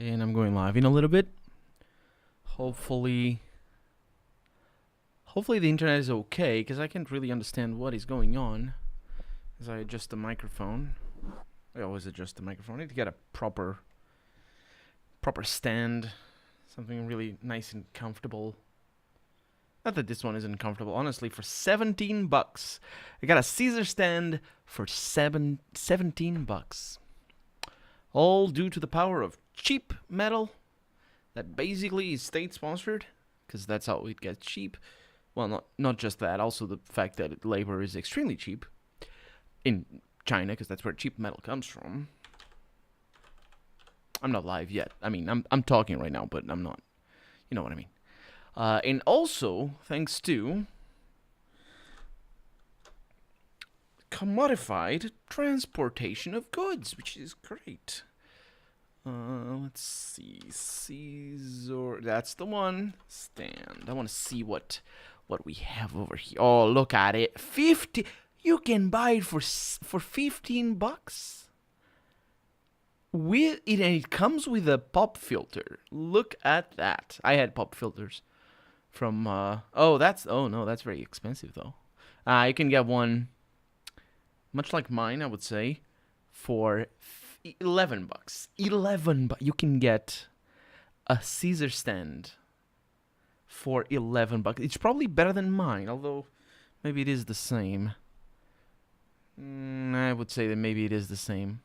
And I'm going live in a little bit. Hopefully the internet is okay, because I can't really understand what is going on as I adjust the microphone. I always adjust the microphone. I need to get a proper stand, something really nice and comfortable. Not that this one isn't comfortable. Honestly, for $17, I got a Caesar stand for $17. All due to the power of cheap metal that basically is state-sponsored, because that's how it gets cheap. Well, not just that, also the fact that labor is extremely cheap in China, because that's where cheap metal comes from. I'm not live yet. I mean, I'm talking right now, but I'm not. You know what I mean. And also, thanks to commodified transportation of goods, which is great. Let's see. Caesar, that's the one. Stand. I want to see what we have over here. Oh, look at it. 50. You can buy it for $15. With it, and it comes with a pop filter. Look at that. I had pop filters from oh no, that's very expensive though. You can get one much like mine, I would say, for $11. $11. You can get a Caesar stand for $11. It's probably better than mine, although maybe it is the same. I would say that maybe it is the same.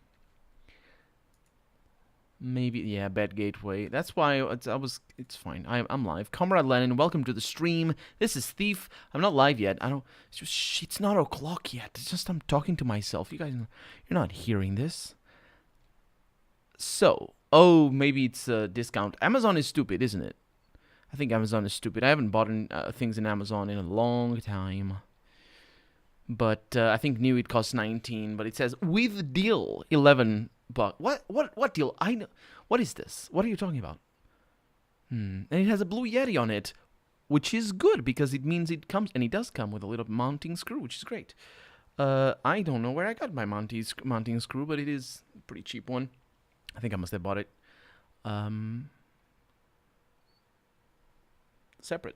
Maybe, yeah, bad gateway. That's why it's fine. I'm live. Comrade Lennon, welcome to the stream. This is Thief. I'm not live yet. It's not o'clock yet. It's just I'm talking to myself. You guys, you're not hearing this. So, maybe it's a discount. Amazon is stupid, isn't it? I think Amazon is stupid. I haven't bought things in Amazon in a long time. But I think new it costs 19, but it says with deal 11 bucks. What deal? I know. What is this? What are you talking about? And it has a blue Yeti on it, which is good because it means it comes, and it does come with a little mounting screw, which is great. I don't know where I got my mounting screw, but it is a pretty cheap one. I think I must have bought it separate.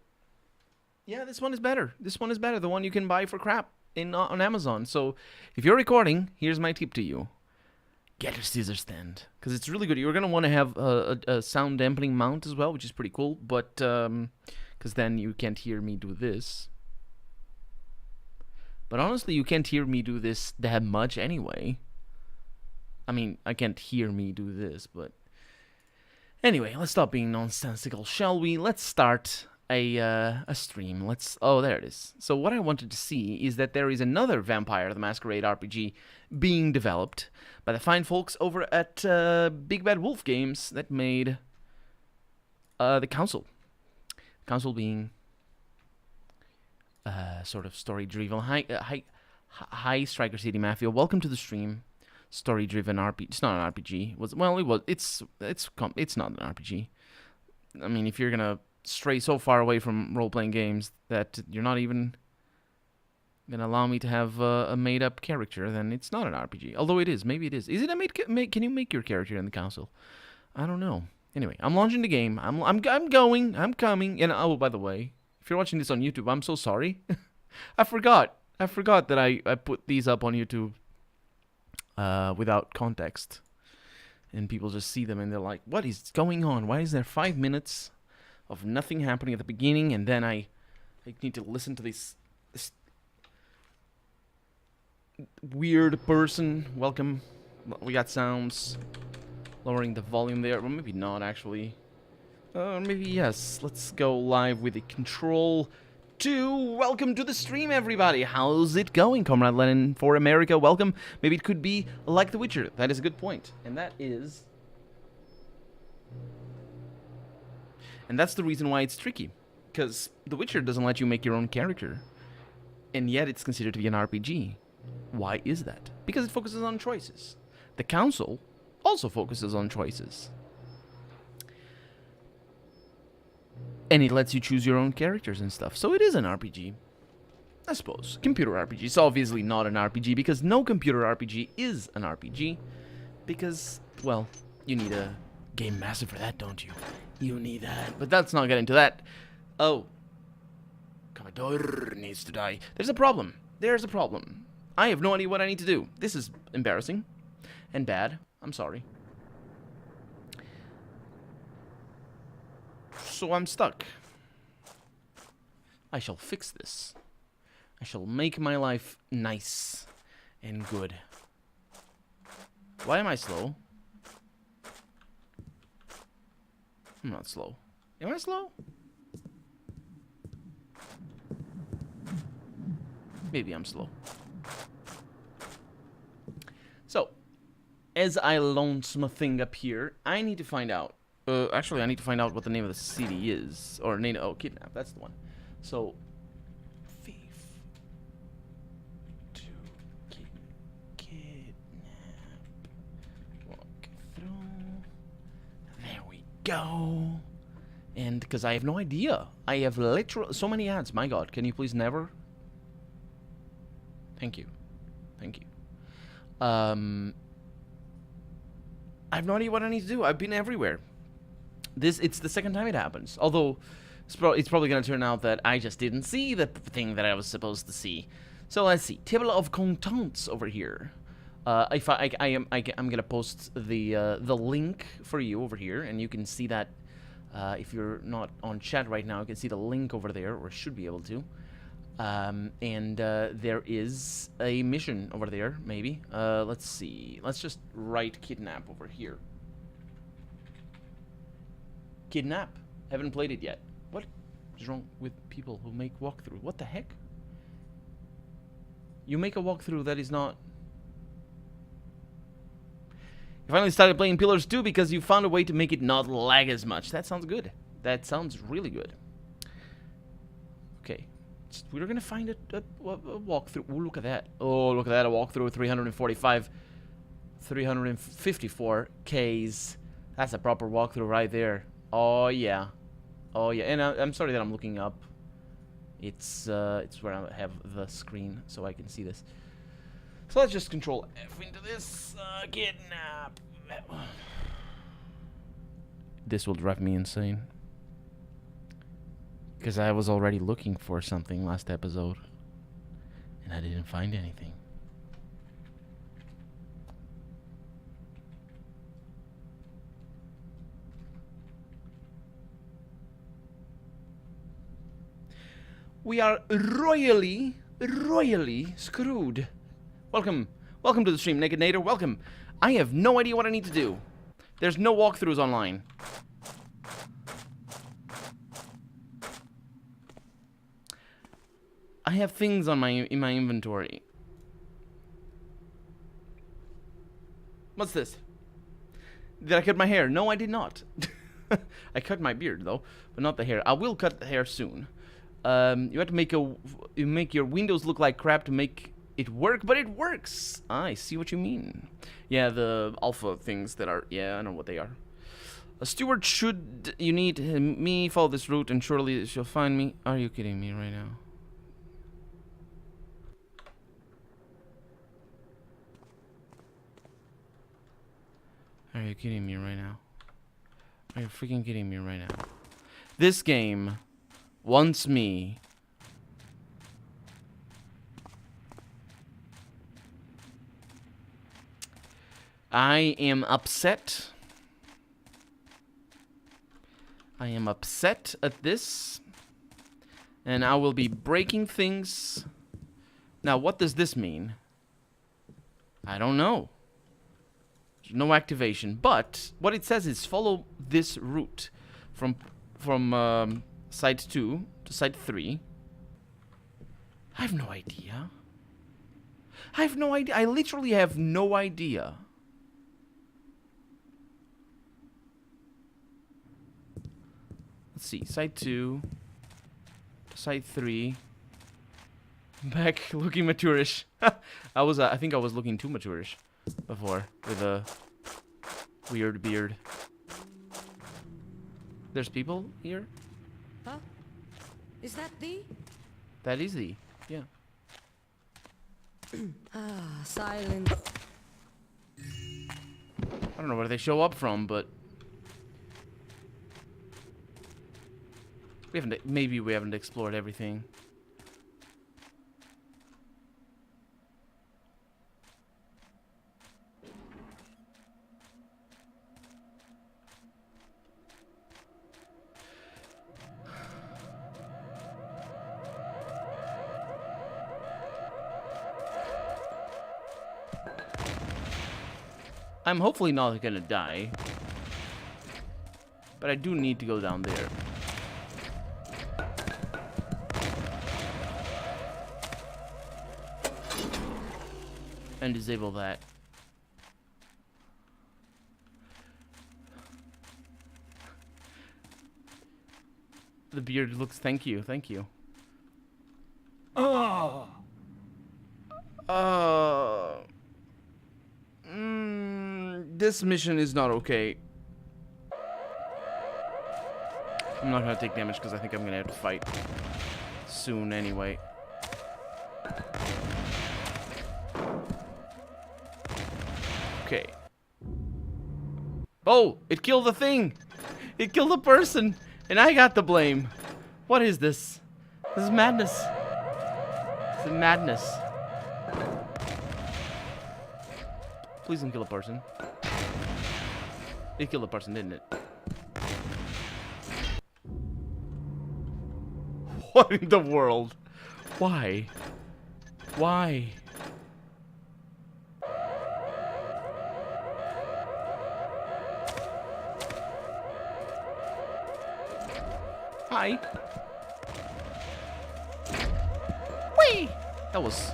Yeah, this one is better. This one is better. The one you can buy for crap on Amazon. So if you're recording, here's my tip to you. Get a Caesar stand, because it's really good. You're going to want to have a sound dampening mount as well, which is pretty cool, but because then you can't hear me do this. But honestly, you can't hear me do this that much anyway. I mean, I can't hear me do this, but anyway, let's stop being nonsensical, shall we? Let's start a stream. Oh, there it is. So what I wanted to see is that there is another Vampire the Masquerade RPG being developed by the fine folks over at Big Bad Wolf Games that made the Council. Council being sort of story-driven. Hi, Striker City Mafia. Welcome to the stream. Story-driven RPG. It's not an RPG. It's not an RPG. I mean, if you're gonna stray so far away from role-playing games that you're not even gonna allow me to have a made-up character, then it's not an RPG. Although it is. Maybe it is. Is it a can you make your character in the council? I don't know. Anyway, I'm launching the game. I'm coming. And oh, by the way, if you're watching this on YouTube, I'm so sorry. I forgot that I put these up on YouTube without context. And people just see them and they're like, what is going on? Why is there 5 minutes of nothing happening at the beginning, and then I need to listen to this weird person. Welcome. We got sounds. Lowering the volume there. Well, maybe not, actually. Maybe yes. Let's go live with the Control 2. Welcome to the stream, everybody. How's it going? Comrade Lennon for America. Welcome. Maybe it could be like The Witcher. That is a good point. And that's the reason why it's tricky. Because The Witcher doesn't let you make your own character. And yet it's considered to be an RPG. Why is that? Because it focuses on choices. The Council also focuses on choices. And it lets you choose your own characters and stuff. So it is an RPG. I suppose. Computer RPG. It's obviously not an RPG because no computer RPG is an RPG. Because, well, you need a Game Master for that, don't you? You need that. But let's not get into that. Oh. Commodore needs to die. There's a problem. There's a problem. I have no idea what I need to do. This is embarrassing. And bad. I'm sorry. So I'm stuck. I shall fix this. I shall make my life nice and good. Why am I slow? I'm not slow. Am I slow? Maybe I'm slow. So, as I launch my thing up here, I need to find out. Actually, I need to find out what the name of the city is. Or, oh, kidnap. That's the one. So, thief. To kidnap. Walk through. There we go. And because I have no idea. I have literally so many ads. My God, can you please never? Thank you. Thank you. I have no idea what I need to do. I've been everywhere. It's the second time it happens. Although, it's probably going to turn out that I just didn't see the thing that I was supposed to see. So let's see. Table of contents over here. I'm going to post the link for you over here, and you can see that if you're not on chat right now, you can see the link over there, or should be able to. There is a mission over there, maybe. Let's see. Let's just write kidnap over here. Kidnap. Haven't played it yet. What is wrong with people who make walkthrough? What the heck? You make a walkthrough that is not... You finally started playing Pillars 2 because you found a way to make it not lag as much. That sounds good. That sounds really good. Okay. We're going to find a walkthrough. Oh, look at that. Oh, look at that. A walkthrough of 354 Ks. That's a proper walkthrough right there. Oh, yeah. Oh, yeah. And I'm sorry that I'm looking up. It's where I have the screen so I can see this. So let's just control F into this. Kidnap. This will drive me insane. Because I was already looking for something last episode. And I didn't find anything. We are royally screwed. Welcome to the stream, Naked Nader. Welcome. I have no idea what I need to do. There's no walkthroughs online. I have things on in my inventory. What's this? Did I cut my hair? No, I did not. I cut my beard though, but not the hair. I will cut the hair soon. You have to make your windows look like crap to make it work, but it works. I see what you mean. Yeah, the alpha things that are. Yeah, I know what they are. A steward should. You need me. Follow this route, and surely she'll find me. Are you kidding me right now? Are you kidding me right now? Are you freaking kidding me right now? This game wants me. I am upset. I am upset at this. And I will be breaking things. Now, what does this mean? I don't know. No activation, but what it says is follow this route from site 2 to site 3. I have no idea. I literally have no idea. Let's see, site 2 to site 3. Back looking maturish. I think I was looking too maturish before with a weird beard. There's people here? Huh? Is that thee? That is thee, yeah. Silent. I don't know where they show up from, but Maybe we haven't explored everything. I'm hopefully not gonna die. But I do need to go down there. And disable that. The beard looks... Thank you, thank you. Oh! This mission is not okay. I'm not gonna take damage because I think I'm gonna have to fight soon anyway. Okay. Oh! It killed the thing! It killed the person! And I got the blame! What is this? This is madness. This is madness. Please don't kill a person. It killed a person, didn't it? What in the world? Why? Why? Hi. Whee! That was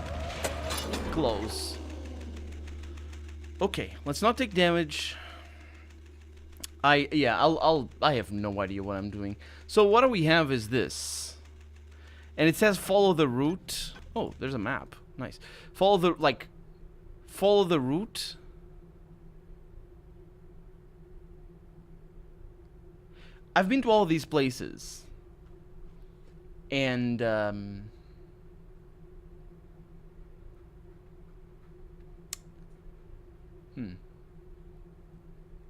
close. Okay, let's not take damage. I have no idea what I'm doing. So what do we have is this. And it says follow the route. Oh, there's a map. Nice. Follow the route. I've been to all of these places. And I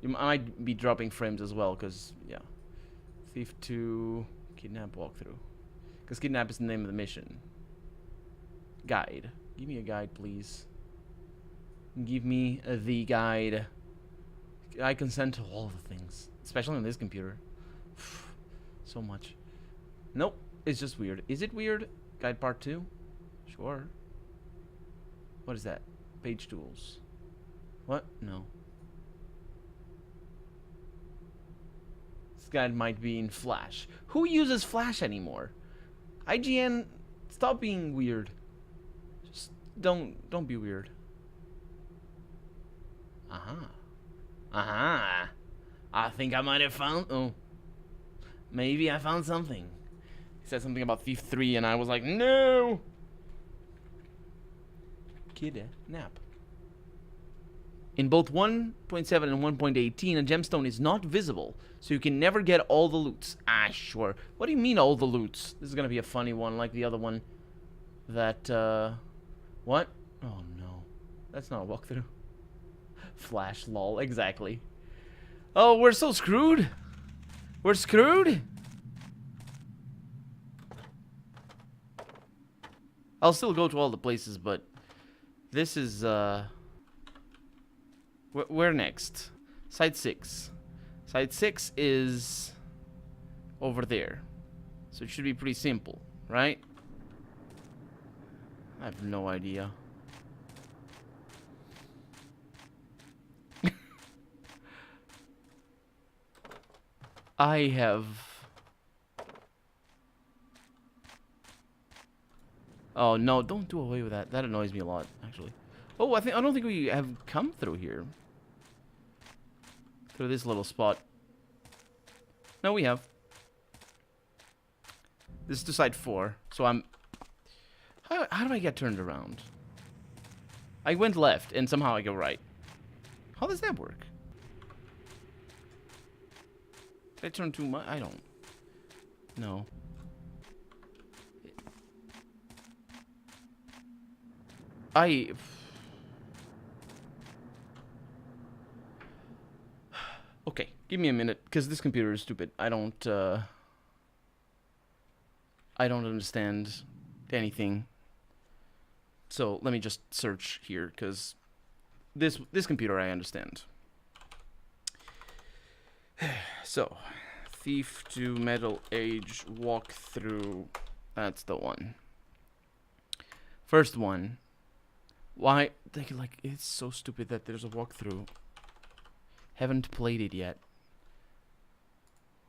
might be dropping frames as well, because, yeah. Thief 2, Kidnap walkthrough. Because Kidnap is the name of the mission. Guide. Give me a guide, please. Give me the guide. I consent to all the things. Especially on this computer. So much. Nope. It's just weird. Is it weird? Guide part 2? Sure. What is that? Page tools. What? No. This guide might be in Flash. Who uses Flash anymore? IGN, stop being weird. Just don't be weird. I think I might have found... Oh. Maybe I found something. He said something about Thief 3 and I was like, no! Kidnap. In both 1.7 and 1.18, a gemstone is not visible, so you can never get all the loots. Ah, sure. What do you mean all the loots? This is gonna be a funny one, like the other one. That, what? Oh, no. That's not a walkthrough. Flash, lol, exactly. Oh, we're so screwed. We're screwed. I'll still go to all the places, but this is, where next? Site 6. Site 6 is over there. So it should be pretty simple, right? I have no idea. I have... Oh, no, don't do away with that. That annoys me a lot, actually. Oh, I don't think we have come through here. Through this little spot. No, we have. This is to site 4, so I'm... How do I get turned around? I went left, and somehow I go right. How does that work? Did I turn too much? I don't... No. Okay, give me a minute, because this computer is stupid. I don't, I don't understand anything. So let me just search here, because this computer I understand. So, Thief to Metal Age walkthrough. That's the one. First one. Why? Like, it's so stupid that there's a walkthrough. Haven't played it yet.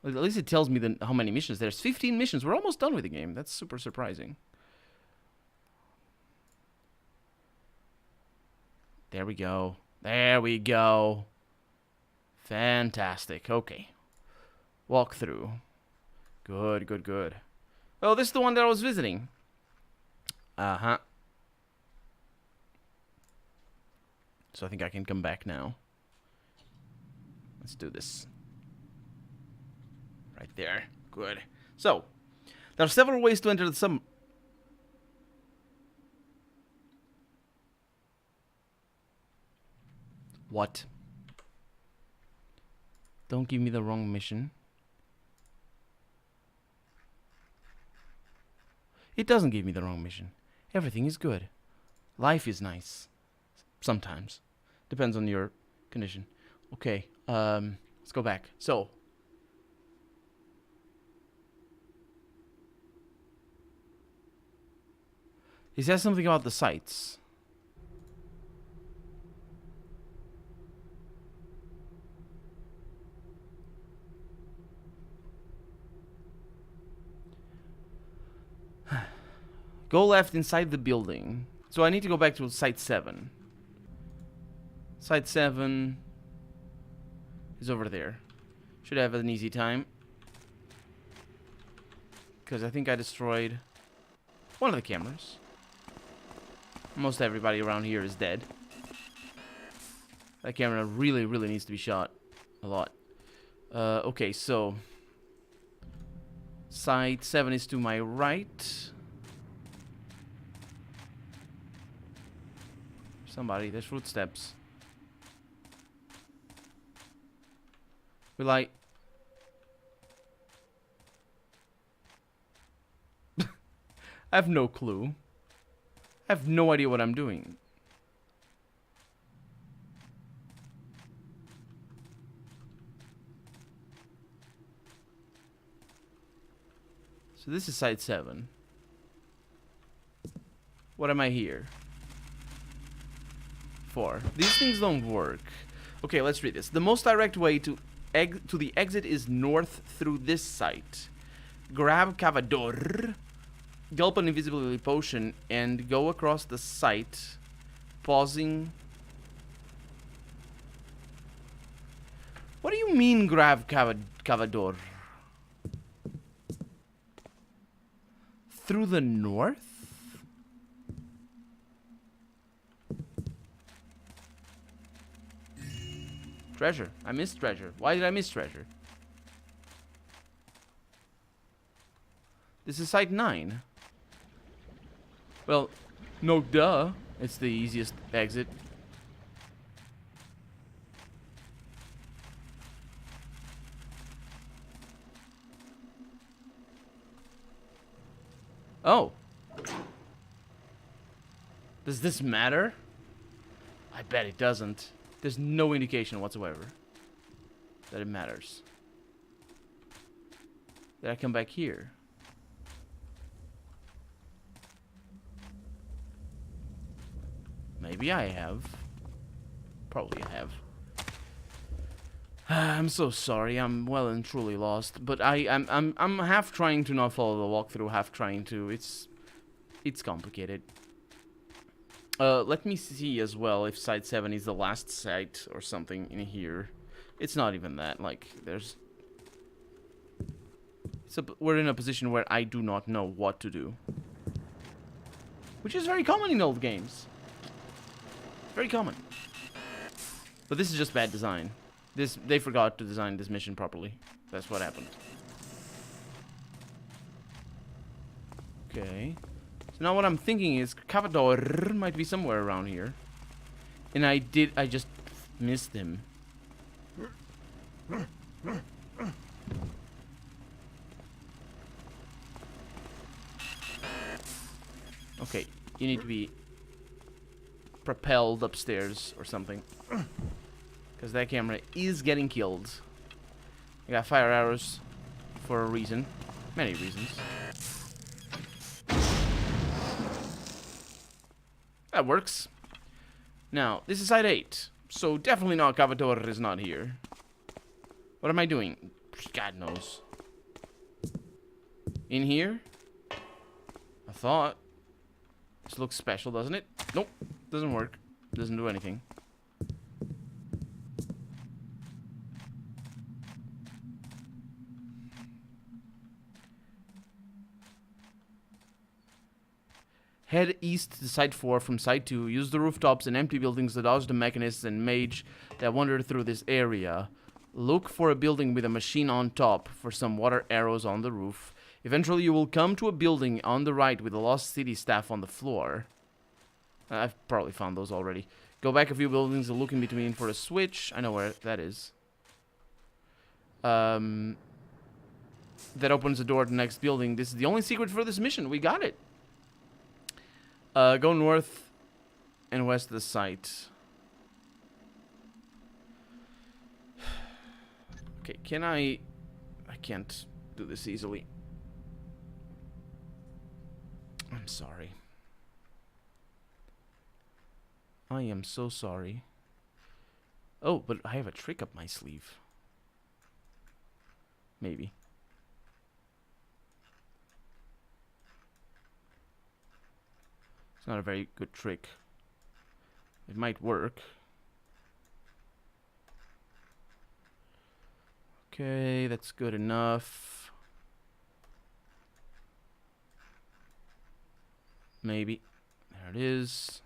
At least it tells me how many missions. There's 15 missions. We're almost done with the game. That's super surprising. There we go. There we go. Fantastic. Okay. Walkthrough. Good, good, good. Oh, this is the one that I was visiting. Uh-huh. So I think I can come back now. Let's do this. Right there. Good. So, there are several ways to enter the What? Don't give me the wrong mission. It doesn't give me the wrong mission. Everything is good. Life is nice. Sometimes. Depends on your condition. Okay, let's go back. So, he says something about the sites. Go left inside the building. So I need to go back to Site 7. Site 7 is over there. Should have an easy time. Because I think I destroyed one of the cameras. Most everybody around here is dead. That camera really, really needs to be shot. A lot. Okay, so Site 7 is to my right. Somebody, there's footsteps. Will I... I have no clue. I have no idea what I'm doing. So this is Site 7. What am I here for? These things don't work. Okay, let's read this. The most direct way to the exit is north through this site. Grab Cavador, gulp an invisibility potion, and go across the site, pausing. What do you mean, grab Cavador? Through the north? Treasure. I missed treasure. Why did I miss treasure? This is Site 9. Well, no duh. It's the easiest exit. Oh. Does this matter? I bet it doesn't. There's no indication whatsoever that it matters. Did I come back here? Maybe I have. Probably I have. I'm so sorry. I'm well and truly lost. But I'm half trying to not follow the walkthrough, half trying to. It's complicated. Let me see as well if Site 7 is the last site or something in here. It's not even that. Like, there's... we're in a position where I do not know what to do. Which is very common in old games. Very common. But this is just bad design. They forgot to design this mission properly. That's what happened. Okay. So now what I'm thinking is Cavador might be somewhere around here. And I just missed him. Okay, you need to be propelled upstairs or something. Because that camera is getting killed. I got fire arrows for a reason. Many reasons. That works. Now, this is side 8. So definitely not Cavator is not here. What am I doing? God knows. In here? I thought. This looks special, doesn't it? Nope. Doesn't work. Doesn't do anything. Head east to Site 4 from Site 2. Use the rooftops and empty buildings to dodge the mechanists and mage that wander through this area. Look for a building with a machine on top for some water arrows on the roof. Eventually you will come to a building on the right with a lost city staff on the floor. I've probably found those already. Go back a few buildings and look in between for a switch. I know where that is. That opens the door to the next building. This is the only secret for this mission. We got it. Go north and west of the site. Okay, can I can't do this easily. I'm sorry. I am so sorry. Oh, but I have a trick up my sleeve. Maybe. It's not a very good trick. It might work. Okay, that's good enough. Maybe. There it is.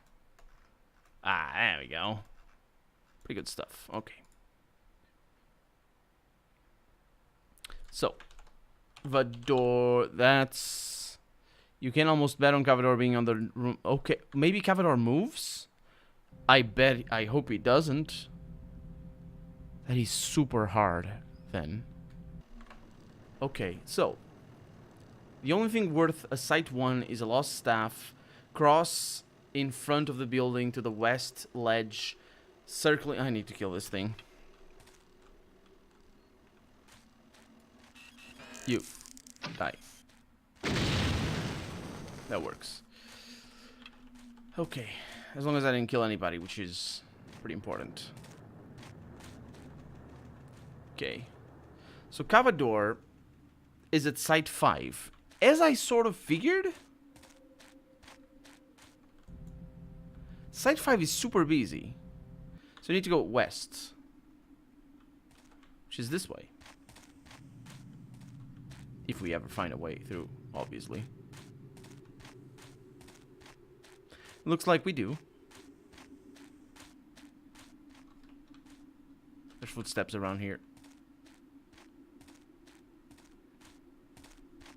Ah, there we go. Pretty good stuff. Okay. So, the door, that's... You can almost bet on Cavador being on the room. Okay, maybe Cavador moves? I hope he doesn't. That is super hard, then. Okay, so. The only thing worth a Site 1 is a lost staff. Cross in front of the building to the west ledge. Circling. I need to kill this thing. You. Die. That works. Okay. As long as I didn't kill anybody, which is pretty important. Okay. So Cavador is at Site 5. As I sort of figured, Site 5 is super busy. So you need to go west. Which is this way. If we ever find a way through, obviously. Looks like we do. There's footsteps around here.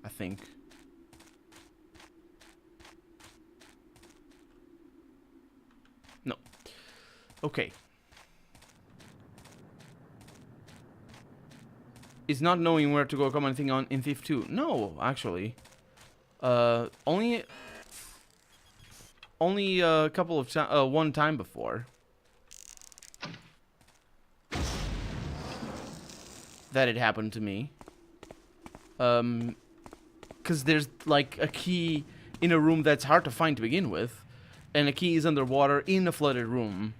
I think. No. Okay. Is not knowing where to go a common thing on in Thief 2? No, actually. Only a couple of one time before. That had happened to me. Because there's like a key in a room that's hard to find to begin with, and a key is underwater in a flooded room,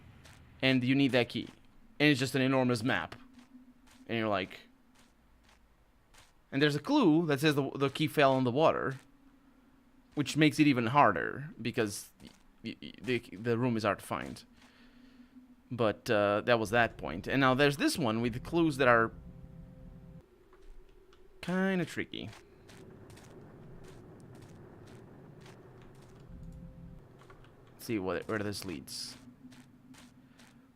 and you need that key, and it's just an enormous map, and you're like, and there's a clue that says the key fell in the water, which makes it even harder because the room is hard to find. But that was that point, and now there's this one with clues that are kind of tricky. Let's see where this leads.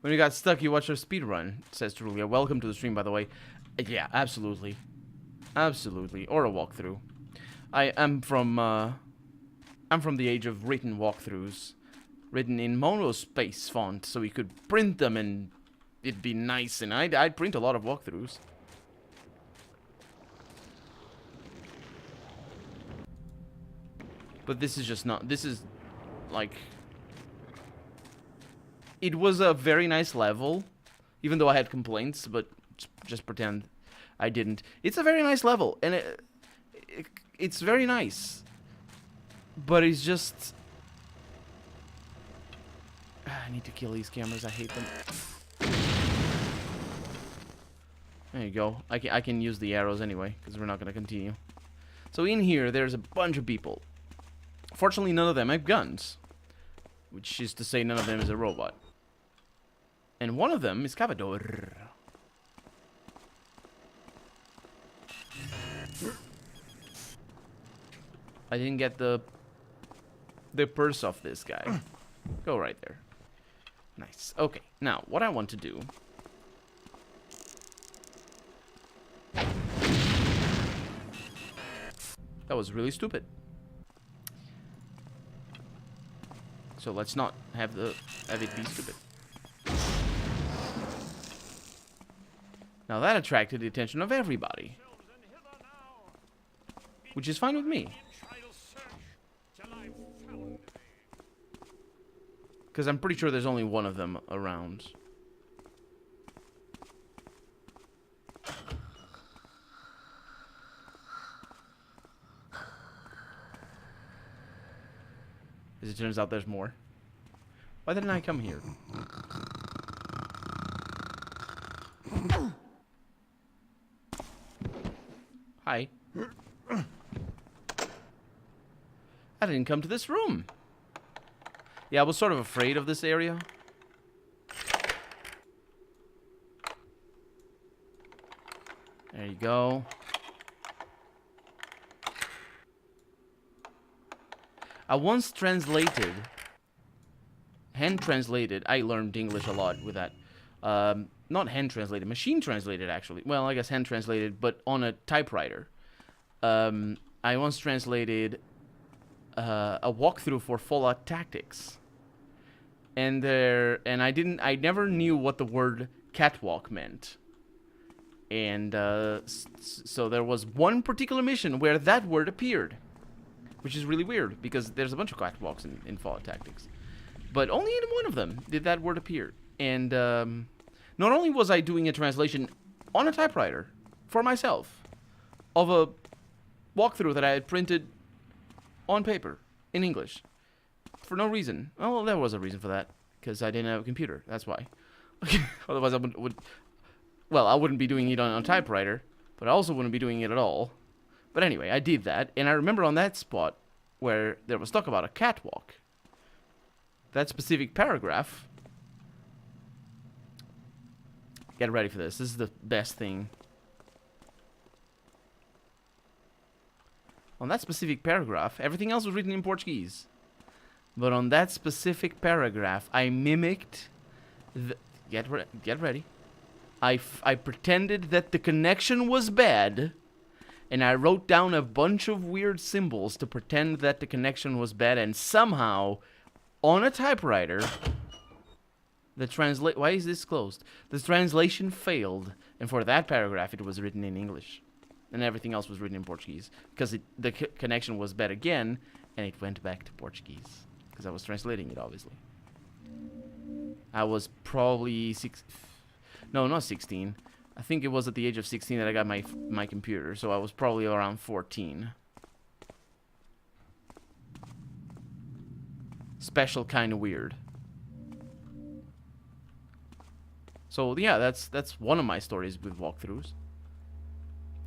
When you got stuck, you watched our speed run, says Trulia. Welcome to the stream, by the way. Yeah, absolutely. Absolutely. Or a walkthrough. I'm from the age of written walkthroughs. Written in monospace font, so we could print them and it'd be nice, and I'd print a lot of walkthroughs. But this is just not, this is like, it was a very nice level, even though I had complaints, but just pretend I didn't. It's a very nice level, and it's very nice, but it's just... I need to kill these cameras, I hate them. There you go. I can use the arrows anyway, because we're not going to continue. So in here, there's a bunch of people. Fortunately, none of them have guns, which is to say none of them is a robot. And one of them is Cavador. I didn't get the purse off this guy. Go right there. Nice. Okay, now, what I want to do... That was really stupid. So let's not have it be stupid. Now that attracted the attention of everybody, which is fine with me. Because I'm pretty sure there's only one of them around. As it turns out, there's more. Why didn't I come here? Hi. I didn't come to this room. Yeah, I was sort of afraid of this area. There you go. I once translated, hand translated. I learned English a lot with that. Not hand translated, machine translated actually. Well, I guess hand translated, but on a typewriter. I once translated a walkthrough for Fallout Tactics, and I never knew what the word catwalk meant, and so there was one particular mission where that word appeared, which is really weird because there's a bunch of catwalks in Fallout Tactics, but only in one of them did that word appear. And not only was I doing a translation on a typewriter for myself of a walkthrough that I had printed on paper in English for no reason. Well, there was a reason for that, because I didn't have a computer. That's why. Otherwise, I wouldn't be doing it on a typewriter, but I also wouldn't be doing it at all. But anyway, I did that, and I remember on that spot where there was talk about a catwalk, that specific paragraph. Get ready for this. This is the best thing. On that specific paragraph, everything else was written in Portuguese. But on that specific paragraph, I mimicked get ready. I pretended that the connection was bad, and I wrote down a bunch of weird symbols to pretend that the connection was bad, and somehow, on a typewriter, why is this closed? The translation failed, and for that paragraph, it was written in English. And everything else was written in Portuguese, because the connection was bad again, and it went back to Portuguese, because I was translating it, obviously. I was probably not 16. I think it was at the age of 16 that I got my computer, so I was probably around 14. Special kind of weird. So yeah, that's one of my stories with walkthroughs.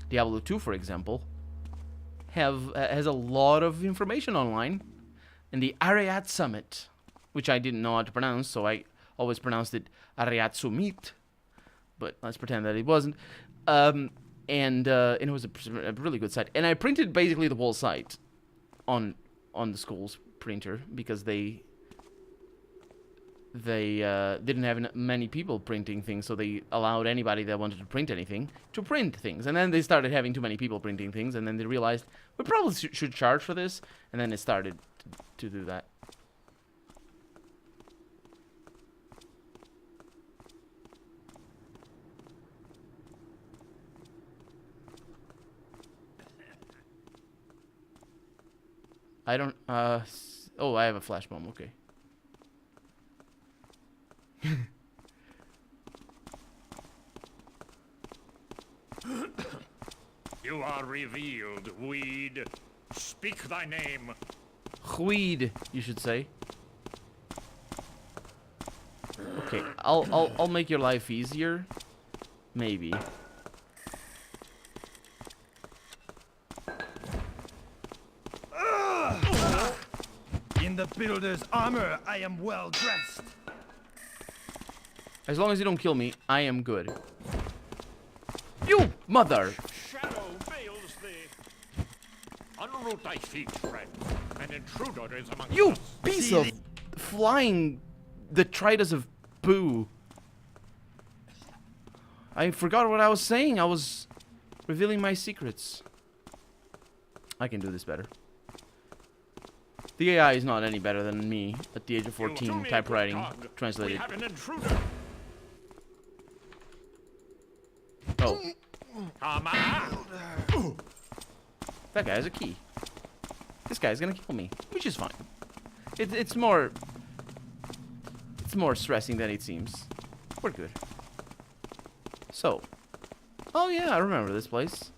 Diablo II, for example, has a lot of information online. And the Ariat Summit, which I didn't know how to pronounce, so I always pronounced it Ariat Summit, but let's pretend that it wasn't. And it was a really good site. And I printed basically the whole site on the school's printer, because they didn't have many people printing things, so they allowed anybody that wanted to print anything to print things. And then they started having too many people printing things, and then they realized we probably should charge for this, and then it started to do that. I don't Oh, I have a flash bomb. Okay. You are revealed, weed. Speak thy name. Weed, you should say. Okay, I'll make your life easier. Maybe. In the builder's armor, I am well dressed. As long as you don't kill me, I am good. You mother! Shadow veils thee. Unroot thy feet, friend. An intruder is among You us. piece of flying detritus of poo. I forgot what I was saying. I was revealing my secrets. I can do this better. The AI is not any better than me at the age of 14 typewriting We translated. have an intruder. Oh, Come on. that guy has a key. This guy's gonna kill me, which is fine. It's more stressing than it seems. We're good. So, oh yeah, I remember this place.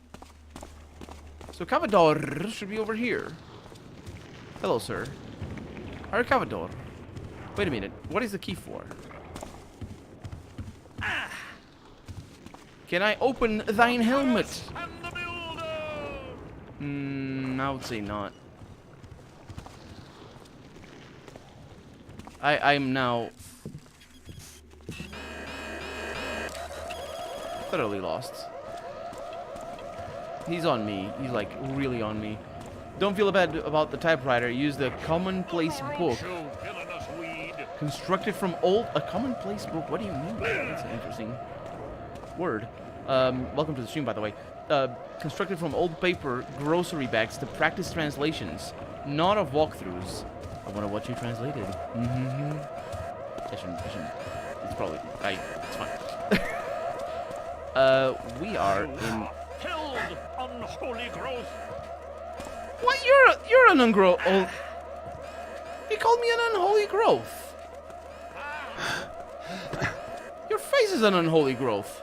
So Cavador should be over here. Hello, sir. Our Cavador. Wait a minute. What is the key for? Can I open thine helmet? And the builder. I would say not. I'm now thoroughly lost. He's on me. He's like really on me. Don't feel bad about the typewriter. Use the commonplace book. You villainous weed. Constructed from old... A commonplace book? What do you mean? That's an interesting word. Welcome to the stream, by the way. Constructed from old paper grocery bags to practice translations, not of walkthroughs. I wonder what you translated. I shouldn't. It's probably... It's fine. We are in... Held unholy growth. What? You're an ungrow... Oh, you called me an unholy growth. Your face is an unholy growth.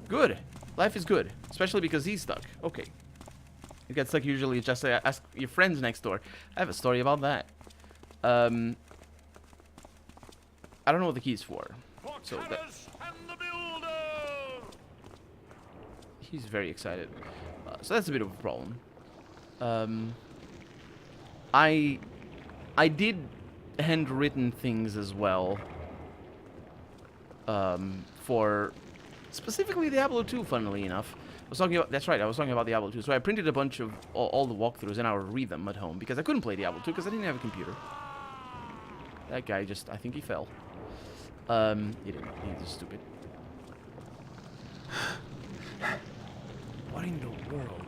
Good. Life is good. Especially because he's stuck. Okay. You get stuck usually just ask your friends next door. I have a story about that. I don't know what the key's for. So that... And the builder. He's very excited. So that's a bit of a problem. I did handwritten things as well. For specifically Diablo II, funnily enough. I was talking about, that's right, I was talking about Diablo II. So I printed a bunch of all the walkthroughs and I would read them at home because I couldn't play Diablo II because I didn't have a computer. That guy just, I think he fell. He didn't. He's just stupid. What in the world?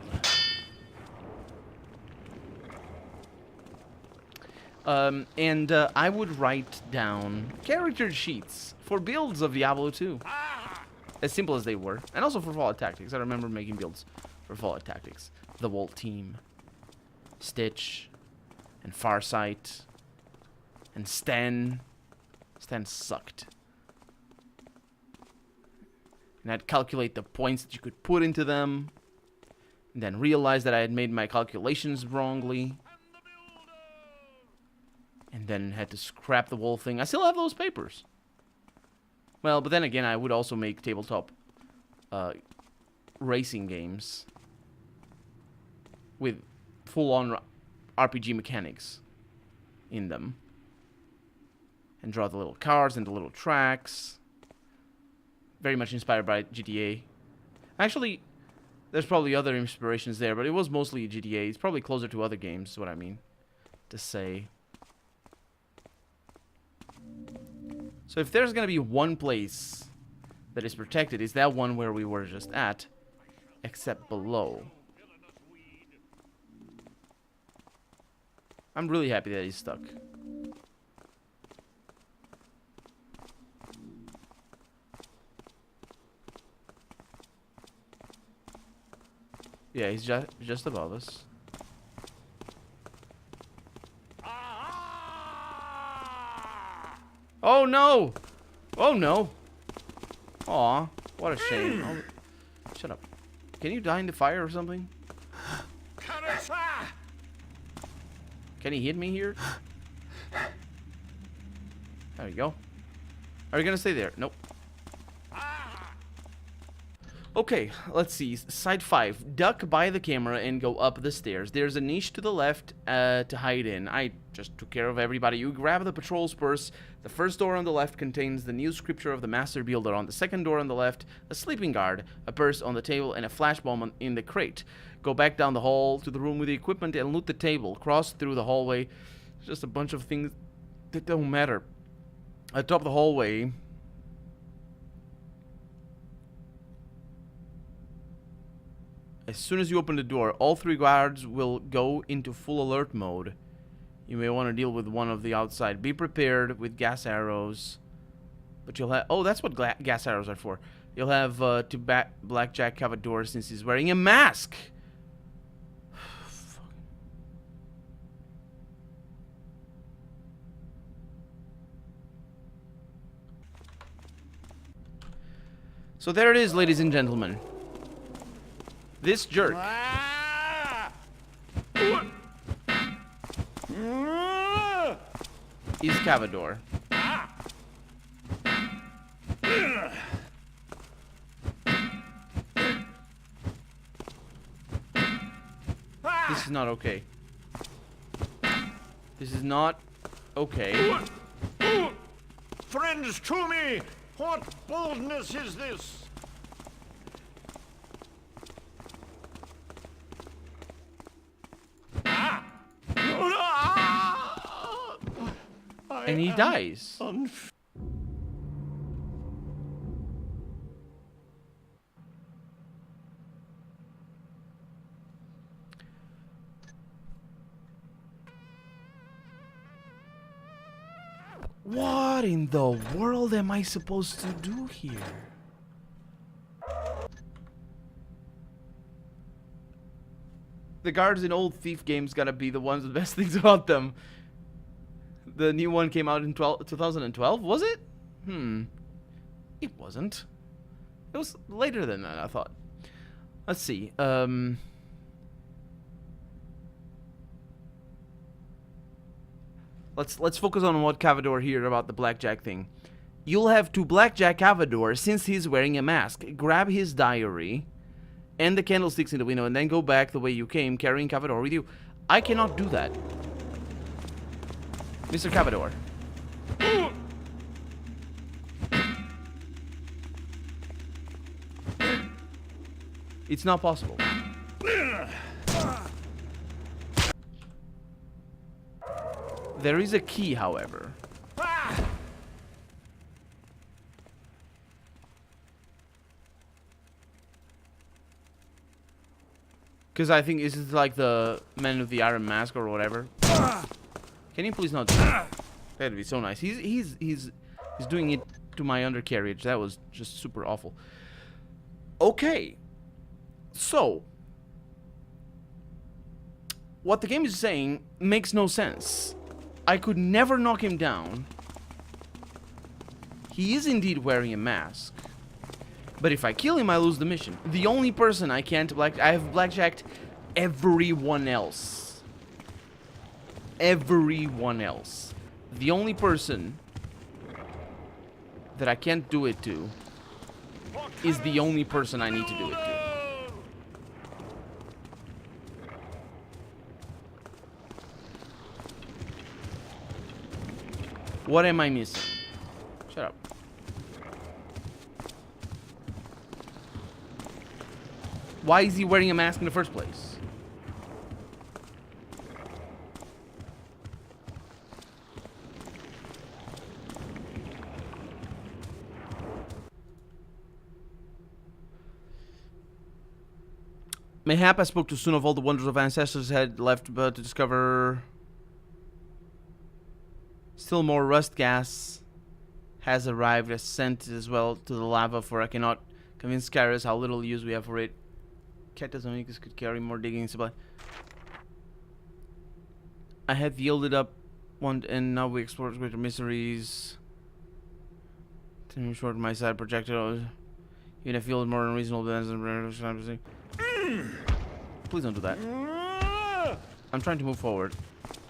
I would write down character sheets for builds of Diablo 2. As simple as they were. And also for Fallout Tactics. I remember making builds for Fallout Tactics. The Volt Team. Stitch. And Farsight. And Stan. Stan sucked. And I'd calculate the points that you could put into them. And then realize that I had made my calculations wrongly. And then had to scrap the whole thing. I still have those papers. Well, but then again, I would also make tabletop racing games with full-on RPG mechanics in them. And draw the little cars and the little tracks. Very much inspired by GTA. Actually, there's probably other inspirations there, but it was mostly GTA. It's probably closer to other games, is what I mean to say. So if there's going to be one place that is protected, it's that one where we were just at, except below. I'm really happy that he's stuck. Yeah, he's just above us. Oh no! Oh no! Aw, what a shame. Oh, shut up. Can you die in the fire or something? Can he hit me here? There you go. Are you gonna stay there? Nope. Okay, let's see. Side 5. Duck by the camera and go up the stairs. There's a niche to the left to hide in. I just took care of everybody. You grab the patrol's purse. The first door on the left contains the new scripture of the Master Builder. On the second door on the left, a sleeping guard, a purse on the table, and a flash bomb in the crate. Go back down the hall to the room with the equipment and loot the table. Cross through the hallway. Just a bunch of things that don't matter. Atop the hallway... As soon as you open the door, all 3 guards will go into full alert mode. You may want to deal with one of the outside. Be prepared with gas arrows. But you'll have... Oh, that's what gas arrows are for. You'll have to Blackjack have a door since he's wearing a mask. So there it is, ladies and gentlemen. This jerk is Cavador. This is not okay. This is not okay. Friends to me! What boldness is this? And he dies. What in the world am I supposed to do here? The guards in old Thief games gotta be the ones with the best things about them. The new one came out in 2012, was it? It wasn't. It was later than that, I thought. Let's see. Let's focus on what Cavador here about the Blackjack thing. You'll have to Blackjack Cavador since he's wearing a mask. Grab his diary and the candlesticks in the window and then go back the way you came, carrying Cavador with you. I cannot do that. Mr. Cavador. It's not possible. There is a key, however. Because I think this is like the man with the iron mask or whatever. Can you please not do that? That'd be so nice. He's doing it to my undercarriage. That was just super awful. Okay. So what the game is saying makes no sense. I could never knock him down. He is indeed wearing a mask. But if I kill him, I lose the mission. The only person I can't I have blackjacked everyone else. Everyone else. The only person that I can't do it to is the only person I need to do it to. What am I missing? Shut up. Why is he wearing a mask in the first place? Mayhap I spoke too soon of all the wonders of ancestors had left to discover. Still more rust gas has arrived as sent as well to the lava, for I cannot convince Kyrus how little use we have for it. Catazonicus could carry more digging supply. I have yielded up one, and now we explore greater mysteries. To short my side projectile. Even if you more unreasonable than please don't do that. I'm trying to move forward,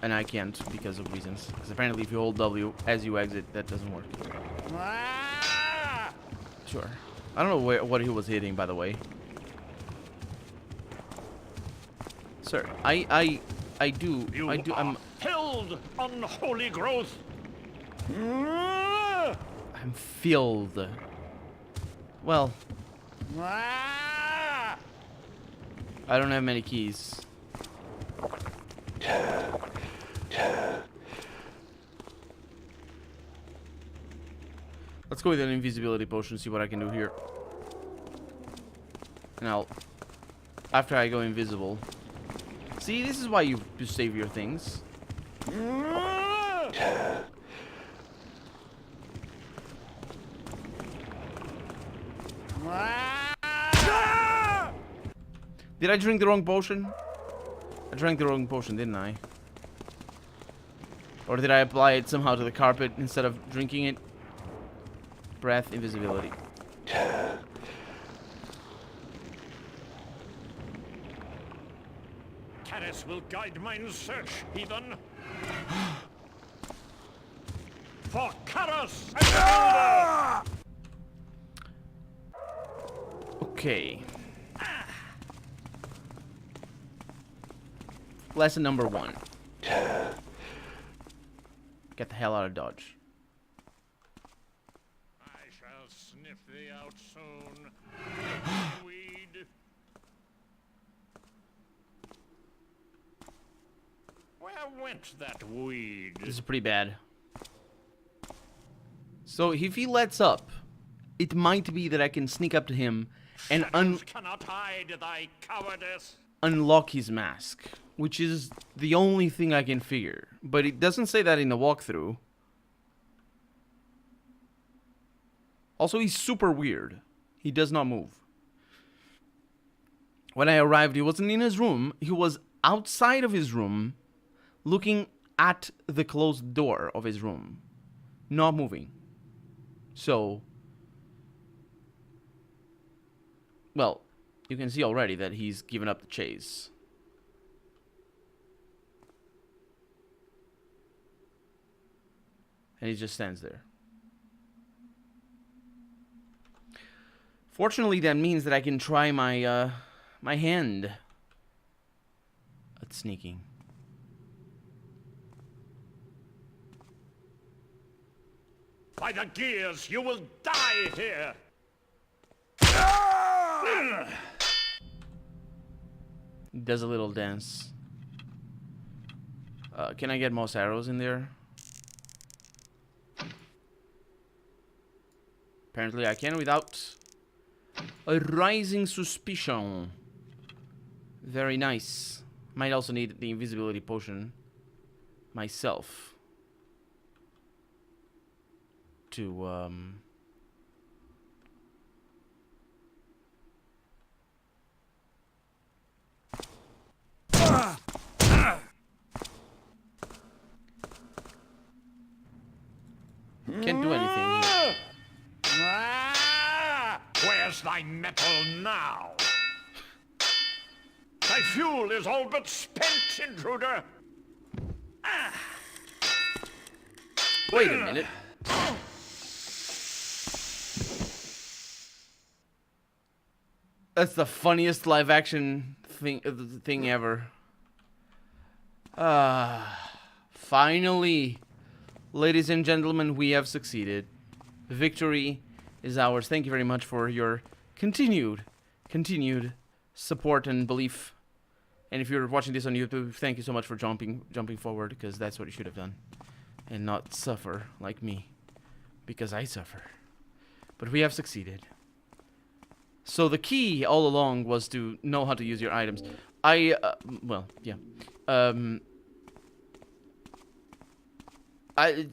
and I can't because of reasons. Because apparently, if you hold W as you exit, that doesn't work. Sure. I don't know what he was hitting, by the way. Sir, I'm filled unholy growth. I'm filled. Well, I don't have many keys. Let's go with an invisibility potion, see what I can do here. Now, after I go invisible. See, this is why you save your things. Did I drink the wrong potion? I drank the wrong potion, didn't I? Or did I apply it somehow to the carpet instead of drinking it? Breath, invisibility. Caris will guide mine search, heathen. For Caris and Baldur! Okay. Lesson number 1. Get the hell out of Dodge. I shall sniff thee out soon. Weed. Where went that weed? This is pretty bad. So if he lets up, it might be that I can sneak up to him and cannot hide thy cowardice. Unlock his mask, which is the only thing I can figure. But it doesn't say that in the walkthrough. Also, he's super weird. He does not move. When I arrived, he wasn't in his room. He was outside of his room, looking at the closed door of his room, not moving. So, well, you can see already that he's given up the chase. And he just stands there. Fortunately, that means that I can try my my hand at sneaking. By the gears, you will die here. Does a little dance. Can I get most arrows in there? Apparently I can without a rising suspicion. Very nice. Might also need the invisibility potion myself to can't do anything here. Where's thy metal now? Thy fuel is all but spent, intruder. Wait a minute. That's the funniest live action thing ever. Finally, ladies and gentlemen, we have succeeded. Victory is ours. Thank you very much for your continued support and belief. And if you're watching this on YouTube, thank you so much for jumping forward, because that's what you should have done, and not suffer like me, because I suffer. But we have succeeded. So the key all along was to know how to use your items. Well, yeah.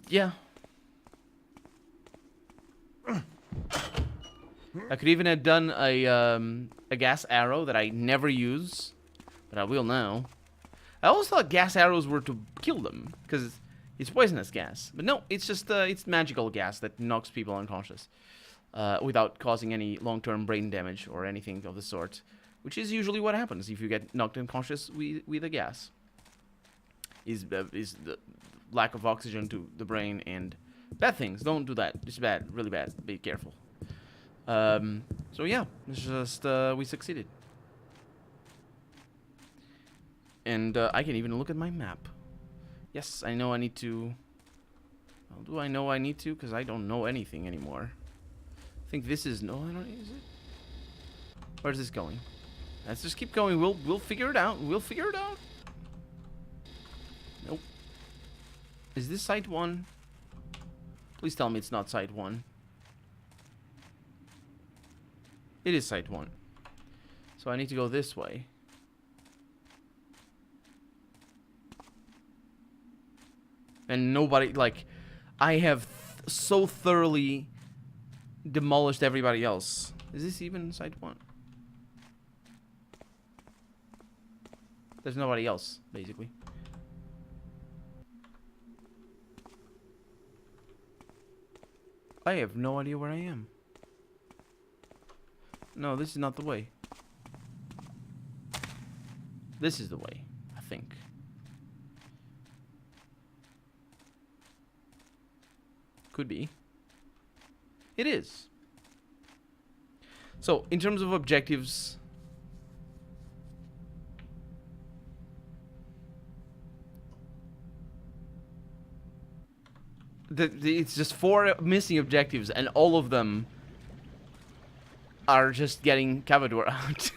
Yeah. I could even have done a gas arrow that I never use, but I will now. I always thought gas arrows were to kill them, because it's poisonous gas. But no, it's just it's magical gas that knocks people unconscious without causing any long-term brain damage or anything of the sort, which is usually what happens if you get knocked unconscious with a gas. Is the lack of oxygen to the brain and bad things. Don't do that. It's bad, really bad. Be careful. So yeah, it's just we succeeded. And I can even look at my map. Yes, I know I need to. Well, do I know I need to? Because I don't know anything anymore. I think this is no. I don't. Is it? Where's this going? Let's just keep going. We'll figure it out. We'll figure it out. Nope. Is this site 1? Please tell me it's not site 1. It is site 1. So I need to go this way. And nobody, like, I have so thoroughly demolished everybody else. Is this even site 1? There's nobody else, basically. I have no idea where I am. No, this is not the way. This is the way, I think. Could be. It is. So, in terms of objectives, it's just 4 missing objectives, and all of them are just getting Cavador out.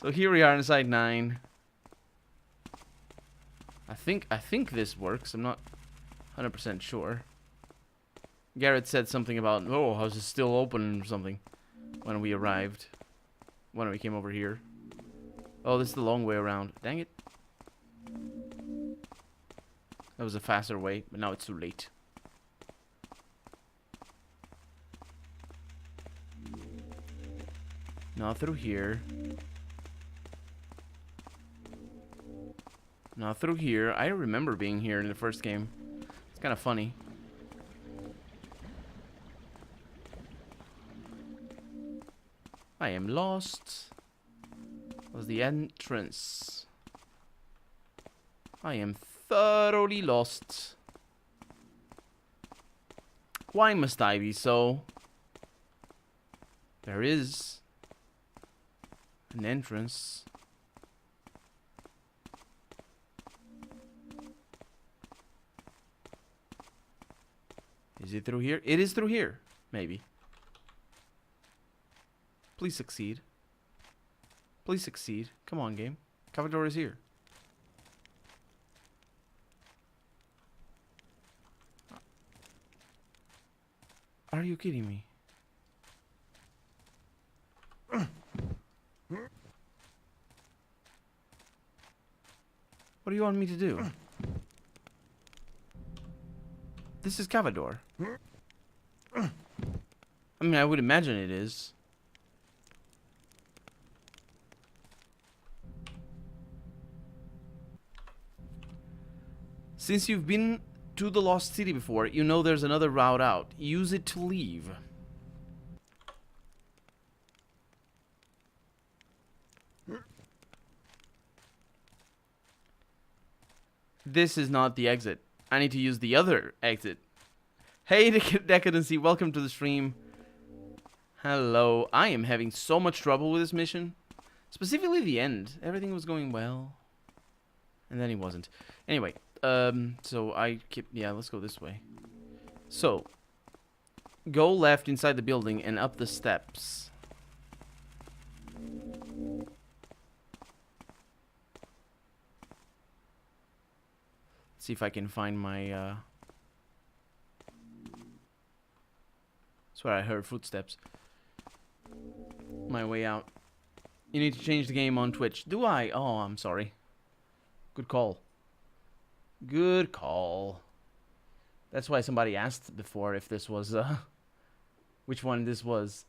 So here we are in site 9. I think this works. I'm not 100% sure. Garrett said something about, oh, house is still open or something when we arrived. When we came over here. Oh, this is the long way around. Dang it. That was a faster way, but now it's too late. Not through here. Not through here. I remember being here in the first game. It's kind of funny. I am lost. Was the entrance. I am thoroughly lost. Why must I be so? There is an entrance. Is it through here? It is through here. Maybe. Please succeed. Please succeed. Come on, game. Cavador is here. Are you kidding me? What do you want me to do? This is Cavador. I mean, I would imagine it is. Since you've been to the Lost City before, you know there's another route out. Use it to leave. This is not the exit. I need to use the other exit. Hey, Decadency, welcome to the stream. Hello. I am having so much trouble with this mission. Specifically the end. Everything was going well. And then it wasn't. Anyway, so I keep... Yeah, let's go this way. So, go left inside the building and up the steps. See if I can find my, Swear I heard footsteps. My way out. You need to change the game on Twitch. Do I? Oh, I'm sorry. Good call. Good call. That's why somebody asked before if this was, which one this was.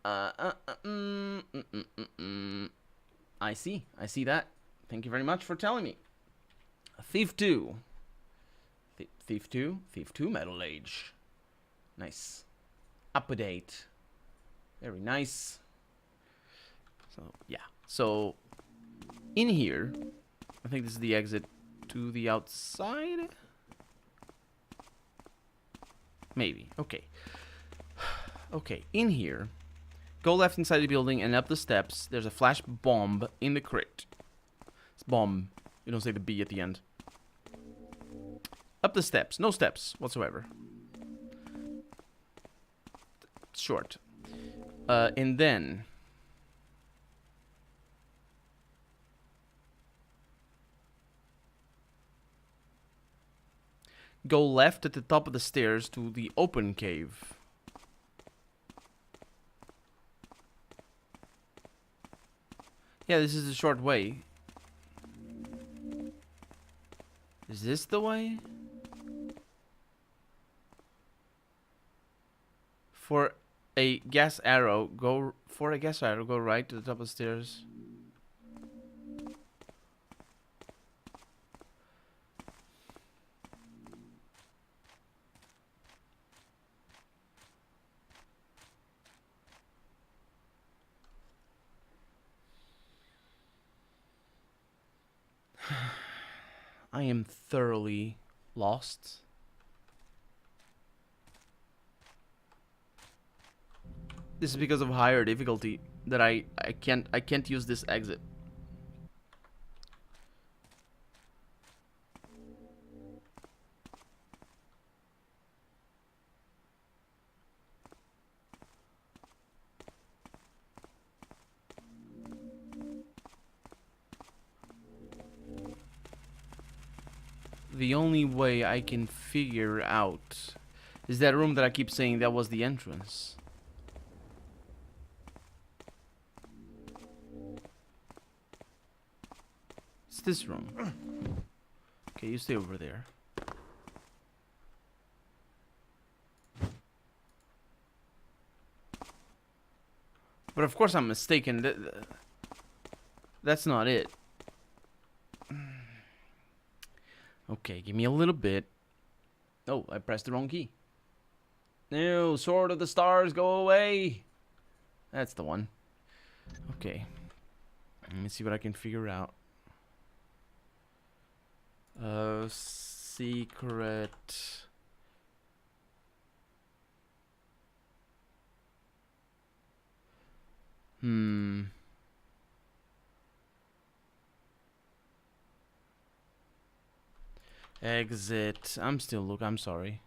I see that. Thank you very much for telling me. Thief 2. Thief 2 Metal Age. Nice. Update. Very nice. So, yeah. So, in here, I think this is the exit to the outside. Maybe. Okay. Okay, in here, go left inside the building and up the steps. There's a flash bomb in the crate. It's bomb. You don't say the B at the end. Up the steps. No steps whatsoever. Short. And then... go left at the top of the stairs to the open cave. Yeah, this is the short way. Is this the way? For a gas arrow, go right to the top of the stairs. I am thoroughly lost. This is because of higher difficulty that I can't use this exit. The only way I can figure out is that room that I keep saying that was the entrance. It's this room. Okay, you stay over there. But of course I'm mistaken. That's not it. Okay, give me a little bit. Oh, I pressed the wrong key. No, Sword of the Stars, go away. That's the one. Okay. Let me see what I can figure out. Secret. Exit. I'm sorry.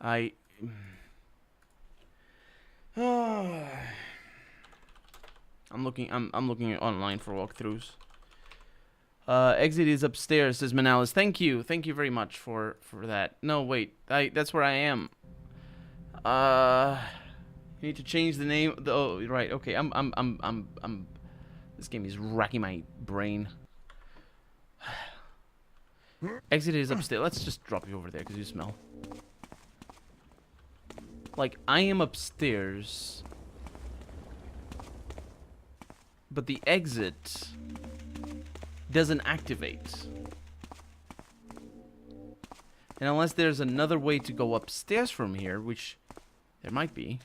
I'm looking online for walkthroughs. Exit is upstairs, says Manalis. Thank you very much for that. No, wait, that's where I am. You need to change the name. Oh, right. Okay. This game is racking my brain. Exit is upstairs. Let's just drop you over there because you smell. Like, I am upstairs, but the exit doesn't activate. And unless there's another way to go upstairs from here, which there might be.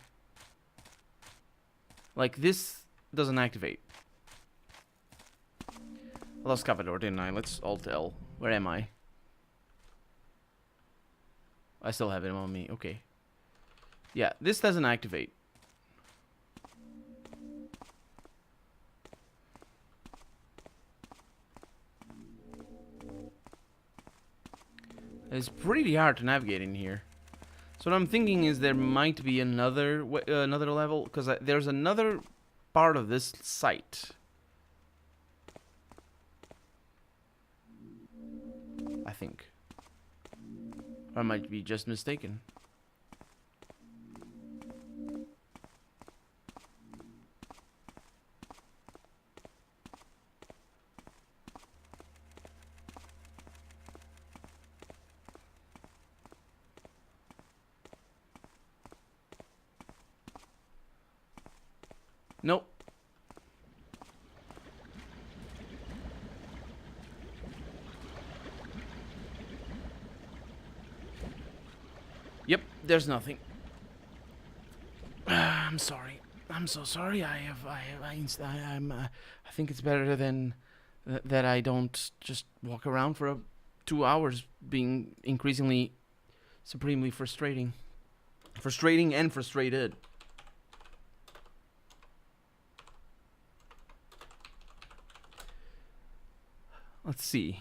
Like, this doesn't activate. I lost Cavador, didn't I? Let's Alt L. Where am I? I still have him on me. Okay. Yeah, this doesn't activate. It's pretty hard to navigate in here. So what I'm thinking is there might be another level, because there's another part of this site. I think. Or I might be just mistaken. Nope. Yep, there's nothing. I'm sorry. I'm so sorry. I think it's better than that I don't just walk around for 2 hours being increasingly supremely frustrating. Frustrating and frustrated. Let's see.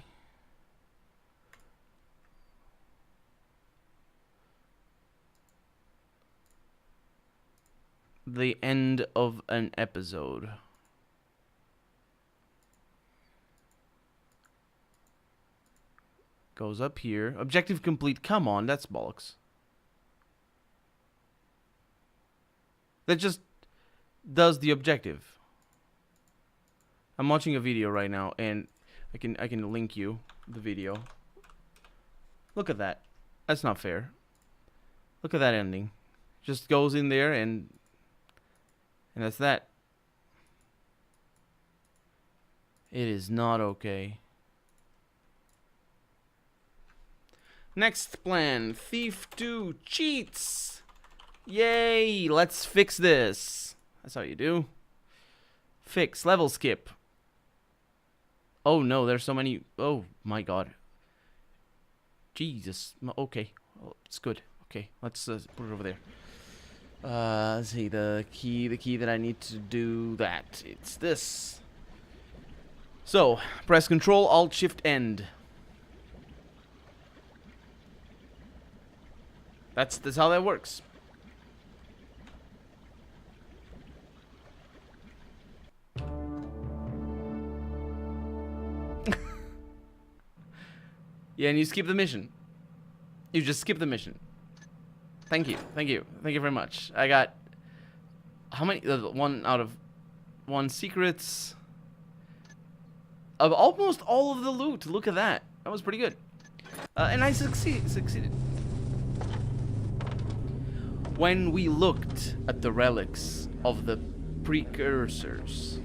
The end of an episode. Goes up here. Objective complete. Come on, that's bollocks. That just does the objective. I'm watching a video right now, and I can link you the video. Look at that. That's not fair. Look at that ending. Just goes in there and that's that. It is not okay. Next plan. Thief 2 cheats. Yay! Let's fix this. That's how you do. Fix. Level skip. Oh no, there's so many. Oh my god. Jesus. Okay. Oh, it's good. Okay, let's put it over there. Let's see, the key that I need to do that. It's this. So, press Control, Alt, Shift, End. That's how that works. Yeah, and you skip the mission. You just skip the mission. Thank you. Thank you. Thank you very much. I got... How many? 1 out of 1 secrets. Of almost all of the loot. Look at that. That was pretty good. And I succeeded. When we looked at the relics of the precursors,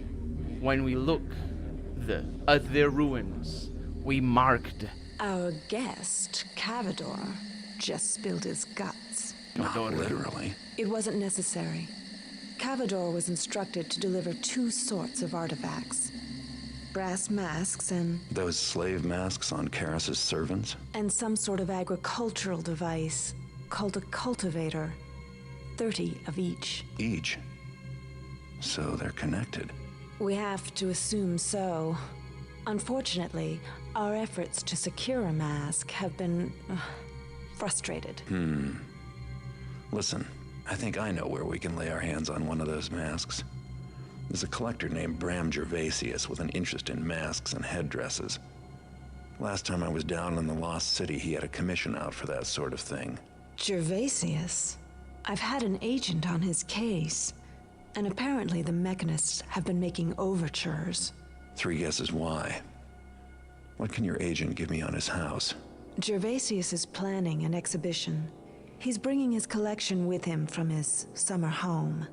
when we look at their ruins, we marked... Our guest, Cavador, just spilled his guts. Not literally. It wasn't necessary. Cavador was instructed to deliver 2 sorts of artifacts. Brass masks and... Those slave masks on Karis's servants? And some sort of agricultural device called a cultivator. 30 of each. Each? So they're connected. We have to assume so. Unfortunately, our efforts to secure a mask have been... frustrated. Listen, I think I know where we can lay our hands on one of those masks. There's a collector named Bram Gervasius with an interest in masks and headdresses. Last time I was down in the Lost City, he had a commission out for that sort of thing. Gervasius? I've had an agent on his case, and apparently the mechanists have been making overtures. 3 guesses why. What can your agent give me on his house? Gervasius is planning an exhibition. He's bringing his collection with him from his summer home.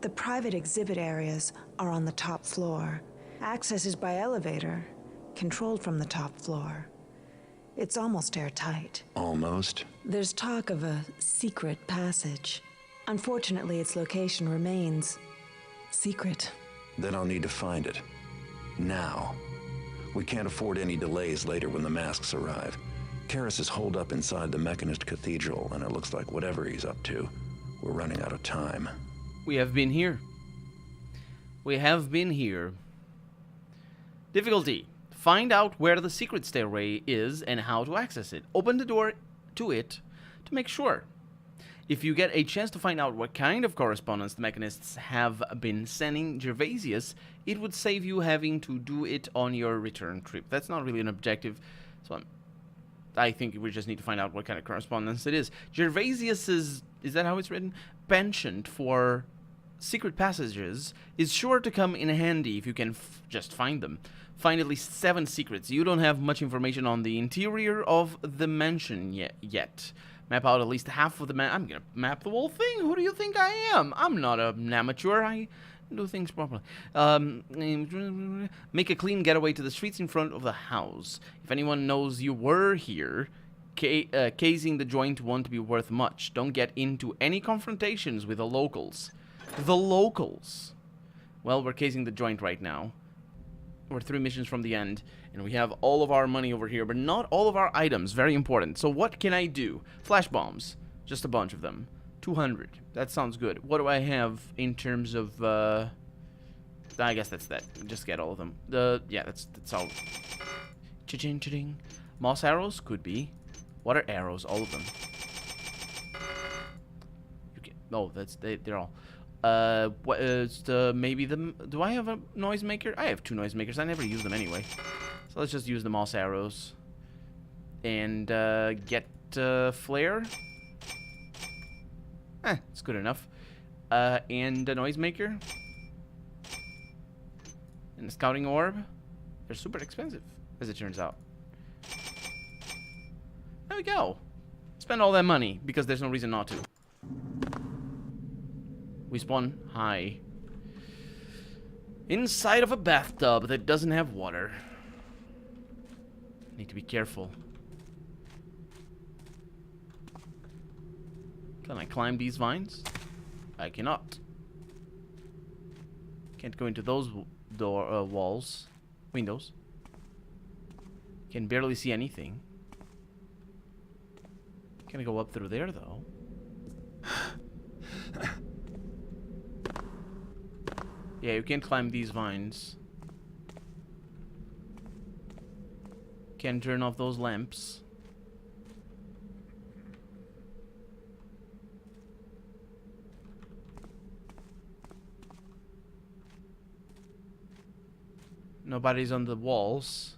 The private exhibit areas are on the top floor. Access is by elevator, controlled from the top floor. It's almost airtight. Almost? There's talk of a secret passage. Unfortunately, its location remains secret. Then I'll need to find it. Now. We can't afford any delays later when the masks arrive. Karis is holed up inside the Mechanist Cathedral, and it looks like whatever he's up to, we're running out of time. We have been here. We have been here. Difficulty. Find out where the secret stairway is and how to access it. Open the door to it to make sure. If you get a chance to find out what kind of correspondence the Mechanists have been sending Gervasius, it would save you having to do it on your return trip. That's not really an objective, so I think we just need to find out what kind of correspondence it is. Gervasius's, is that how it's written? Penchant for secret passages is sure to come in handy if you can just find them. Find at least 7 secrets. You don't have much information on the interior of the mansion yet. Map out at least half of the map. I'm gonna map the whole thing. Who do you think I am? I'm not an amateur. I do things properly. Make a clean getaway to the streets in front of the house. If anyone knows you were here, casing the joint won't be worth much. Don't get into any confrontations with the locals. The locals. Well, we're casing the joint right now. We're 3 missions from the end, and we have all of our money over here, but not all of our items. Very important. So what can I do? Flash bombs. Just a bunch of them. 200. That sounds good. What do I have in terms of, I guess that's that. Just get all of them. Yeah, that's all. Cha-ching, cha-ching. Moss arrows? Could be. Water arrows? All of them. You can, oh, they're all. What is maybe do I have a noisemaker? I have 2 noisemakers. I never use them anyway. So let's just use the moss arrows. And, get, flare. It's good enough. And a noisemaker. And a scouting orb. They're super expensive, as it turns out. There we go. Spend all that money, because there's no reason not to. We spawn high. Inside of a bathtub that doesn't have water. Need to be careful. Can I climb these vines? I cannot. Can't go into those walls. Windows. Can barely see anything. Can I go up through there, though? Yeah, you can't climb these vines. Can't turn off those lamps. Nobody's on the walls.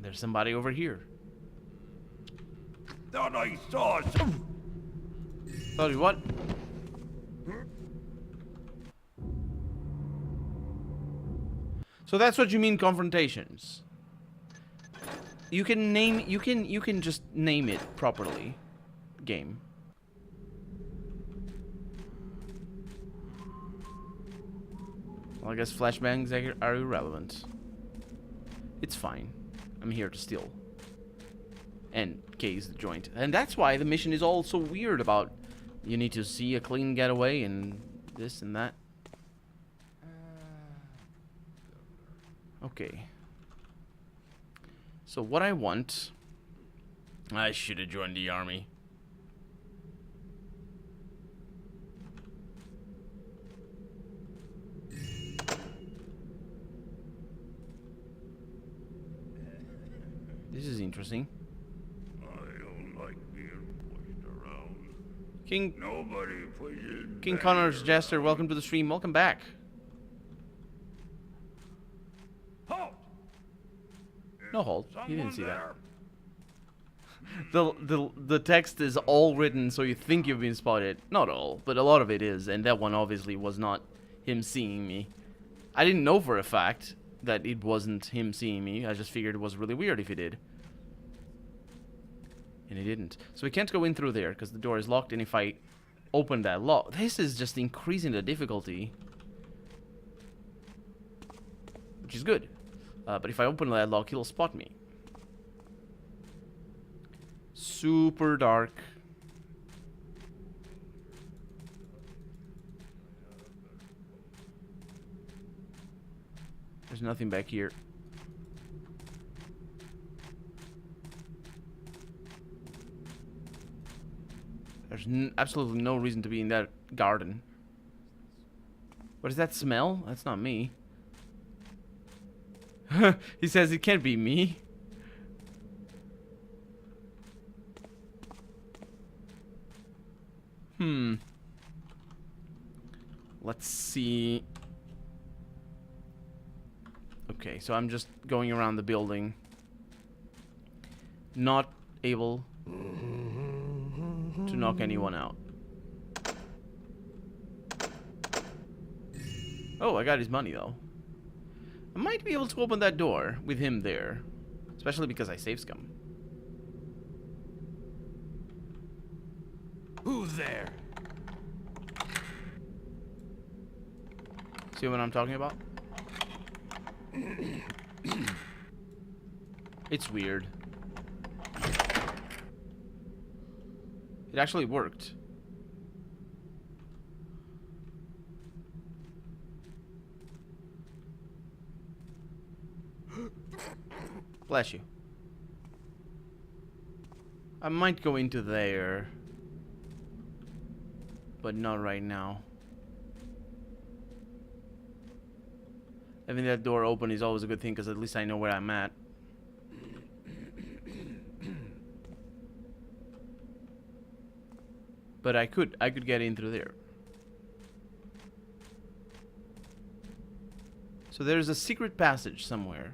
There's somebody over here. Thought I saw some. Sorry, what? So that's what you mean confrontations. You can name you can just name it properly. Game. Well, I guess flashbangs are irrelevant. It's fine. I'm here to steal. And case the joint. And that's why the mission is all so weird about you need to see a clean getaway and this and that. Okay. So what I want... I should have joined the army. This is interesting. I don't like being pushed around. Nobody pushes King Connor's Jester, welcome to the stream. Welcome back. Halt! No hold. You didn't see Someone that. The text is all written so you think you've been spotted. Not all, but a lot of it is, and that one obviously was not him seeing me. I didn't know for a fact that it wasn't him seeing me. I just figured it was really weird if he did. And he didn't. So we can't go in through there because the door is locked, and if I open that lock, this is just increasing the difficulty. Which is good. But if I open that lock, he'll spot me. Super dark. There's nothing back here. There's absolutely no reason to be in that garden. What is that smell? That's not me. He says it can't be me. Let's see. Okay, so I'm just going around the building. Not able to knock anyone out. Oh, I got his money though. I might be able to open that door with him there. Especially because I save scum. Who's there? See what I'm talking about? It's weird. It actually worked. Bless you. I might go into there, but not right now. Having that door open is always a good thing, because at least I know where I'm at. But I could get in through there. So there's a secret passage somewhere.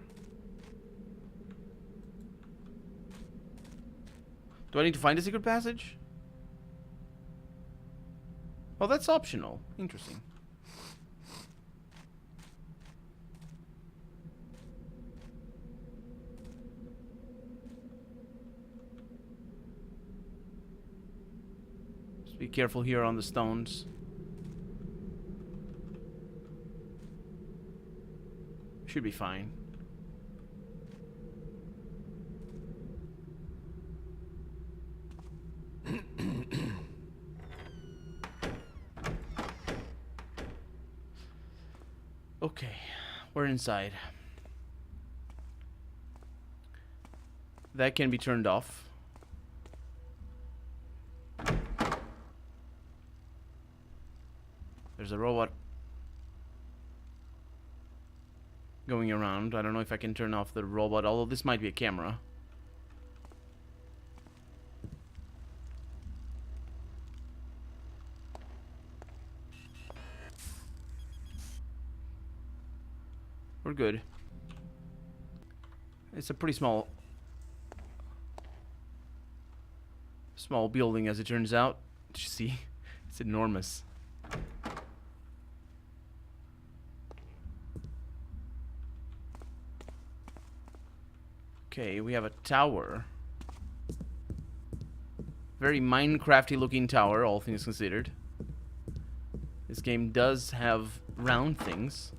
Do I need to find a secret passage? Oh, that's optional. Interesting. Just be careful here on the stones. Should be fine. Okay, we're inside. That can be turned off. There's a robot going around. I don't know if I can turn off the robot, although this might be a camera. We're good. It's a pretty small building, as it turns out. You see, it's enormous. Okay, we have a tower. Very Minecrafty looking tower, all things considered. This game does have round things.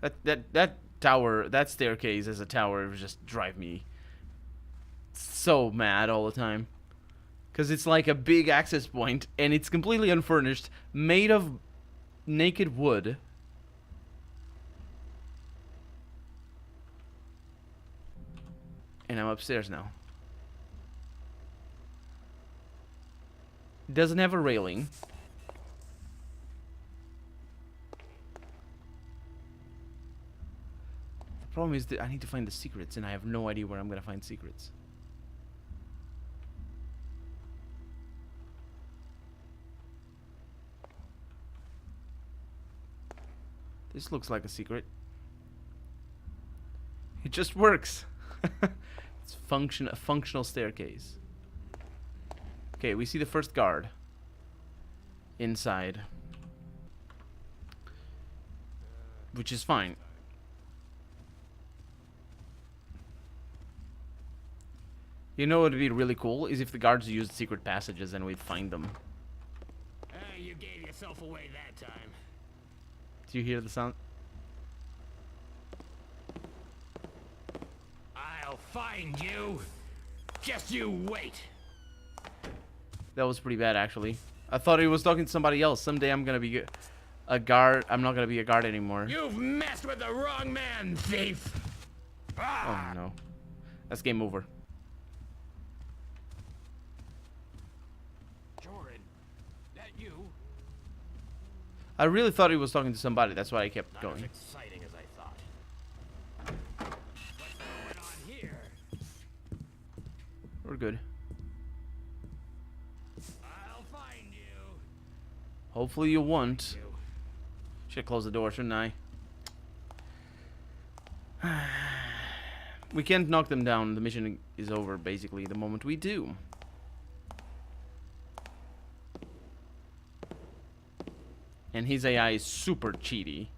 That tower, that staircase as a tower would just drive me so mad all the time. Because it's like a big access point, and it's completely unfurnished, made of naked wood. And I'm upstairs now. It doesn't have a railing. The problem is that I need to find the secrets, and I have no idea where I'm gonna find secrets. This looks like a secret. It just works. It's a functional staircase. Okay, we see the first guard inside, which is fine. You know what would be really cool is if the guards used secret passages and we'd find them. You gave yourself away that time. Do you hear the sound? I'll find you. Just you wait. That was pretty bad, actually. I thought he was talking to somebody else. Someday I'm gonna be a guard. I'm not gonna be a guard anymore. You've messed with the wrong man, thief. Oh no, that's game over. Jordan, that you? I really thought he was talking to somebody. That's why I kept Not going. as exciting as I thought. What's going on here? We're good. I'll find you. Hopefully you won't. Should close the door, shouldn't I? We can't knock them down. The mission is over, basically, the moment we do. And his AI is super cheaty,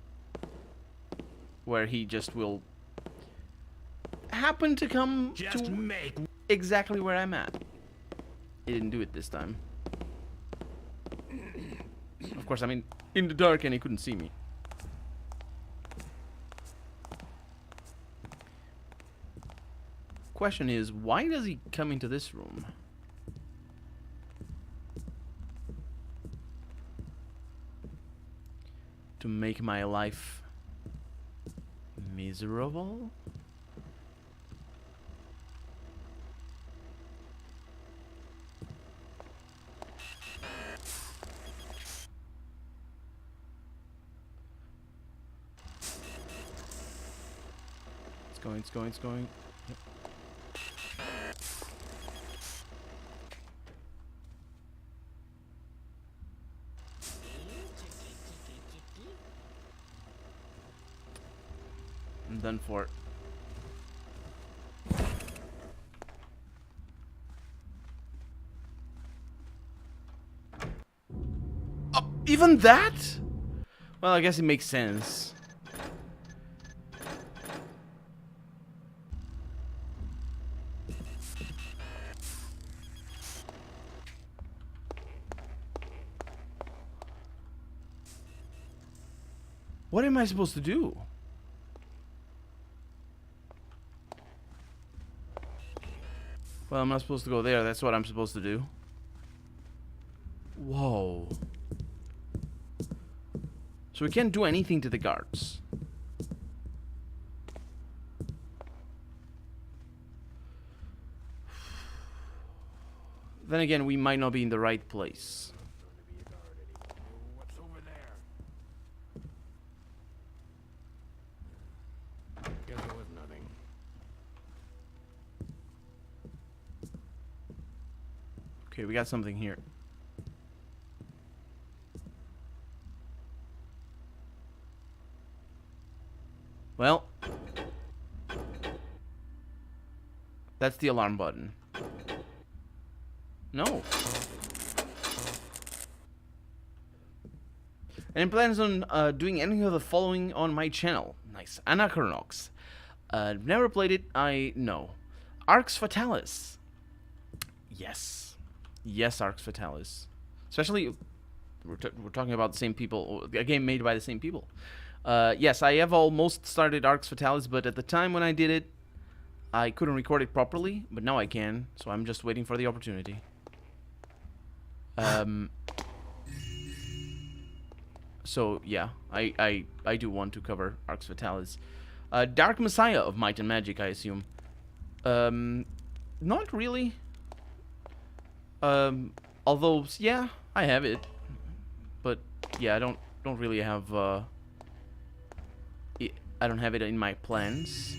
where he just will happened to come Just to make. exactly where I'm at. It didn't do it this time. Of course, I mean, in the dark and he couldn't see me. Question is, why does he come into this room? To make my life miserable? It's going. Yep. I'm done for it. Oh, even that? Well, I guess it makes sense. What am I supposed to do? Well, I'm not supposed to go there. That's what I'm supposed to do. Whoa. So we can't do anything to the guards. Then again, we might not be in the right place. What's over there? Guess it was nothing. Okay, we got something here. Well, that's the alarm button. No. And it plans on doing any of the following on my channel. Nice. Anachronox. Never played it. I know. Arx Fatalis. Yes. Yes, Arx Fatalis. Especially, we're talking about the same people. A game made by the same people. Yes, I have almost started Arx Fatalis, but at the time when I did it, I couldn't record it properly, but now I can, so I'm just waiting for the opportunity. So yeah, I do want to cover Arx Fatalis. Dark Messiah of Might and Magic, I assume. Not really. Although yeah, I have it, but yeah, I don't really have. I don't have it in my plans.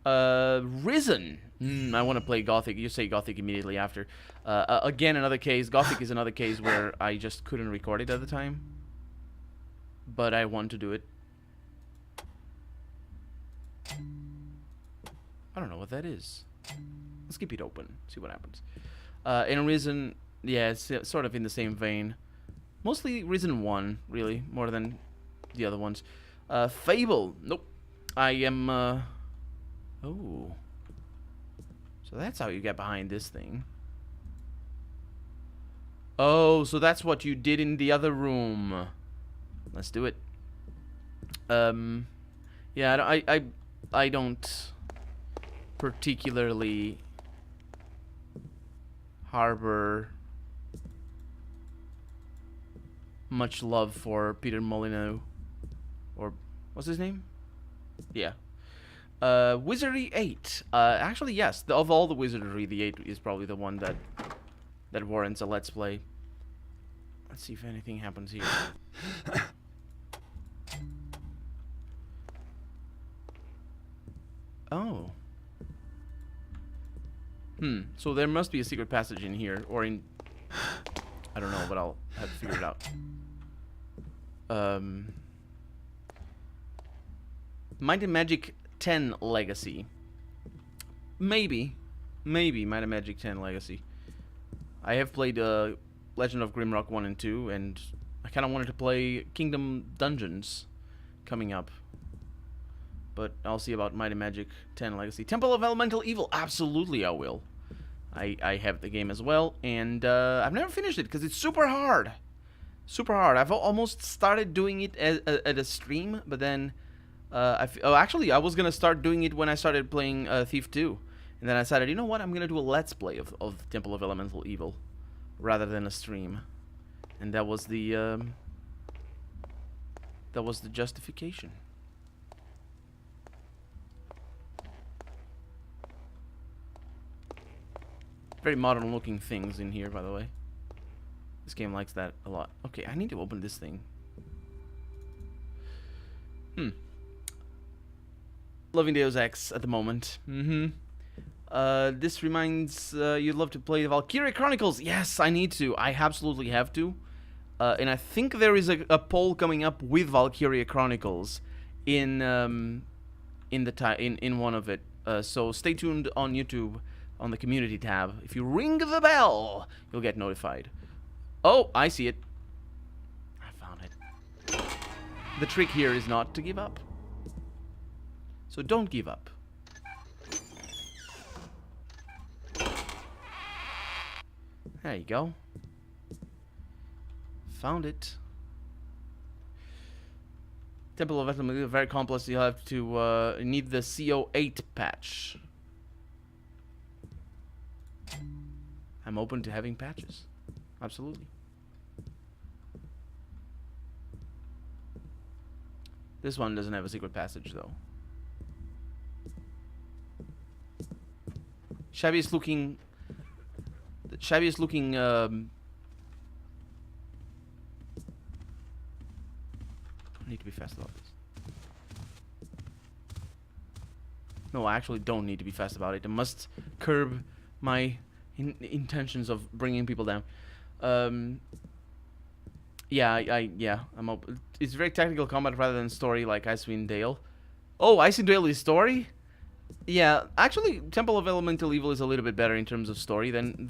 Risen. I want to play Gothic. You say Gothic immediately after. Again, another case. Gothic is another case where I just couldn't record it at the time. But I want to do it. I don't know what that is. Let's keep it open. See what happens. And Risen, yeah, it's sort of in the same vein. Mostly Risen 1, really, more than the other ones. Fable. Nope. I am, oh. So that's how you get behind this thing. Oh, so that's what you did in the other room. Let's do it. Yeah, I don't particularly harbor much love for Peter Molyneux. Or, what's his name? Yeah. Wizardry 8. Actually, yes. Of all the Wizardry, the 8 is probably the one that warrants a Let's Play. Let's see if anything happens here. Oh. So there must be a secret passage in here, or in... I don't know, but I'll have to figure it out. Might and Magic 10 Legacy. Maybe Might and Magic 10 Legacy. I have played Legend of Grimrock 1 and 2, and I kind of wanted to play Kingdom Dungeons coming up. but I'll see about Might and Magic 10 Legacy. Temple of Elemental Evil, absolutely I will. I have the game as well, and I've never finished it because it's super hard. Super hard. I've almost started doing it at a stream, but then actually I was gonna start doing it when I started playing Thief 2, and then I decided, you know what, I'm gonna do a Let's Play of Temple of Elemental Evil rather than a stream, and that was the justification. Very modern looking things in here, by the way. This game likes that a lot. Okay, I need to open this thing. Loving Deus Ex at the moment. This reminds you'd love to play the Valkyria Chronicles. Yes, I need to. I absolutely have to. And I think there is a poll coming up with Valkyria Chronicles in one of it. So stay tuned on YouTube on the community tab. If you ring the bell, you'll get notified. Oh, I see it. I found it. The trick here is not to give up. So don't give up. There you go. Found it. Temple of Elemental, very complex. You'll have to need the CO8 patch. I'm open to having patches. Absolutely. This one doesn't have a secret passage though. Shabbiest looking I need to be fast about this. No, I actually don't need to be fast about it. I must curb my intentions of bringing people down. Yeah, I'm open. It's very tactical combat rather than story, like Icewind Dale. Oh, Icewind Dale is story? Yeah, actually, Temple of Elemental Evil is a little bit better in terms of story than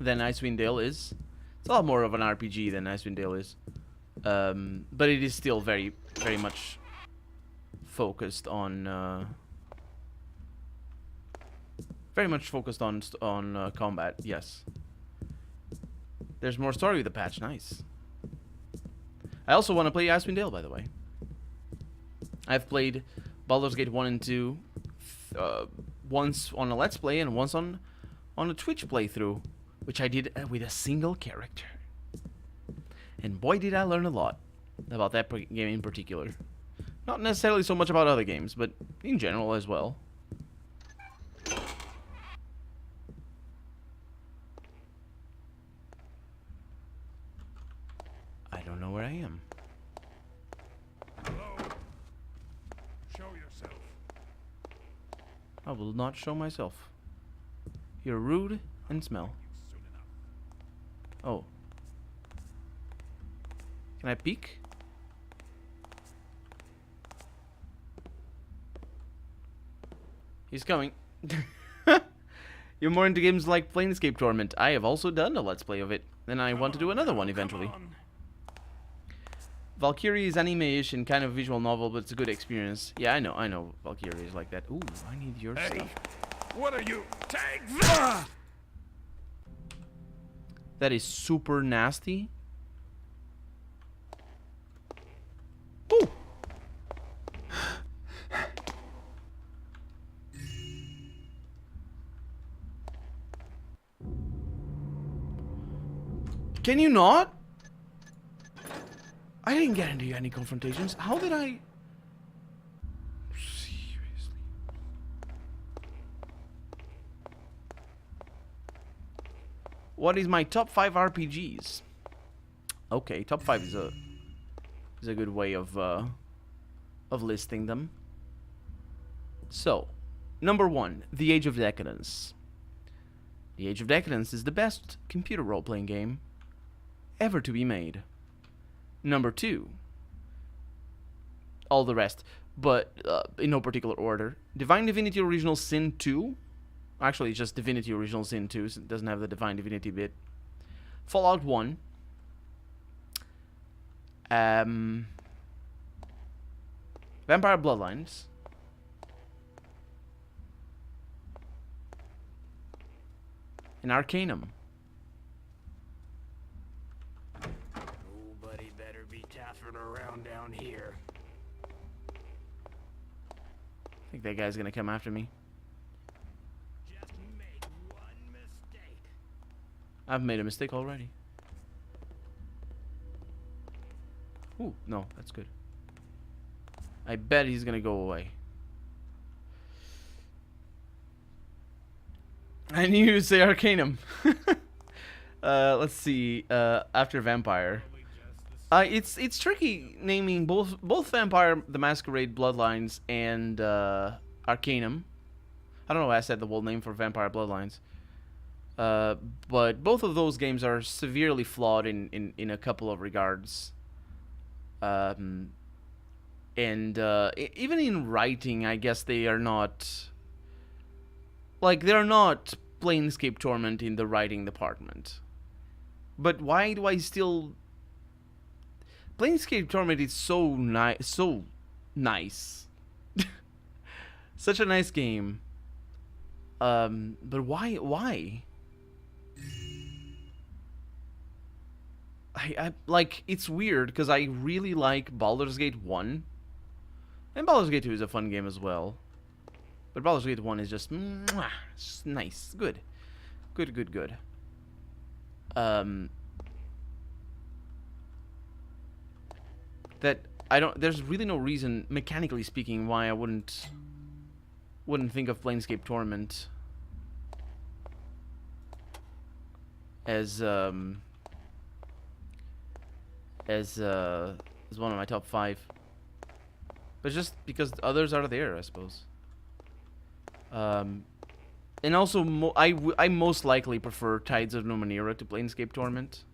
Icewind Dale is. It's a lot more of an RPG than Icewind Dale is. But it is still very, very much focused on combat. Yes. There's more story with the patch. Nice. I also want to play Icewind Dale, by the way. I've played Baldur's Gate 1 and 2 once on a Let's Play and once on a Twitch playthrough, which I did with a single character. And boy, did I learn a lot about that game in particular. Not necessarily so much about other games, but in general as well. I don't know where I am. Hello? Show yourself. I will not show myself. You're rude and smell. Soon enough. Oh. Can I peek? He's coming. You're more into games like Planescape Torment. I have also done a Let's Play of it, and I want to do another one eventually. Valkyria is anime-ish and kind of visual novel, but it's a good experience. Yeah, I know Valkyria is like that. Ooh, I need your Hey, stuff. what are you? Take that! That is super nasty. Ooh! Can you not? I didn't get into any confrontations. How did I? Seriously. What is my top 5 RPGs? Okay, top 5 is a good way of listing them. So, number 1, The Age of Decadence. The Age of Decadence is the best computer role-playing game ever to be made. Number 2, all the rest, but in no particular order. Divine Divinity Original Sin 2. Actually, it's just Divinity Original Sin 2, so it doesn't have the Divine Divinity bit. Fallout 1. Vampire Bloodlines. And Arcanum. Nobody better be taffing around down here. I think that guy's gonna come after me. Just make one mistake. I've made a mistake already. Ooh, no, that's good. I bet he's gonna go away. I knew you'd say Arcanum. Let's see. After Vampire. It's tricky naming both Vampire the Masquerade Bloodlines and Arcanum. I don't know why I said the whole name for Vampire Bloodlines. But both of those games are severely flawed in a couple of regards. And even in writing, I guess they are not... Like, they're not Planescape Torment in the writing department. But why do I still... Planescape Torment is so nice. Such a nice game. But why? I like, it's weird, because I really like Baldur's Gate 1. And Baldur's Gate 2 is a fun game as well. But Baldur's Gate 1 is just, mwah, nice. Good. Good. That I don't. There's really no reason, mechanically speaking, why I wouldn't think of Planescape Torment as one of my top 5. But just because others are there, I suppose. And also, I most likely prefer Tides of Numenera to Planescape Torment.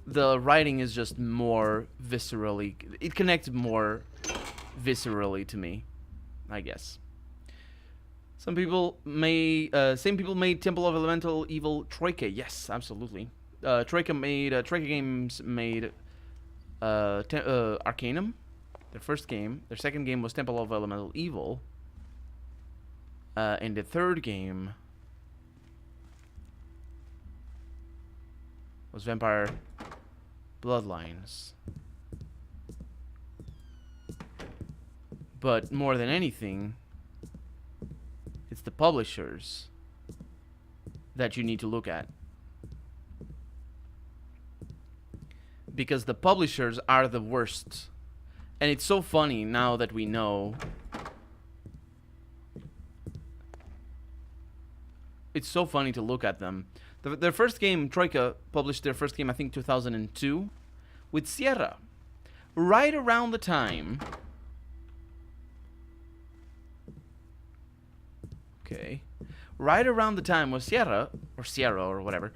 The writing is just more viscerally... It connects more viscerally to me, I guess. Some people may... same people made Temple of Elemental Evil Troika. Yes, absolutely. Troika Games made Arcanum, their first game. Their second game was Temple of Elemental Evil. And the third game was Vampire Bloodlines. But more than anything, it's the publishers that you need to look at. Because the publishers are the worst. And it's so funny now that we know. It's so funny to look at them. Their first game, Troika published their first game, I think 2002, with Sierra. Right around the time... Okay. Right around the time when Sierra or whatever,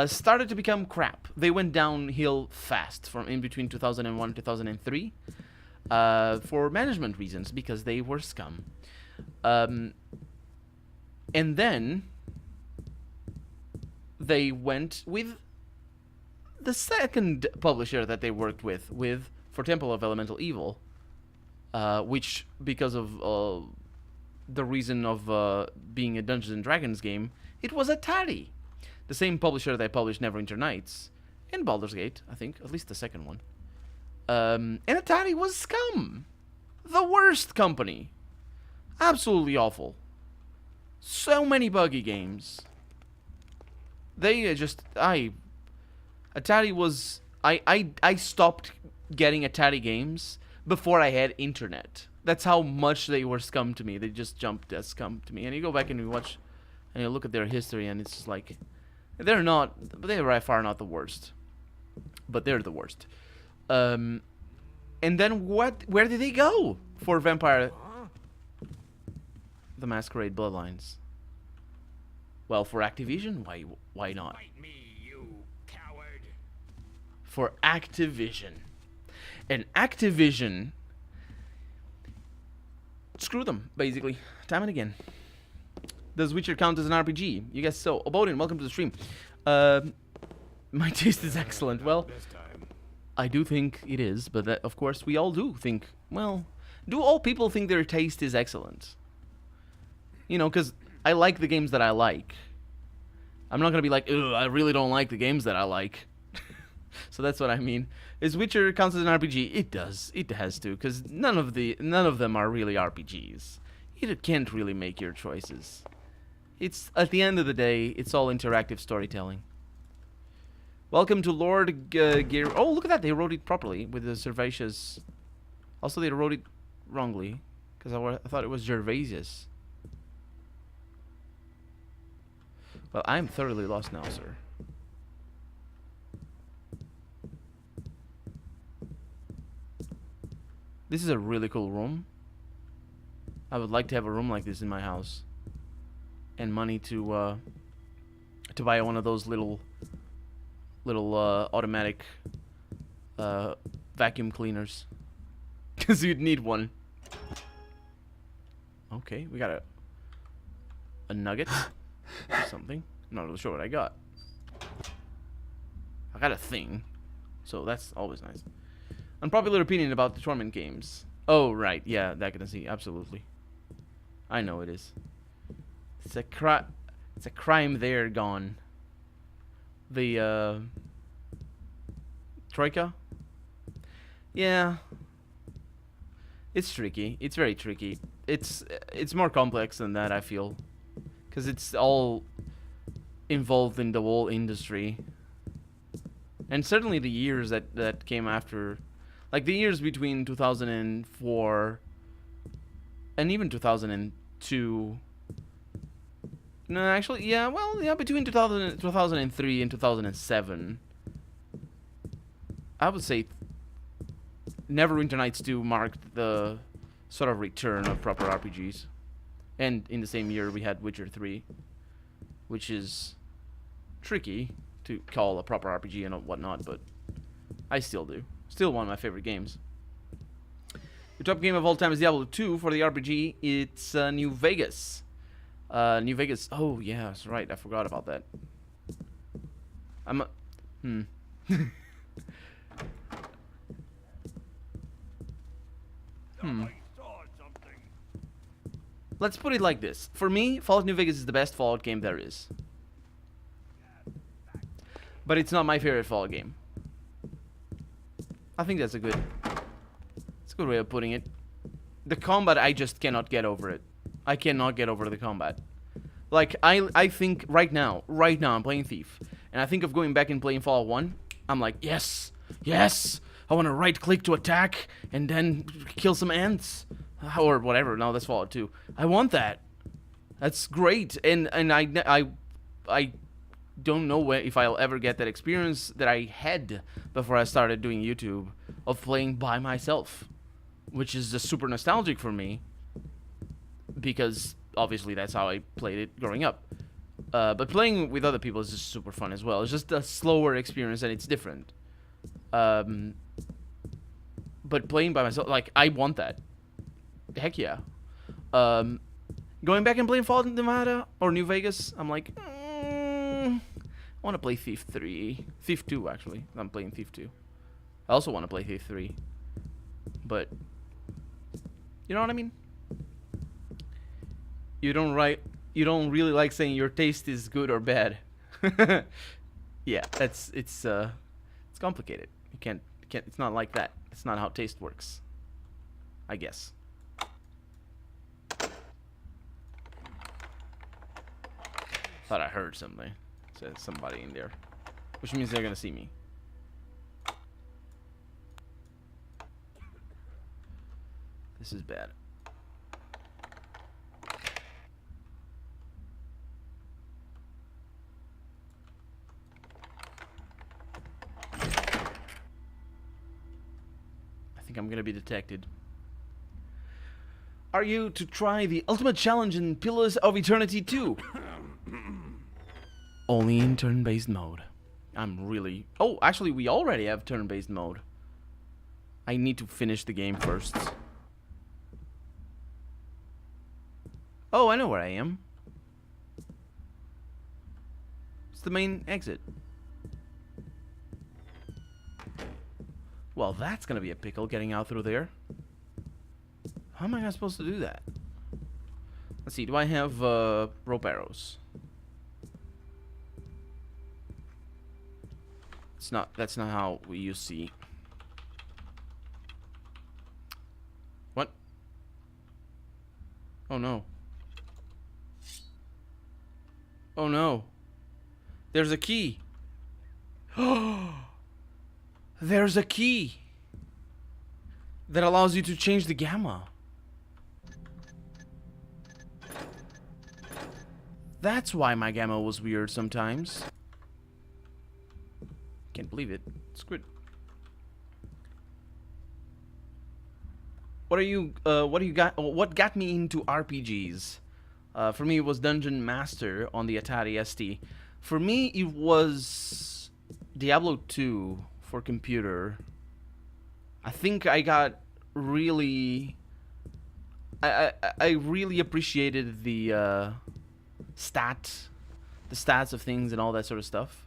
started to become crap. They went downhill fast from in between 2001 and 2003 for management reasons, because they were scum. And then they went with the second publisher that they worked with for Temple of Elemental Evil, which, because of the reason of being a Dungeons and Dragons game, it was Atari, the same publisher that published Neverwinter Nights and Baldur's Gate, I think, at least the second one. And Atari was scum, the worst company, absolutely awful. So many buggy games. They Atari was... I stopped getting Atari games before I had internet. That's how much they were scum to me. They just jumped as scum to me. And you go back and you watch, and you look at their history, and it's just like, they're by far not the worst, but they're the worst. And then where did they go for Vampire the Masquerade Bloodlines? Well, for Activision, why not? Fight me, you coward. For Activision. And Activision... Screw them, basically. Time and again. Does Witcher count as an RPG? You guess so. Obodin, welcome to the stream. My taste is excellent. Well, I do think it is, but that, of course, we all do think, well, Do all people think their taste is excellent? You know, because I like the games that I like. I'm not gonna be like, ugh, I really don't like the games that I like. So that's what I mean. Is Witcher counts as an RPG? It does. It has to, because none of them are really RPGs. You can't really make your choices. It's at the end of the day, it's all interactive storytelling. Welcome to Lord Gear. Oh, look at that! They wrote it properly with the Servatius. Also, they wrote it wrongly because I thought it was Gervasius. Well, I'm thoroughly lost now, sir. This is a really cool room. I would like to have a room like this in my house, and money to buy one of those little automatic vacuum cleaners, because you'd need one. Okay, we got a nugget or something. I'm not really sure what I got. I got a thing, so that's always nice. Unpopular opinion about the Torment games. Oh, right. Yeah, Decadence. Absolutely. I know it is. It's a crime there gone. The, Troika? Yeah. It's tricky. It's very tricky. It's more complex than that, I feel. Because it's all involved in the whole industry. And certainly the years that came after... Like, the years between 2004 and even 2002. No, actually, yeah, well, yeah, between 2003 and 2007. I would say Neverwinter Nights 2 marked the sort of return of proper RPGs. And in the same year, we had Witcher 3, which is tricky to call a proper RPG and whatnot, but I still do. Still one of my favorite games. The top game of all time is Diablo II. For the RPG, it's New Vegas. New Vegas. Oh, yeah, that's right. I forgot about that. Let's put it like this. For me, Fallout New Vegas is the best Fallout game there is. But it's not my favorite Fallout game. I think that's a good way of putting it. The combat, I just cannot get over it. I cannot get over the combat. Like, I think right now I'm playing Thief, and I think of going back and playing Fallout 1. I'm like, yes, I want to right click to attack and then kill some ants or whatever. No, that's Fallout 2. I want that. That's great, and I don't know if I'll ever get that experience that I had before I started doing YouTube of playing by myself, which is just super nostalgic for me because obviously that's how I played it growing up. But playing with other people is just super fun as well. It's just a slower experience and it's different. But playing by myself, like, I want that. Heck yeah. Going back and playing Fallout Nevada or New Vegas, I'm like, I want to play Thief 3. Thief 2, actually. I'm playing Thief 2. I also want to play Thief 3. But, you know what I mean? You don't really like saying your taste is good or bad. Yeah, it's complicated. You can't, it's not like that. It's not how taste works, I guess. Thought I heard something. Said somebody in there, which means they're gonna see me. This is bad. I think I'm gonna be detected. Are you to try the ultimate challenge in Pillars of Eternity 2? Only in turn-based mode. I'm really... Oh, actually, we already have turn-based mode. I need to finish the game first. Oh, I know where I am. It's the main exit. Well, that's gonna be a pickle getting out through there. How am I not supposed to do that? Let's see. Do I have rope arrows? It's not. That's not how we use C. What? Oh no. Oh no. There's a key. There's a key that allows you to change the gamma. That's why my gamma was weird sometimes. Can't believe it. It's good. What got me into RPGs? For me, it was Dungeon Master on the Atari ST. For me, it was Diablo II for computer. I think I got really... I really appreciated the stats of things and all that sort of stuff.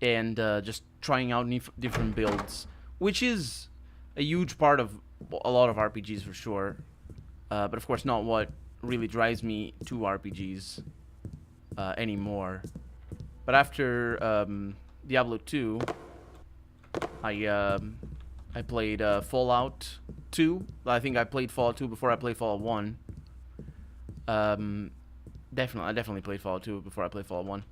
And just trying out different builds. Which is a huge part of a lot of RPGs for sure. But of course not what really drives me to RPGs anymore. But after Diablo 2, I played Fallout 2. I think I played Fallout 2 before I played Fallout 1. I definitely played Fallout 2 before I played Fallout 1.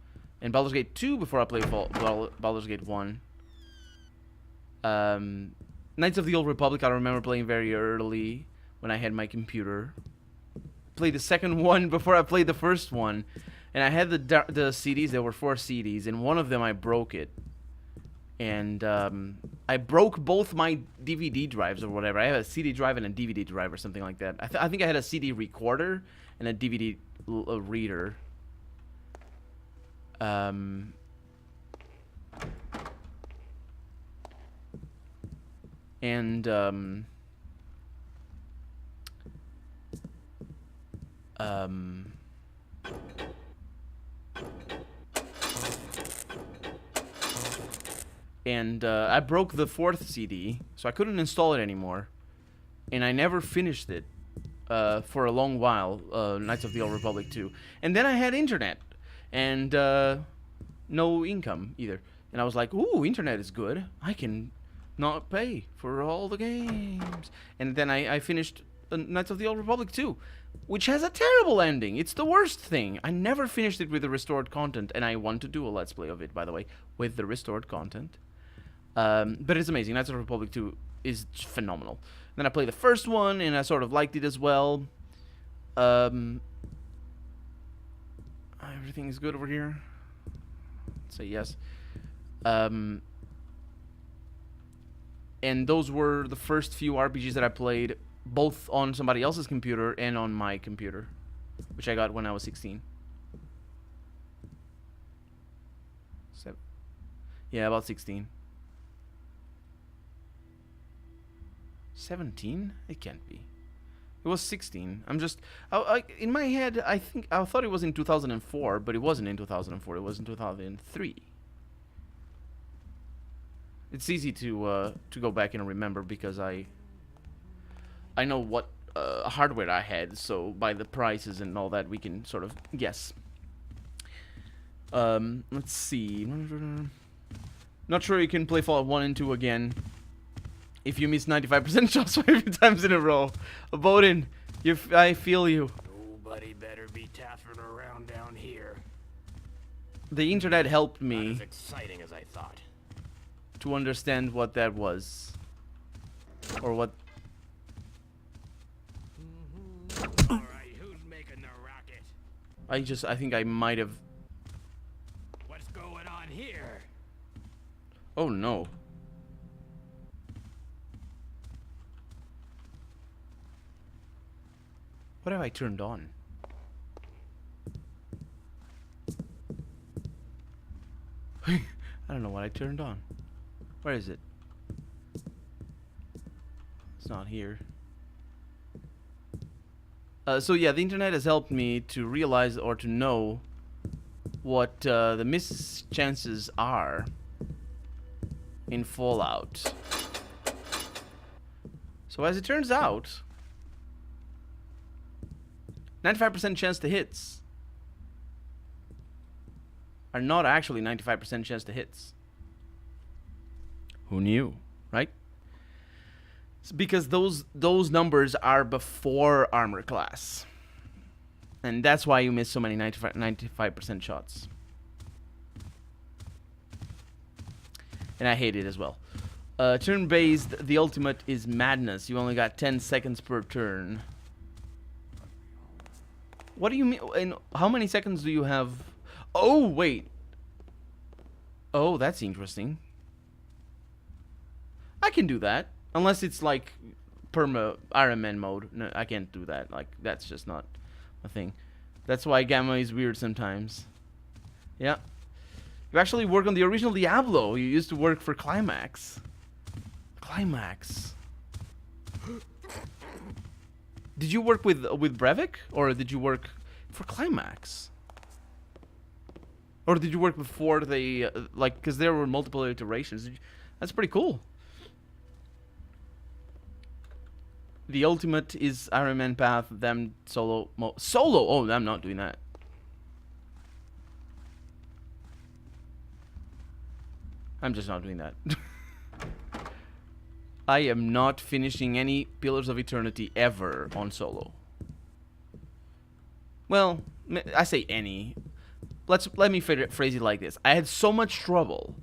And Baldur's Gate 2 before I played Baldur's Gate 1. Knights of the Old Republic I remember playing very early when I had my computer. Played the second one before I played the first one. And I had the CDs. There were 4 CDs, and one of them I broke it. And I broke both my DVD drives or whatever. I have a CD drive and a DVD drive or something like that. I think I had a CD recorder and a DVD reader. I broke the 4th CD, so I couldn't install it anymore, and I never finished it for a long while. Knights of the Old Republic 2, and then I had internet, and no income either, and I was like, "Ooh, internet is good. I can not pay for all the games." And then I finished Knights of the Old Republic 2, which has a terrible ending. It's the worst thing. I never finished it with the restored content, and I want to do a Let's Play of it, by the way, with the restored content. But it's amazing. Knights of the Republic 2 is phenomenal. Then I played the first one, and I sort of liked it as well. Everything is good over here. Let's say yes. And those were the first few RPGs that I played, both on somebody else's computer and on my computer, which I got when I was 16. Yeah, about 16. 17? It can't be. It was 16. I'm just... in my head, I thought it was in 2004, but it wasn't in 2004. It was in 2003. It's easy to go back and remember because I know what hardware I had, so by the prices and all that, we can sort of guess. Let's see. Not sure you can play Fallout 1 and 2 again if you miss 95% shots 5 times in a row. Bowden, I feel you. Nobody better be taffing around down here. The internet helped Not me as exciting as I thought. to understand what that was. Or what... Alright, who's making the rocket? I think I might have... What's going on here? Oh no. What have I turned on? I don't know what I turned on. Where is it? It's not here. So yeah, the internet has helped me to realize or to know what the miss chances are in Fallout. So as it turns out, 95% chance to hits are not actually 95% chance to hits. Who knew, right? It's because those numbers are before armor class. And that's why you miss so many 95% shots. And I hate it as well. Turn-based, the ultimate is madness. You only got 10 seconds per turn. What do you mean? And how many seconds do you have? Oh, wait. Oh, that's interesting. I can do that. Unless it's like perma Iron Man mode. No, I can't do that. Like, that's just not a thing. That's why Gamma is weird sometimes. Yeah. You actually work on the original Diablo. You used to work for Climax. Climax. Did you work with Brevik, or did you work for Climax? Or did you work before they like? Because there were multiple iterations. That's pretty cool. The ultimate is Iron Man path. Them solo. Solo. Oh, I'm not doing that. I'm just not doing that. I am not finishing any Pillars of Eternity ever on solo. Well, I say any. Let me phrase it like this. I had so much trouble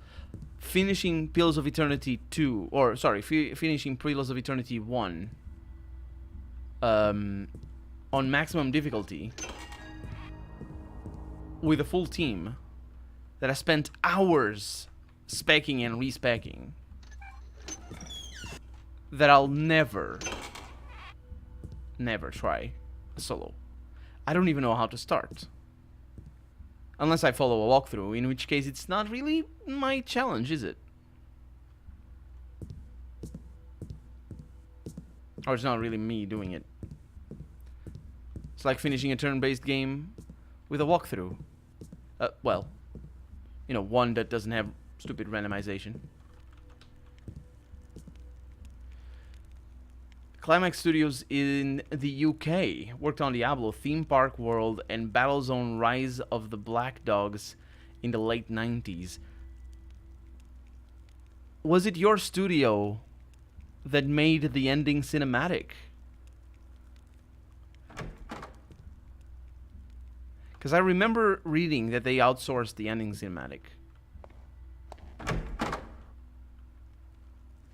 finishing Pillars of Eternity 2, or sorry, finishing Pillars of Eternity 1 on maximum difficulty with a full team that I spent hours specking and respecking, that I'll never try a solo. I don't even know how to start. Unless I follow a walkthrough, in which case it's not really my challenge, is it? Or it's not really me doing it. It's like finishing a turn-based game with a walkthrough. Well, you know, one that doesn't have stupid randomization. Climax Studios in the UK worked on Diablo, Theme Park World, and Battlezone Rise of the Black Dogs in the late 90s. Was it your studio that made the ending cinematic? Because I remember reading that they outsourced the ending cinematic.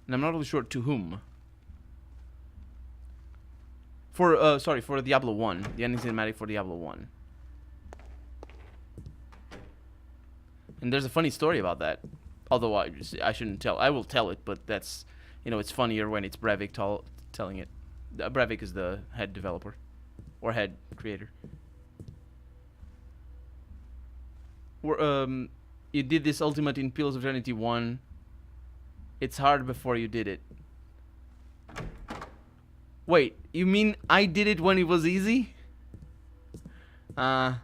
And I'm not really sure to whom. For, for Diablo 1. The ending cinematic for Diablo 1. And there's a funny story about that. Although I shouldn't tell. I will tell it, but that's, you know, it's funnier when it's Brevik telling it. Brevik is the head developer. Or head creator. You did this ultimate in Pillars of Eternity 1. It's hard before you did it. Wait, you mean I did it when it was easy? Oh,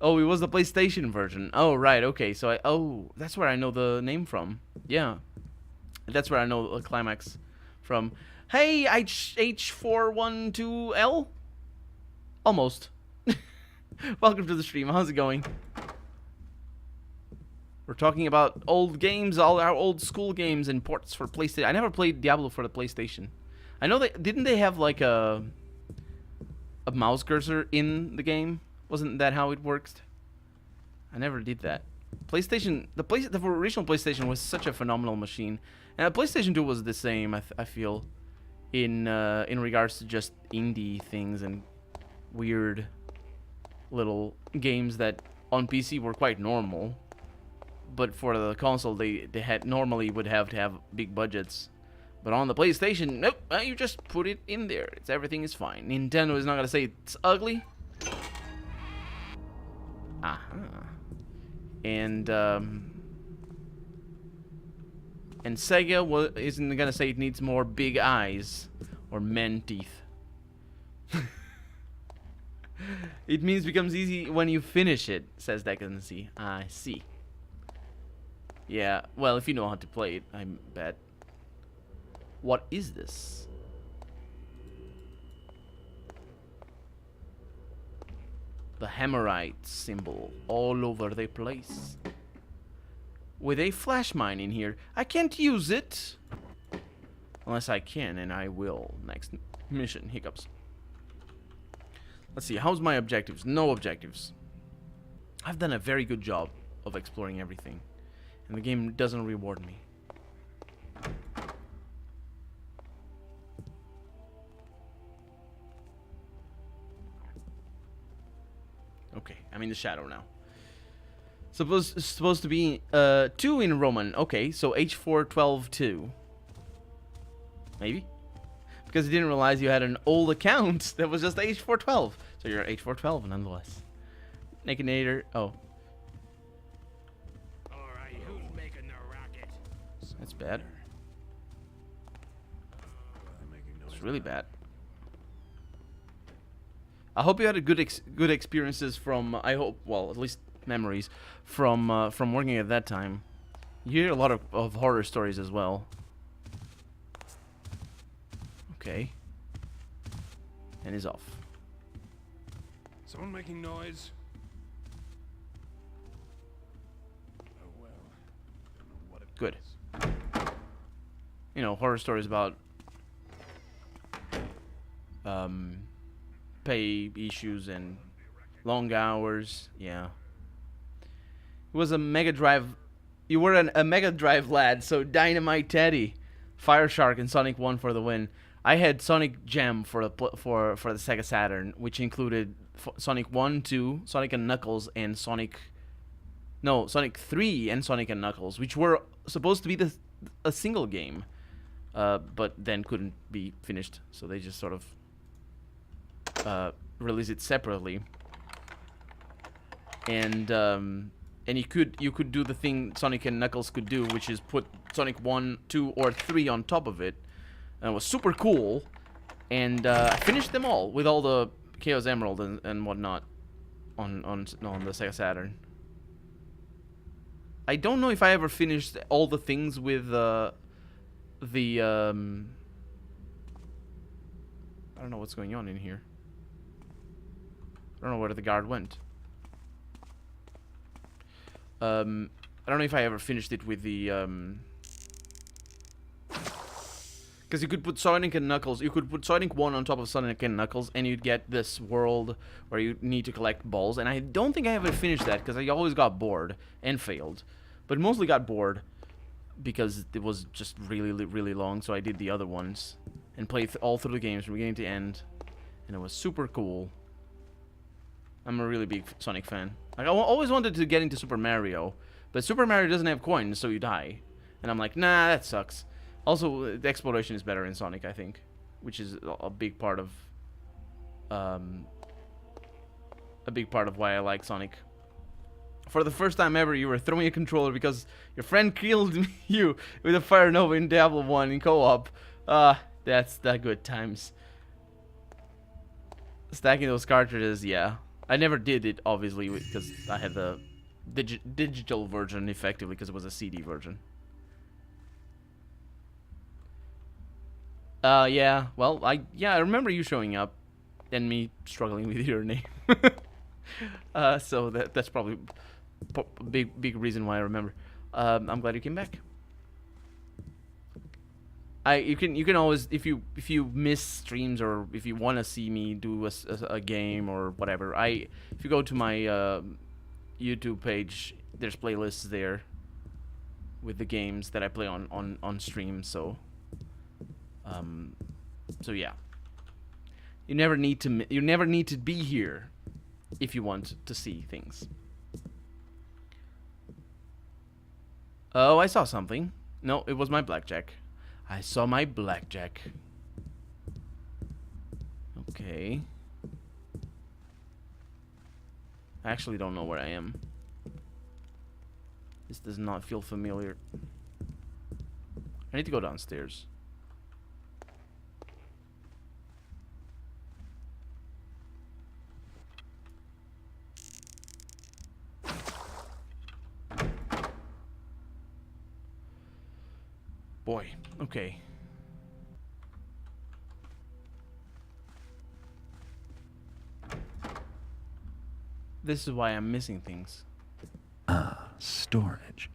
it was the PlayStation version. Oh, right, okay. So that's where I know the name from. Yeah. That's where I know the Climax from. Hey, H412L? Almost. Welcome to the stream. How's it going? We're talking about old games, all our old school games and ports for PlayStation. I never played Diablo for the PlayStation. I know didn't they have like a mouse cursor in the game? Wasn't that how it worked? I never did that. PlayStation, the original PlayStation was such a phenomenal machine, and the PlayStation 2 was the same. I feel, in regards to just indie things and weird little games that on PC were quite normal, but for the console they normally would have to have big budgets. But on the PlayStation, nope, you just put it in there. Everything is fine. Nintendo is not gonna say it's ugly. And Sega isn't gonna say it needs more big eyes or men teeth. It means it becomes easy when you finish it, says Decadency. I see. Yeah, well, if you know how to play it, I bet. What is this? The Hammerite symbol all over the place. With a flash mine in here. I can't use it. Unless I can, and I will. Next mission. Hiccups. Let's see. How's my objectives? No objectives. I've done a very good job of exploring everything. And the game doesn't reward me. Okay, I'm in the shadow now. Supposed to be 2 in Roman. Okay, so H412 2. Maybe? Because I didn't realize you had an old account that was just H412. So you're H412 nonetheless. Nakedator. Oh. Alright, who's making the rocket? That's bad. It's really bad. I hope you had a good experiences from. I hope, well, at least memories from working at that time. You hear a lot of horror stories as well. Okay. And he's off. Someone making noise? Oh well. Don't know what it Good. is. You know, horror stories about pay issues and long hours. Yeah. It was a Mega Drive. You were a Mega Drive lad, so Dynamite Teddy, Fire Shark, and Sonic 1 for the win. I had Sonic Gem for the Sega Saturn, which included Sonic 1, 2, Sonic and Knuckles, and Sonic 3 and Sonic and Knuckles, which were supposed to be a single game, but then couldn't be finished, so they just sort of released it separately. And you could do the thing Sonic and Knuckles could do, which is put Sonic 1, 2, or 3 on top of it. And it was super cool. And I finished them all with all the Chaos Emerald and whatnot on the Sega Saturn. I don't know if I ever finished all the things with I don't know what's going on in here. I don't know where the guard went. I don't know if I ever finished it with the because you could put Sonic and Knuckles. You could put Sonic 1 on top of Sonic and Knuckles, and you'd get this world where you need to collect balls. And I don't think I ever finished that because I always got bored and failed, but mostly got bored because it was just really, really long. So I did the other ones and played all through the games from beginning to end, and it was super cool. I'm a really big Sonic fan. Like, I always wanted to get into Super Mario, but Super Mario doesn't have coins, so you die. And I'm like, nah, that sucks. Also, the exploration is better in Sonic, I think, which is a big part of why I like Sonic. For the first time ever, you were throwing a controller because your friend killed you with a Fire Nova in Diablo 1 in co-op. That's the good times. Stacking those cartridges, yeah. I never did it, obviously, because I had the digital version, effectively, because it was a CD version. Yeah, well, I remember you showing up, and me struggling with your name. So that's probably a big reason why I remember. I'm glad you came back. You can always, if you miss streams or if you want to see me do a game or whatever, if you go to my YouTube page, there's playlists there with the games that I play on stream. So yeah, you never need to be here if you want to see things. Oh, I saw something. No, it was my Blackjack. I saw my Blackjack. Okay. I actually don't know where I am. This does not feel familiar. I need to go downstairs. Boy, okay. This is why I'm missing things. Ah, storage.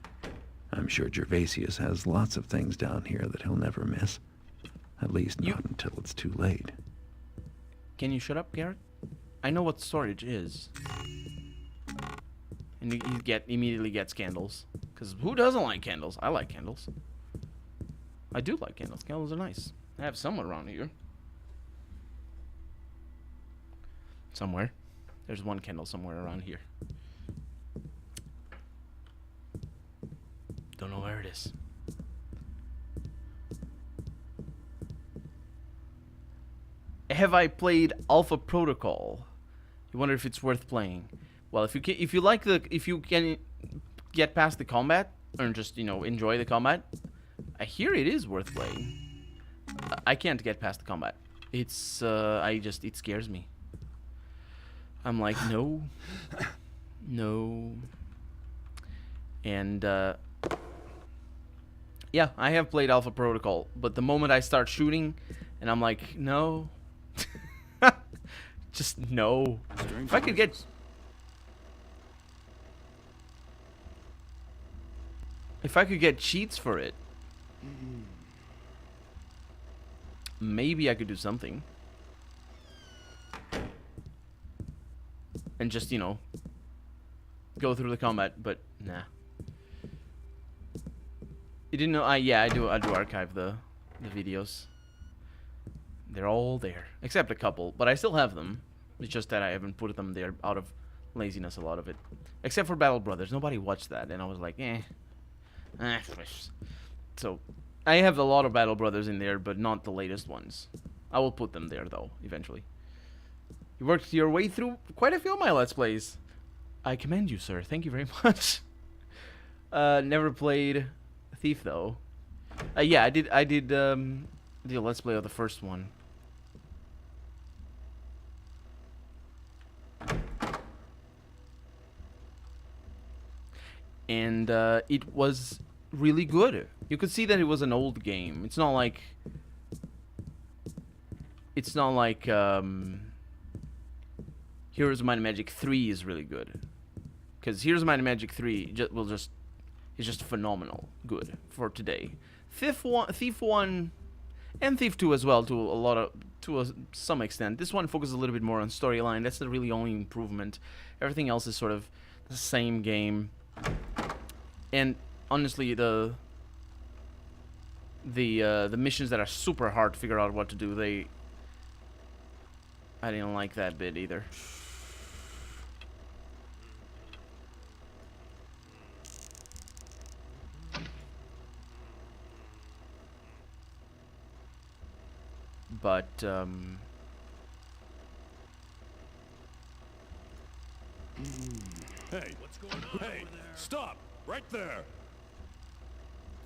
I'm sure Gervasius has lots of things down here that he'll never miss. At least not until it's too late. Can you shut up, Garrett? I know what storage is. And you immediately gets candles. Because who doesn't like candles? I like candles. I do like candles. Candles are nice. I have some around here. Somewhere. There's one candle somewhere around here. Don't know where it is. Have I played Alpha Protocol? You wonder if it's worth playing. Well, if you can get past the combat or just, you know, enjoy the combat, I hear it is worth playing. I can't get past the combat. It's it scares me. I'm like, no. No. And yeah, I have played Alpha Protocol, but the moment I start shooting and I'm like, no. Just no. If I could get... If I could get cheats for it, maybe I could do something. And just, you know, go through the combat, but nah. You didn't know? Yeah, I do archive the videos. They're all there, except a couple, but I still have them. It's just that I haven't put them there out of laziness, a lot of it. Except for Battle Brothers. Nobody watched that, and I was like, eh. So, I have a lot of Battle Brothers in there, but not the latest ones. I will put them there, though, eventually. You worked your way through quite a few of my Let's Plays. I commend you, sir. Thank you very much. Never played Thief, though. Yeah, I did the Let's Play of the first one. And it was really good. You could see that it was an old game. It's not like Heroes of Might and Magic 3 is really good. Because Heroes of Might and Magic 3 is just phenomenal good for today. Thief 1 and Thief 2 as well to some extent. This one focuses a little bit more on storyline. That's the really only improvement. Everything else is sort of the same game. And honestly, the missions that are super hard to figure out what to do, I didn't like that bit either. But Hey, what's going on? Hey, stop! Right there!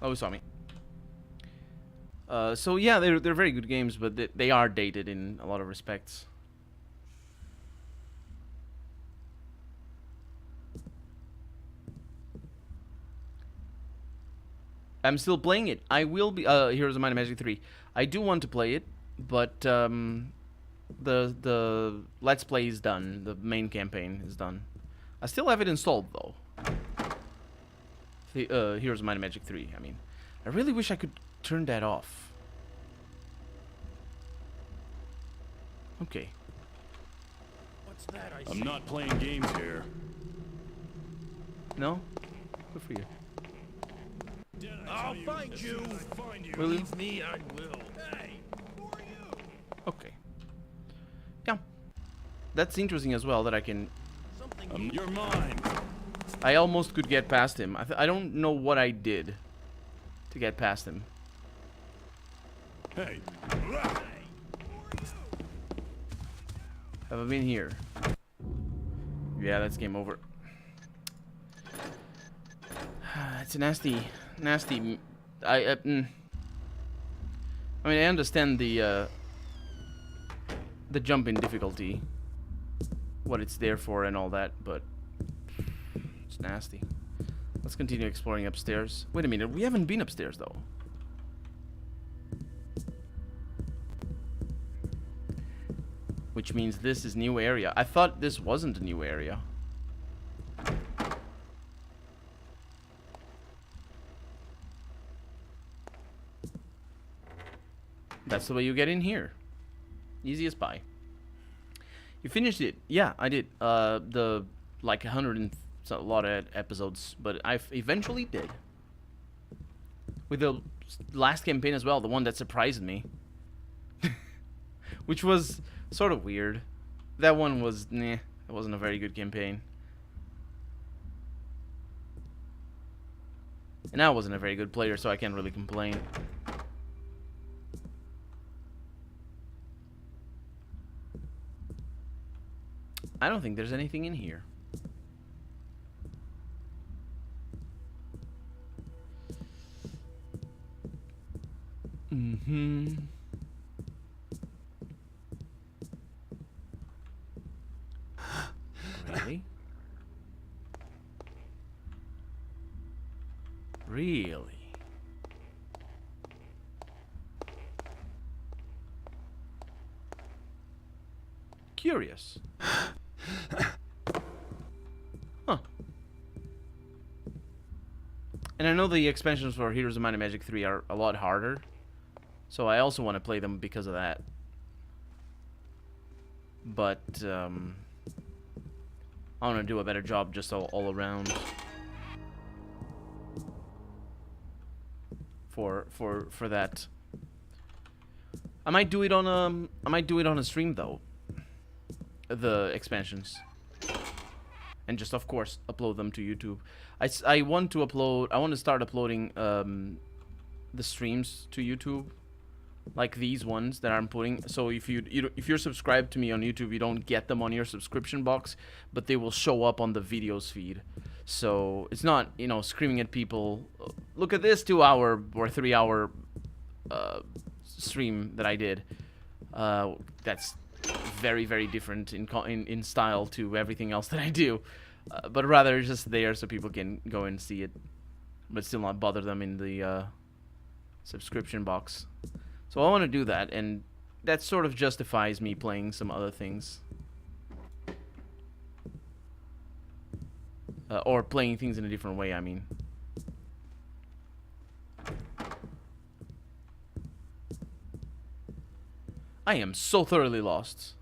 Oh, he saw me. So yeah, they're very good games, but they are dated in a lot of respects. I'm still playing it. I will be Heroes of Might and Magic 3. I do want to play it, but the Let's Play is done. The main campaign is done. I still have it installed though. The Heroes of Might and Magic 3. I mean, I really wish I could turn that off. Okay. What's that I I'm see? not playing games here. No? Good for you. I'll find you. Will you? Believe me, I will. Hey, who are you? Okay. Yeah. That's interesting as well that I can... You're mine. I almost could get past him. I don't know what I did to get past him. Hey. Have I been here? Yeah, that's game over. It's a nasty... I mean, I understand the jump in difficulty, what it's there for and all that, but it's nasty. Let's continue exploring upstairs. Wait a minute, we haven't been upstairs though. Which means this is new area. I thought this wasn't a new area. That's the way you get in here. Easy as pie. You finished it? Yeah, I did. The like 100 and a lot of episodes, but I eventually did. With the last campaign as well, the one that surprised me, which was sort of weird. That one was nah. It wasn't a very good campaign. And I wasn't a very good player, so I can't really complain. I don't think there's anything in here. Really? Really? Curious. Huh. And I know the expansions for Heroes of Might and Magic 3 are a lot harder. So I also want to play them because of that. But, I want to do a better job just all around. For that. I might do it on a stream though. The expansions. And just of course upload them to YouTube. I want to start uploading the streams to YouTube. Like these ones that I'm putting. So if you're subscribed to me on YouTube, you don't get them on your subscription box, but they will show up on the videos feed. So it's not, you know, screaming at people, look at this 2-hour or 3-hour stream that I did. That's very, very different in style to everything else that I do. But rather just there so people can go and see it, but still not bother them in the subscription box. So I want to do that, and that sort of justifies me playing some other things. Or playing things in a different way, I mean. I am so thoroughly lost.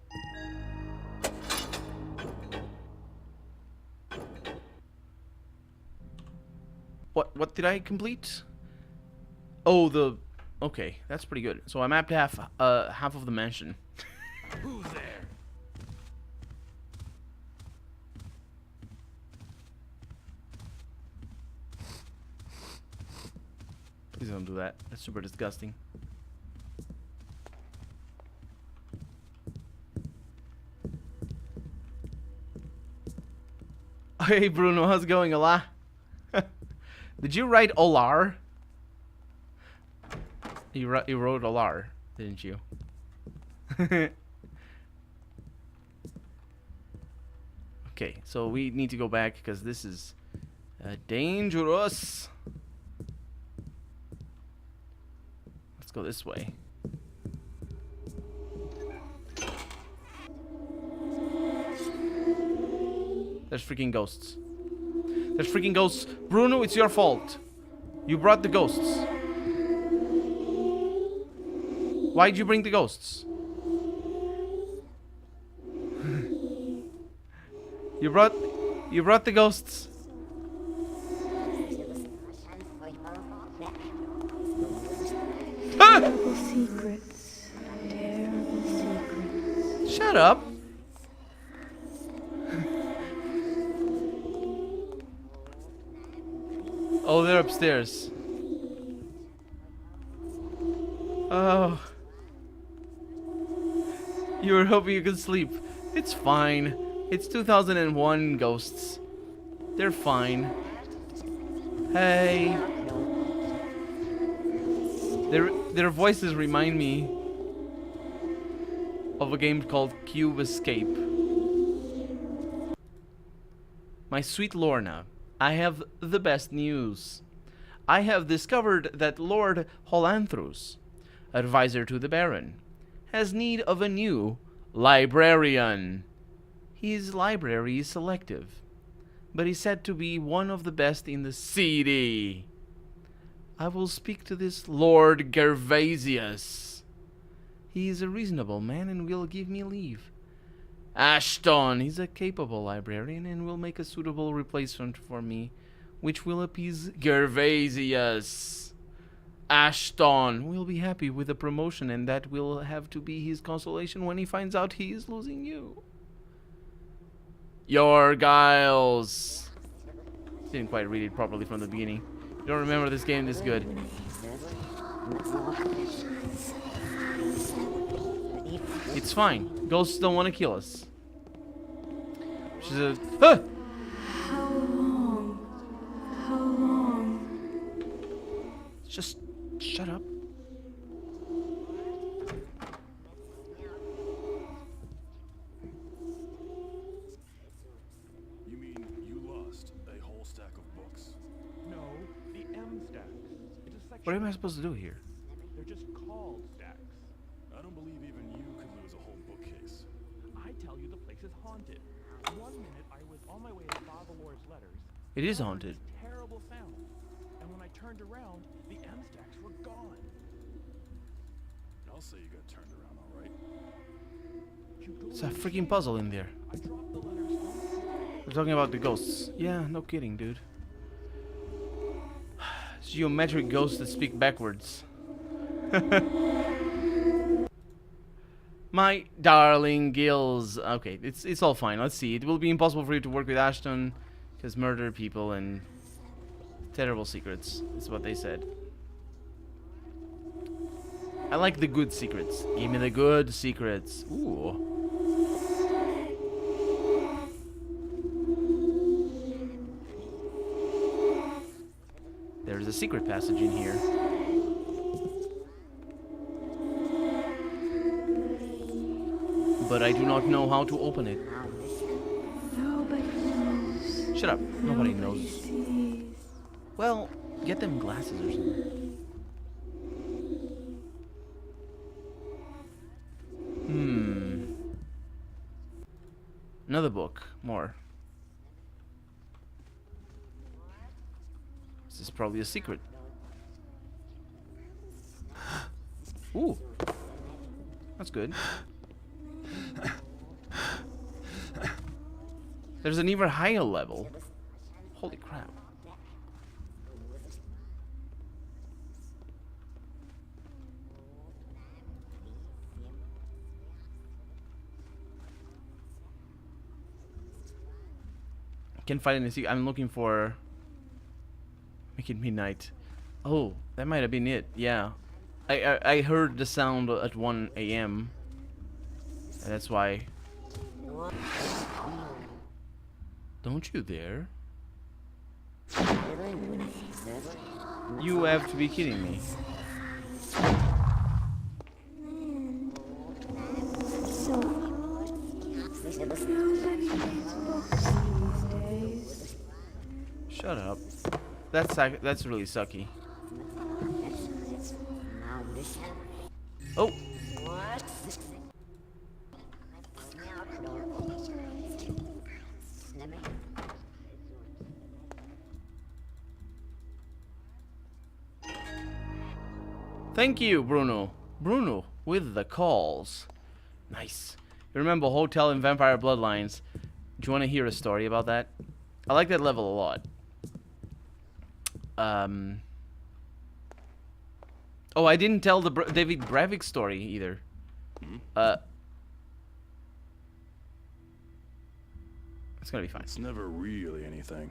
What did I complete? Oh, okay, that's pretty good. So I mapped half of the mansion. Who's there? Please don't do that. That's super disgusting. Hey Bruno, how's it going? Ola? Did you write Olar? You wrote Olar, didn't you? Okay, so we need to go back because this is dangerous. Let's go this way. There's freaking ghosts. There's freaking ghosts. Bruno, it's your fault. You brought the ghosts. Why'd you bring the ghosts? You brought the ghosts. Ah! Terrible secrets. Terrible secrets. Shut up. Oh, they're upstairs. Oh. You were hoping you could sleep. It's fine. It's 2001 ghosts. They're fine. Hey. Their voices remind me of a game called Cube Escape. My sweet Lorna, I have the best news. I have discovered that Lord Holanthrus, advisor to the Baron, has need of a new librarian. His library is selective, but is said to be one of the best in the city. I will speak to this Lord Gervasius. He is a reasonable man and will give me leave. Ashton, he's a capable librarian and will make a suitable replacement for me, which will appease Gervasius. Ashton will be happy with the promotion, and that will have to be his consolation when he finds out he is losing you. Your Giles. Didn't quite read it properly from the beginning. Don't remember this game this good. It's fine. Ghosts don't want to kill us. She's a... Ah! How long? How long? Just shut up. You mean you lost a whole stack of books? No, the M stacks. It's a section. What am I supposed to do here? They're just called stacks. I don't believe even you could lose a whole bookcase. I tell you, the place is haunted. One minute I was on my way to Bavalor's letters. It is I heard haunted. this terrible sound, and when I turned around, the M stacks were gone. I'll say you got turned around all right. You go It's a in freaking puzzle in there. I dropped the letters on We're talking about the ghosts. Yeah, no kidding, dude. Geometric ghosts that speak backwards. My darling Gills. Okay, it's all fine. Let's see. It will be impossible for you to work with Ashton because murder people and terrible secrets. That's what they said. I like the good secrets. Give me the good secrets. Ooh. There's a secret passage in here. But I do not know how to open it. Nobody knows. Shut up. Nobody knows. sees. Well, get them glasses or something. Another book. More. This is probably a secret. Ooh. That's good. There's an even higher level. Holy crap. Can't find any secret. I'm looking for... Make it midnight. Oh, that might have been it. Yeah. I heard the sound at 1 a.m. And that's why. Don't you dare. You have to be kidding me. Nobody reads books these days. Shut up. That's really sucky. Oh. Thank you, Bruno. Bruno with the calls. Nice. You remember Hotel in Vampire Bloodlines. Do you want to hear a story about that? I like that level a lot. Oh, I didn't tell the David Bravik story either. It's gonna be fine. It's never really anything.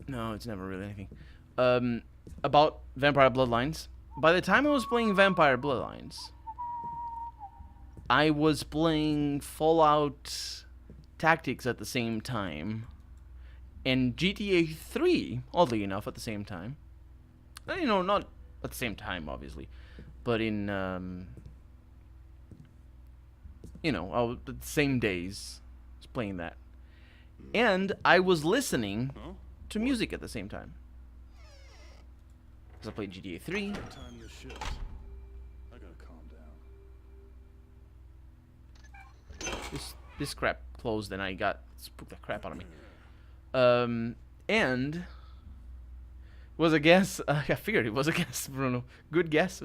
No, it's never really anything. About Vampire Bloodlines. By the time I was playing Vampire Bloodlines, I was playing Fallout Tactics at the same time, and GTA 3, oddly enough, at the same time. You know, not at the same time, obviously, but in, you know, the same days, I was playing that. And I was listening to music at the same time. Because I played GTA 3. Time to shift. I gotta calm down. This crap closed and I got spooked the crap out of me. And was a guess. I figured it was a guess, Bruno. Good guess.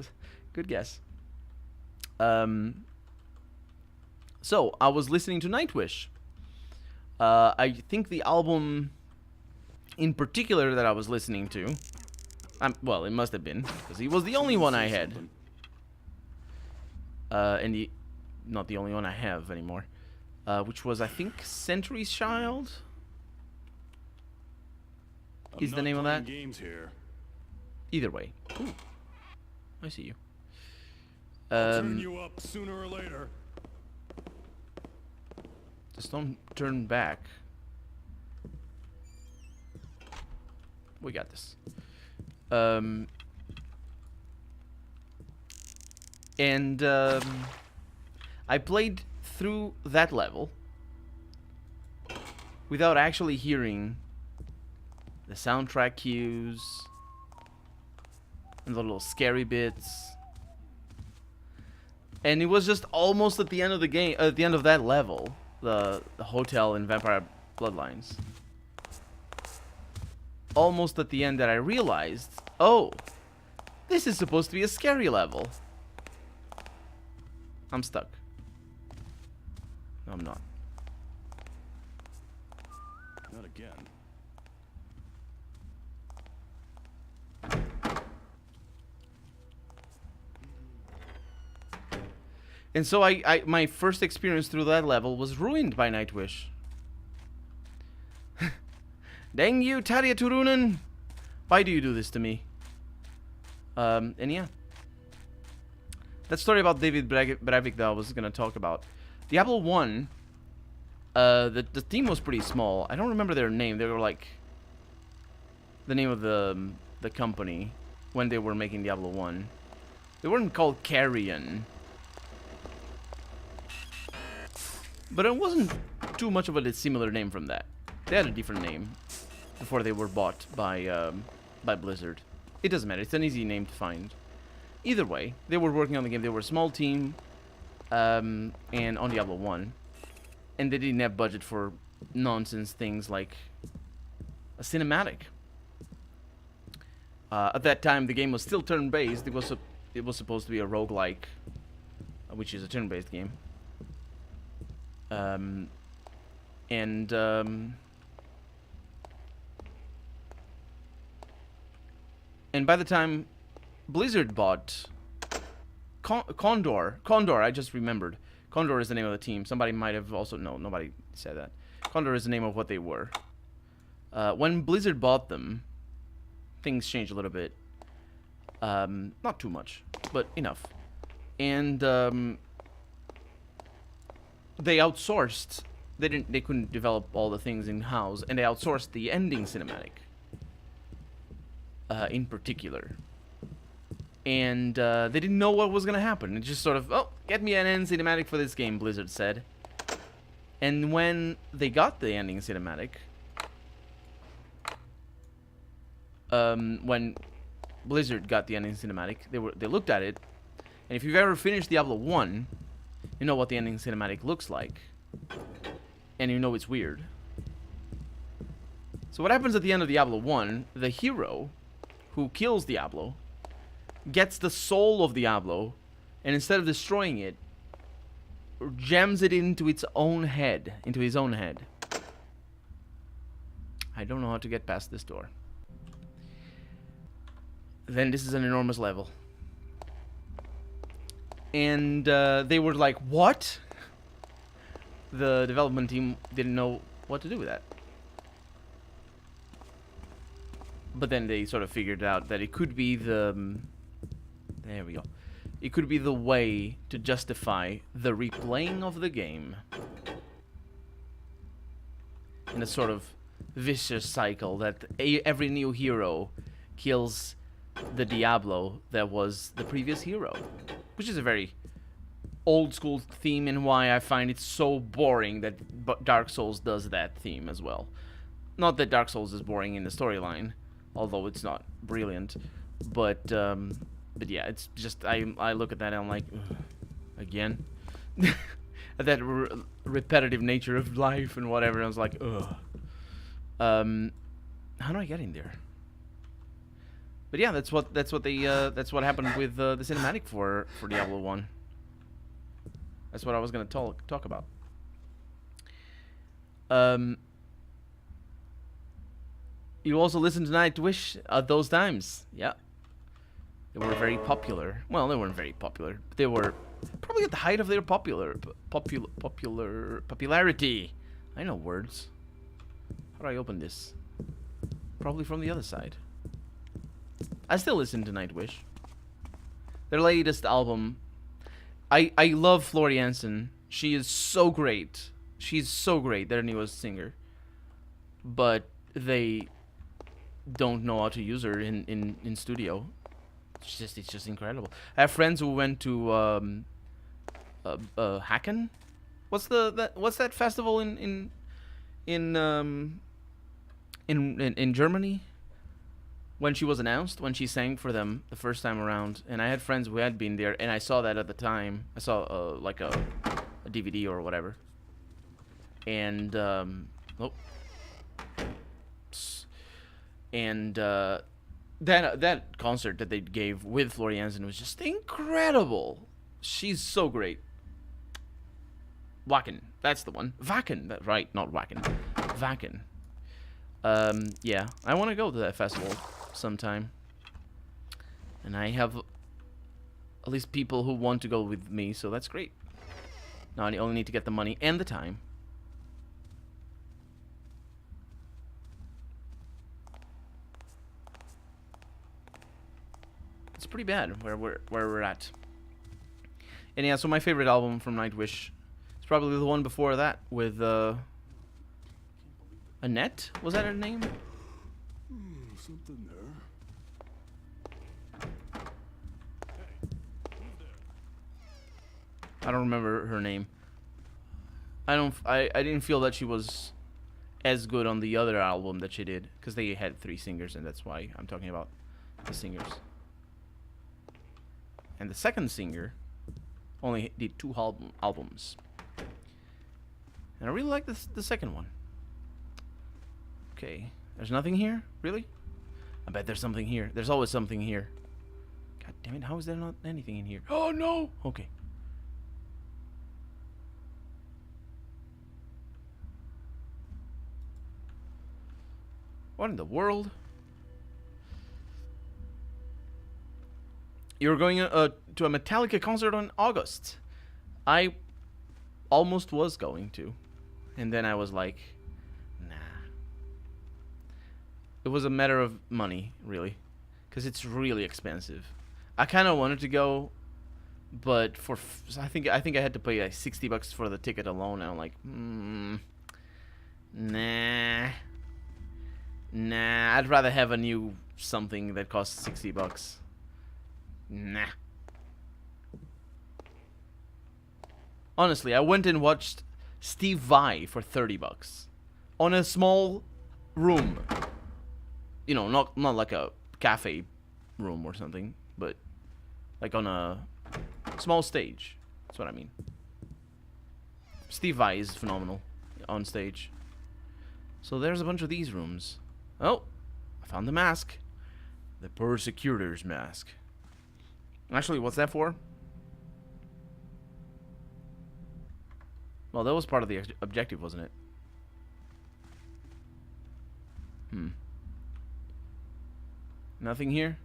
Good guess. So I was listening to Nightwish. I think the album in particular that I was listening to, well, it must have been, because he was the only one I had. And not the only one I have anymore. Which was, I think, Century's Child? Is the name of that? Games here. Either way. Ooh. I see you. I'll turn you up sooner or later. Just don't turn back. We got this. I played through that level without actually hearing the soundtrack cues and the little scary bits. And it was just almost at the end of the game, at the end of that level, the hotel in Vampire Bloodlines. Almost at the end that I realized, oh, this is supposed to be a scary level. I'm stuck. No, I'm not. Not again. And so my first experience through that level was ruined by Nightwish. Dang you, Tarja Turunen! Why do you do this to me? And yeah. That story about David Breivik that I was gonna talk about. Diablo 1, the team was pretty small. I don't remember their name. They were like the name of the company when they were making Diablo 1. They weren't called Carrion. But it wasn't too much of a similar name from that. They had a different name before they were bought by Blizzard. It doesn't matter. It's an easy name to find. Either way, they were working on the game. They were a small team, and on Diablo 1, and they didn't have budget for nonsense things like a cinematic. At that time, the game was still turn-based. It was supposed to be a roguelike, which is a turn-based game. And by the time Blizzard bought Condor, I just remembered. Condor is the name of the team. Somebody might have also... No, nobody said that. Condor is the name of what they were. When Blizzard bought them, things changed a little bit. Not too much, but enough. And they outsourced. They couldn't develop all the things in-house, and they outsourced the ending cinematic. In particular. And they didn't know what was going to happen. It just sort of, oh, get me an end cinematic for this game, Blizzard said. And when they got the ending cinematic, when Blizzard got the ending cinematic, they looked at it, and if you've ever finished Diablo 1, you know what the ending cinematic looks like. And you know it's weird. So what happens at the end of Diablo 1, the hero who kills Diablo gets the soul of Diablo, and instead of destroying it, jams it into its own head, into his own head. I don't know how to get past this door. Then this is an enormous level. And they were like, what? The development team didn't know what to do with that. But then they sort of figured out that it could be the... there we go. It could be the way to justify the replaying of the game. In a sort of vicious cycle that every new hero kills the Diablo that was the previous hero. Which is a very old school theme, and why I find it so boring that Dark Souls does that theme as well. Not that Dark Souls is boring in the storyline, although it's not brilliant, but yeah, it's just I look at that and I'm like, ugh, again, that repetitive nature of life and whatever. And I was like, ugh. How do I get in there? But yeah, that's what happened with the cinematic for Diablo 1. That's what I was gonna talk about. You also listened to Nightwish at those times. Yeah. They were very popular. Well, they weren't very popular. But they were probably at the height of their popularity. I know words. How do I open this? Probably from the other side. I still listen to Nightwish. Their latest album. I love Flor Jansen. She is so great. She's so great, their newest singer. But they don't know how to use her in studio. It's just incredible. I have friends who went to Hacken. What's that festival in Germany? When she was announced, when she sang for them the first time around, and I had friends who had been there, and I saw that at the time. I saw like a DVD or whatever, and that concert that they gave with Flor Jansen was just incredible. She's so great. Wacken, that's the one. Wacken, that right, not Wacken. Wacken. Yeah, I want to go to that festival sometime. And I have at least people who want to go with me, so that's great. Now I only need to get the money and the time. It's pretty bad where we're at. And yeah, so my favorite album from Nightwish is probably the one before that with Annette. Was that her name? Something there. I don't remember her name. I didn't feel that she was as good on the other album that she did, because they had 3 singers, and that's why I'm talking about the singers. And the second singer only did 2 albums. And I really like the second one. Okay, there's nothing here? Really? I bet there's something here. There's always something here. God damn it, how is there not anything in here? Oh no! Okay. What in the world? You're going to a Metallica concert in August. I almost was going to. And then I was like, nah. It was a matter of money, really. Because it's really expensive. I kind of wanted to go, but for I think I had to pay like $60 for the ticket alone. And I'm like, nah. Nah, I'd rather have a new something that costs $60. Nah. Honestly, I went and watched Steve Vai for $30 on a small room. You know, not like a cafe room or something, but like on a small stage. That's what I mean. Steve Vai is phenomenal on stage. So there's a bunch of these rooms. Oh, I found the mask. The Persecutor's mask. Actually, what's that for? Well, that was part of the objective, wasn't it? Nothing here?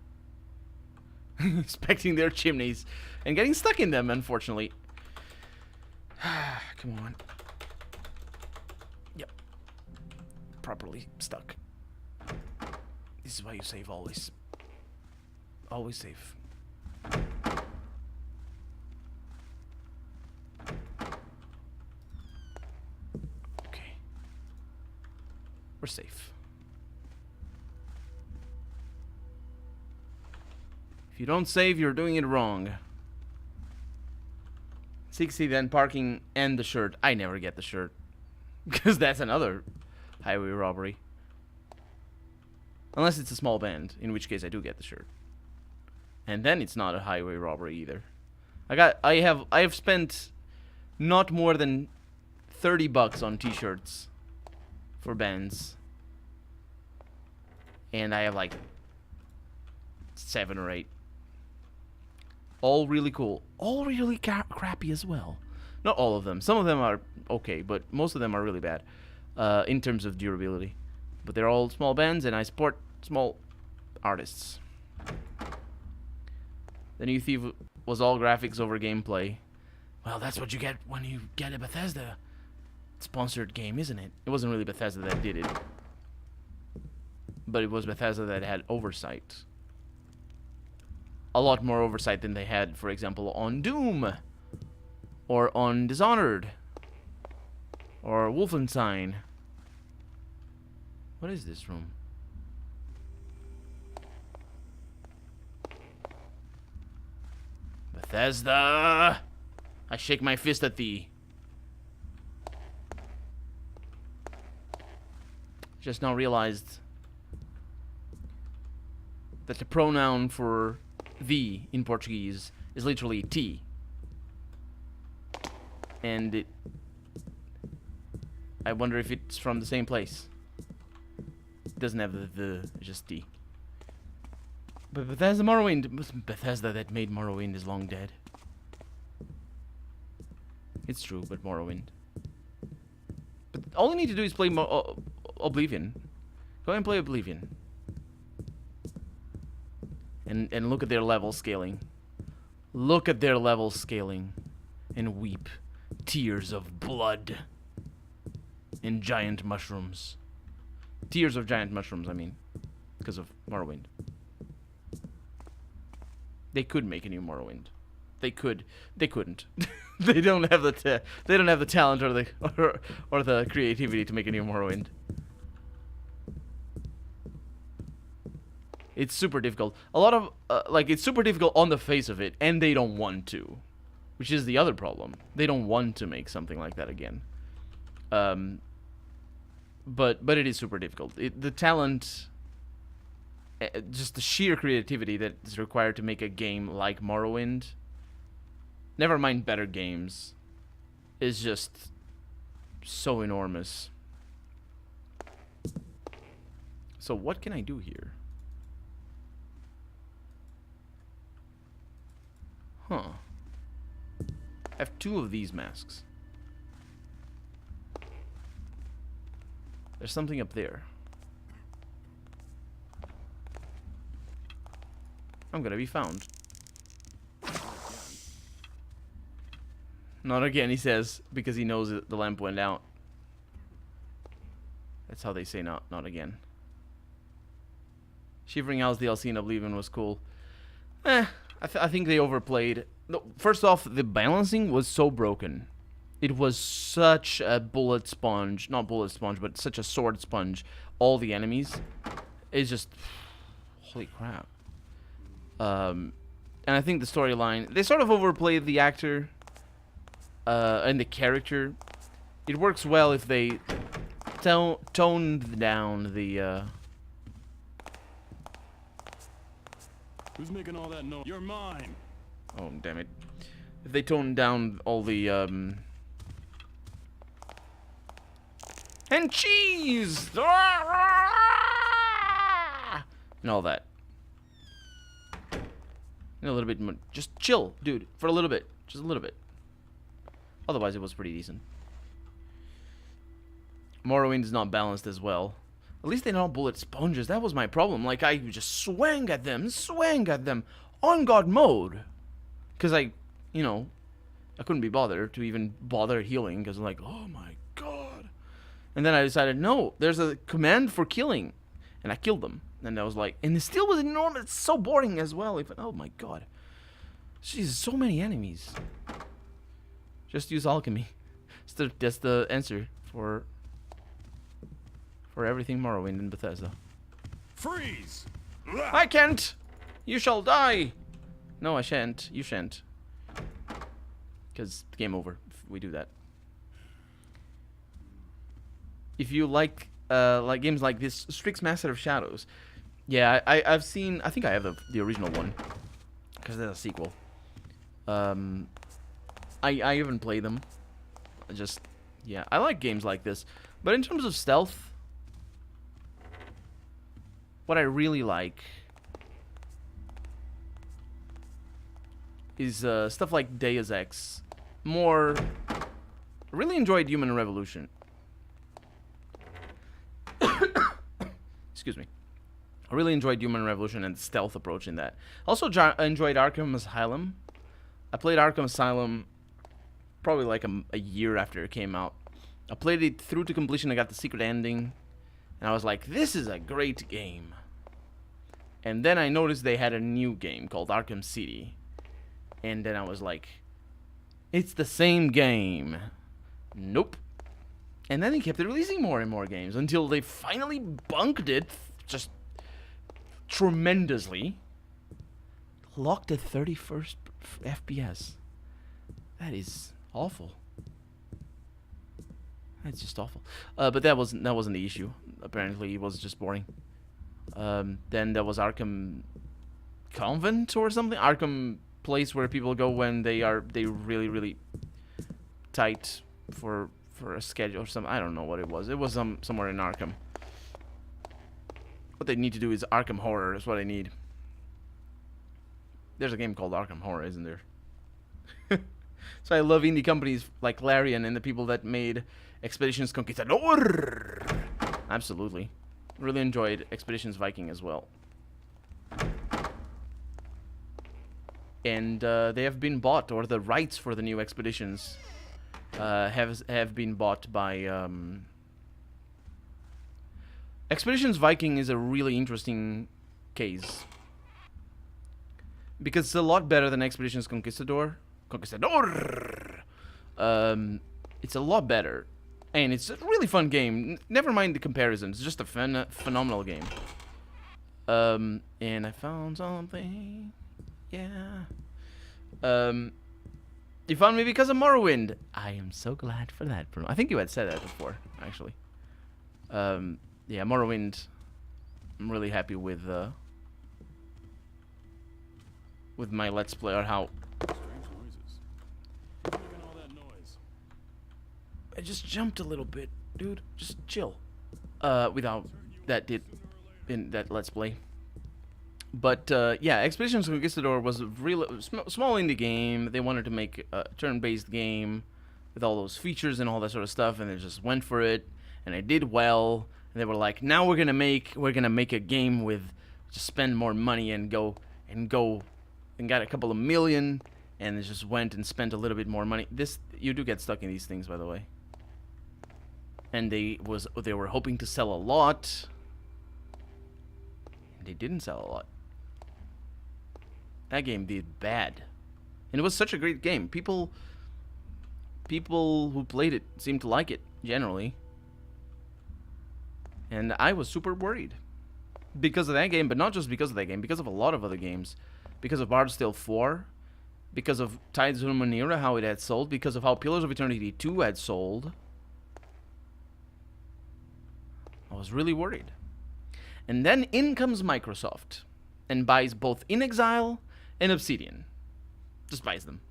Inspecting their chimneys and getting stuck in them, unfortunately. Come on. Yep. Properly stuck. This is why you save always. Always save. Okay. We're safe. If you don't save, you're doing it wrong. 60, then parking and the shirt. I never get the shirt. Because that's another highway robbery. Unless it's a small band, in which case I do get the shirt. And then it's not a highway robbery either. I have spent not more than $30 on t-shirts for bands. And I have like 7 or 8. All really cool. All really crappy as well. Not all of them. Some of them are okay, but most of them are really bad in terms of durability. But they're all small bands, and I support small artists. The new Thief was all graphics over gameplay. Well, that's what you get when you get a Bethesda sponsored game, isn't it? It wasn't really Bethesda that did it, but it was Bethesda that had oversight. A lot more oversight than they had, for example, on Doom, or on Dishonored, or Wolfenstein. What is this room? Bethesda! I shake my fist at thee. Just now realized that the pronoun for thee in Portuguese is literally ti. And I wonder if it's from the same place. It doesn't have the just ti. But Bethesda Morrowind, Bethesda that made Morrowind is long dead. It's true, but Morrowind. But all you need to do is play Oblivion. Go and play Oblivion. And look at their level scaling. Look at their level scaling. And weep tears of blood. And giant mushrooms. Tears of giant mushrooms, I mean. Because of Morrowind. They could make a new Morrowind. They could. They couldn't. They don't have the they don't have the talent or the creativity to make a new Morrowind. It's super difficult. A lot of like it's super difficult on the face of it, and they don't want to, which is the other problem. They don't want to make something like that again. But it is super difficult. The talent, just the sheer creativity that is required to make a game like Morrowind, never mind better games, is just so enormous. So what can I do here? Huh. I have 2 of these masks. There's something up there. I'm gonna be found. Not again, he says, because he knows that the lamp went out. That's how they say not again. Shivering Owl's DLC in Oblivion was cool. I think they overplayed. No, first off, the balancing was so broken. It was such a bullet sponge. Not bullet sponge, but such a sword sponge. All the enemies. It's just... holy crap. And I think the storyline... They sort of overplayed the actor... and the character. It works well if they toned down the... Who's making all that noise? You're mine. Oh, damn it. If they toned down all the, And cheese! And all that. And a little bit more. Just chill, dude. For a little bit. Just a little bit. Otherwise, it was pretty decent. Morrowind is not balanced as well. At least they're not bullet sponges. That was my problem. Like, I just swang at them on God mode. Because I couldn't be bothered to even bother healing. Because I'm like, oh my god. And then I decided, no, there's a command for killing. And I killed them. And I was like, and it still was enormous. It's so boring as well. Even, oh my god. Jeez, so many enemies. Just use alchemy. That's the answer for everything Morrowind and Bethesda. Freeze! I can't! You shall die! No, I shan't. You shan't. Because game over if we do that. If you like games like this, Styx Master of Shadows. Yeah, I've seen... I think I have the original one. Because there's a sequel. I haven't played them. Yeah, I like games like this. But in terms of stealth... What I really like is stuff like Deus Ex. More Really enjoyed Human Revolution. Excuse me. I really enjoyed Human Revolution and the stealth approach in that. Also enjoyed Arkham Asylum. I played Arkham Asylum probably like a year after it came out. I played it through to completion. I got the secret ending. And I was like, this is a great game. And then I noticed they had a new game called Arkham City. And then I was like, it's the same game. Nope. And then they kept releasing more and more games until they finally bunked it just tremendously. Locked at 31st FPS. That is awful. That's just awful. But that wasn't the issue. Apparently, it was just boring. Then there was Arkham Convent or something. Arkham place where people go when they really tight for a schedule or something. I don't know what it was. It was somewhere in Arkham. What they need to do is Arkham Horror is what I need. There's a game called Arkham Horror, isn't there? So I love indie companies like Larian and the people that made Expeditions Conquistador. Absolutely. Really enjoyed Expeditions Viking as well. And they have been bought, or the rights for the new Expeditions have been bought by... Expeditions Viking is a really interesting case. Because it's a lot better than Expeditions Conquistador. It's a lot better. And it's a really fun game. Never mind the comparisons. It's just a phenomenal game. And I found something. Yeah. You found me because of Morrowind. I am so glad for that. I think you had said that before, actually. Yeah, Morrowind. I'm really happy with my Let's Play, or how... I just jumped a little bit, dude. Just chill. Without that in that Let's Play. But yeah, Expeditions Conquistador was a real small indie game. They wanted to make a turn-based game with all those features and all that sort of stuff, and they just went for it, and they did well. And they were like, now we're gonna make a game with just spend more money and go and got a couple of million, and they just went and spent a little bit more money. You do get stuck in these things, by the way. And they were hoping to sell a lot, and they didn't sell a lot. That game did bad, and it was such a great game. People who played it seemed to like it generally, and I was super worried because of that game, but not just because of that game, because of a lot of other games, because of Bard's Tale 4, because of Tides of Numenera, how it had sold, because of how Pillars of Eternity 2 had sold. I was really worried. And then in comes Microsoft and buys both In Exile and Obsidian. Just buys them.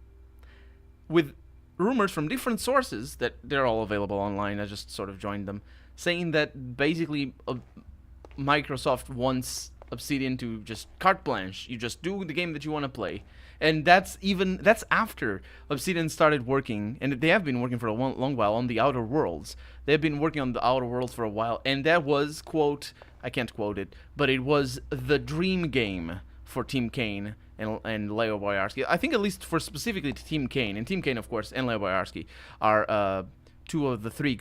With rumors from different sources that they're all available online. I just sort of joined them, saying that basically Microsoft wants Obsidian to just carte blanche. You just do the game that you want to play. And that's after Obsidian started working, and they have been working for a long while on the Outer Worlds. They've been working on the Outer Worlds for a while, and that was, quote, I can't quote it, but it was the dream game for Team Kane and Leo Boyarsky. I think at least for specifically to Team Kane, and Team Kane, of course, and Leo Boyarsky are two of the three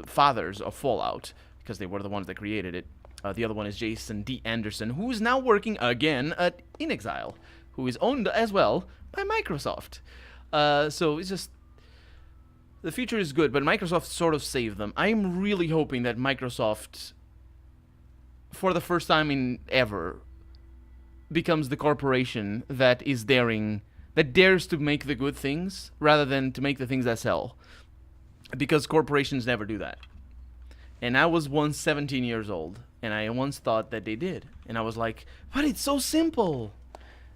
fathers of Fallout, because they were the ones that created it. The other one is Jason D. Anderson, who is now working again at In Exile, who is owned as well by Microsoft. So it's just... The future is good, but Microsoft sort of saved them. I'm really hoping that Microsoft, for the first time in ever, becomes the corporation that dares to make the good things, rather than to make the things that sell. Because corporations never do that. And I was once 17 years old, and I once thought that they did. And I was like, but it's so simple.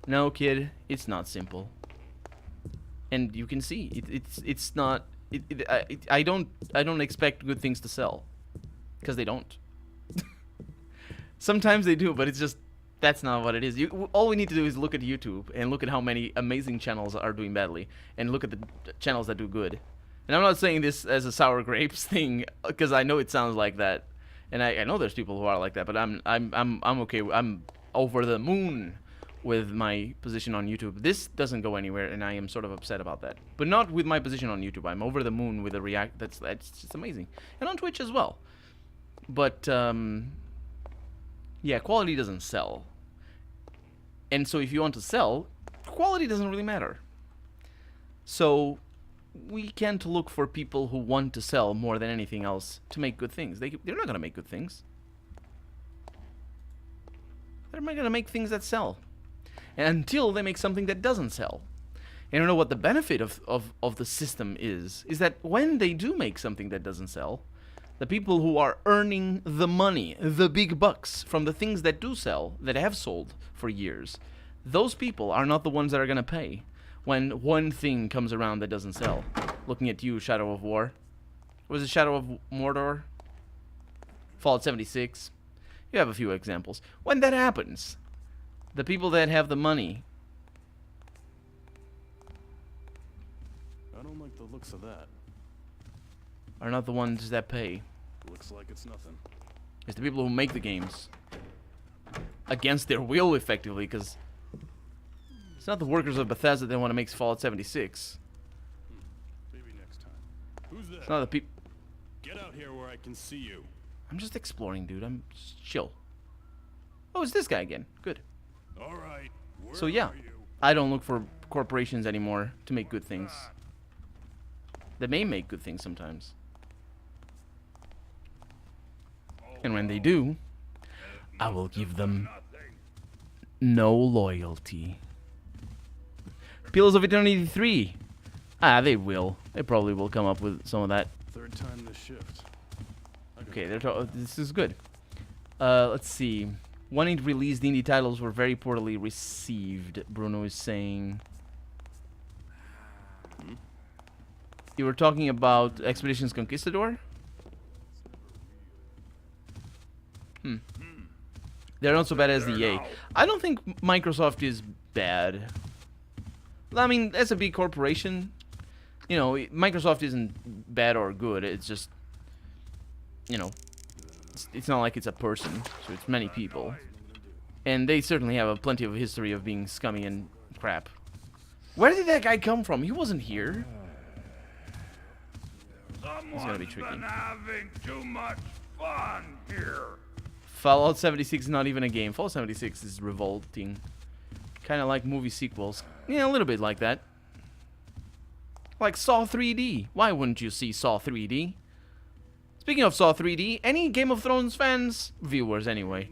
No, kid, it's not simple. And you can see, it's not... I don't expect good things to sell. Because they don't. Sometimes they do, but it's just... That's not what it is. All we need to do is look at YouTube and look at how many amazing channels are doing badly, and look at the channels that do good. And I'm not saying this as a sour grapes thing, because I know it sounds like that, and I know there's people who are like that. But I'm okay. I'm over the moon with my position on YouTube. This doesn't go anywhere, and I am sort of upset about that. But not with my position on YouTube. I'm over the moon with the react. That's just amazing, and on Twitch as well. But yeah, quality doesn't sell. And so if you want to sell, quality doesn't really matter. So we can't look for people who want to sell more than anything else to make good things. They're not going to make good things. They're not going to make things that sell. And until they make something that doesn't sell. And you know what the benefit of the system is that when they do make something that doesn't sell, the people who are earning the money, the big bucks from the things that do sell, that have sold for years, those people are not the ones that are going to pay when one thing comes around that doesn't sell. Looking at you, Shadow of War. Was it Shadow of Mordor? Fallout 76. You have a few examples. When that happens, the people that have the money... I don't like the looks of that. Are not the ones that pay. Looks like it's nothing. It's the people who make the games. Against their will, effectively, because it's not the workers of Bethesda that want to make Fallout 76. Maybe next time. Who's that? It's not the people... Get out here where I can see you. I'm just exploring, dude. I'm just chill. Oh, it's this guy again. Good. All right. So yeah, I don't look for corporations anymore to make good things. They may make good things sometimes. And when they do, I will give them no loyalty. Pillars of Eternity 3. They will. They probably will come up with some of that. Third time this shift. Okay, this is good. Let's see. When it released, the indie titles were very poorly received, Bruno is saying. You were talking about Expeditions Conquistador? They're not so bad as the EA. I don't think Microsoft is bad. I mean, as a big corporation, you know, Microsoft isn't bad or good. It's just, you know, it's not like it's a person, so it's many people. And they certainly have plenty of history of being scummy and crap. Where did that guy come from? He wasn't here. It's gonna be tricky. Been having too much fun here. Fallout 76 is not even a game. Fallout 76 is revolting. Kind of like movie sequels. Yeah, a little bit like that. Like Saw 3D. Why wouldn't you see Saw 3D? Speaking of Saw 3D, any Game of Thrones fans? Viewers, anyway.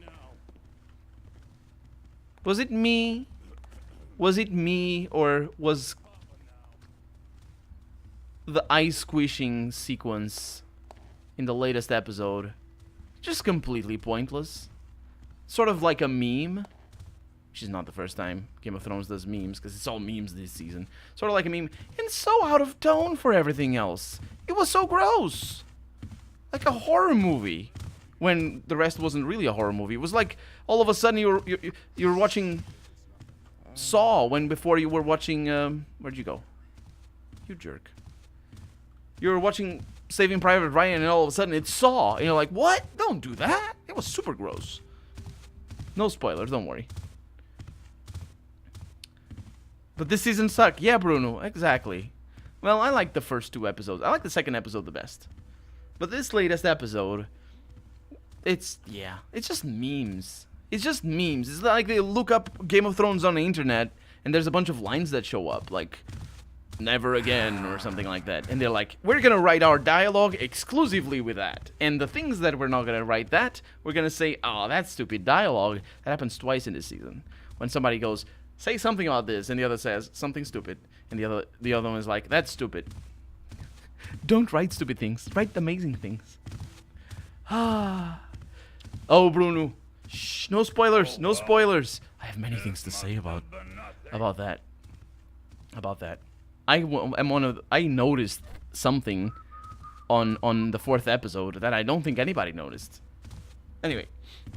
Was it me? Was it me, or was the ice squishing sequence in the latest episode just completely pointless? Sort of like a meme. Which is not the first time Game of Thrones does memes, because it's all memes this season. Sort of like a meme, and so out of tone for everything else. It was so gross. Like a horror movie. When the rest wasn't really a horror movie. It was like, all of a sudden you were watching Saw, when before you were watching, where'd you go? You jerk. You were watching Saving Private Ryan, and all of a sudden it's Saw. And you're like, what? Don't do that. It was super gross. No spoilers, don't worry. But this season sucked. Yeah, Bruno, exactly. Well, I like the first 2 episodes. I like the second episode the best. But this latest episode, it's just memes. It's just memes. It's like they look up Game of Thrones on the internet, and there's a bunch of lines that show up, like, never again, or something like that. And they're like, we're gonna write our dialogue exclusively with that. And the things that we're not gonna write that, we're gonna say, oh, that's stupid dialogue. That happens twice in this season. When somebody goes, say something about this, and the other says something stupid, and the other one is like, that's stupid. Don't write stupid things. Write amazing things. Ah. Oh, Bruno. Shh. No spoilers. No spoilers. I have many things to say about that. I noticed something on the 4th episode that I don't think anybody noticed. Anyway,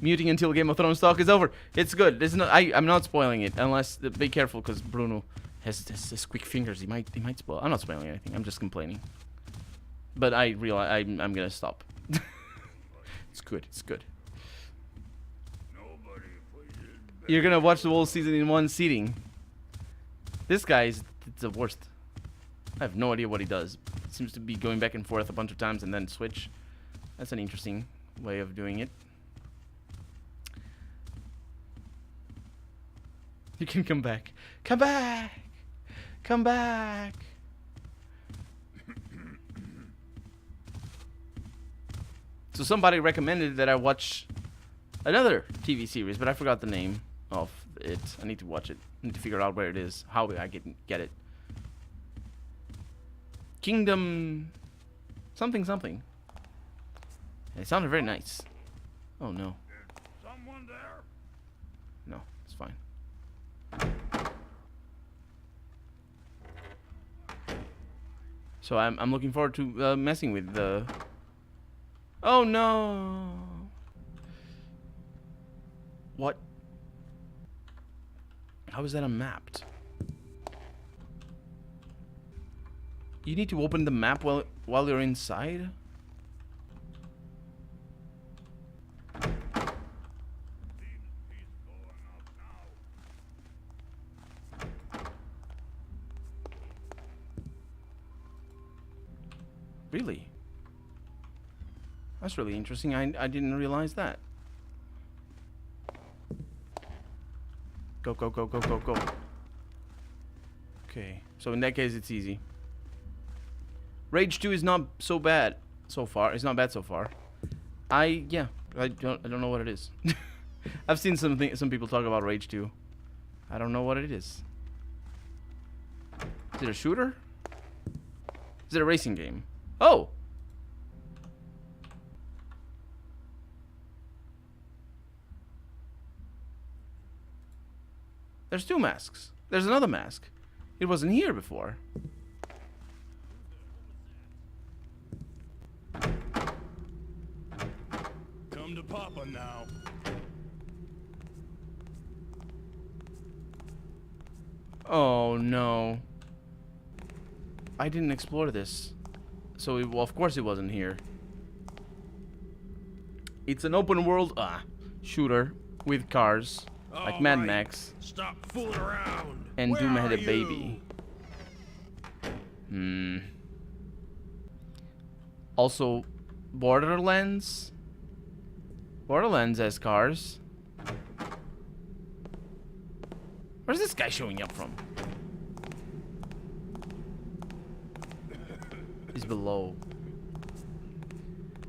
muting until Game of Thrones talk is over. It's good. It's not. I'm not spoiling it unless be careful because Bruno has quick fingers. He might spoil. I'm not spoiling anything. I'm just complaining. But I realize I'm gonna stop. It's good. It's good. You're gonna watch the whole season in one sitting. This guy is the worst. I have no idea what he does. Seems to be going back and forth a bunch of times and then switch. That's an interesting way of doing it. You can come back. Come back! Come back! So somebody recommended that I watch another TV series, but I forgot the name of it. I need to watch it. I need to figure out where it is. How I get it. Kingdom... something something. It sounded very nice. Oh no. Someone there? No, it's fine. So I'm looking forward to messing with the... Oh no! What? How is that unmapped? You need to open the map while you're inside? Really? That's really interesting. I didn't realize that. Go, go, go, go, go, go. Okay. So in that case, it's easy. Rage 2 is not so bad so far. It's not bad so far. I don't know what it is. I've seen some people talk about Rage 2. I don't know what it is. Is it a shooter? Is it a racing game? Oh! There's two masks. There's another mask. It wasn't here before. Come to Papa now. Oh no. I didn't explore this. So well, of course it wasn't here. It's an open world shooter with cars. Like Mad Max. Stop fooling around. And Doom had a baby. Also, Borderlands. Borderlands has cars. Where's this guy showing up from? He's below.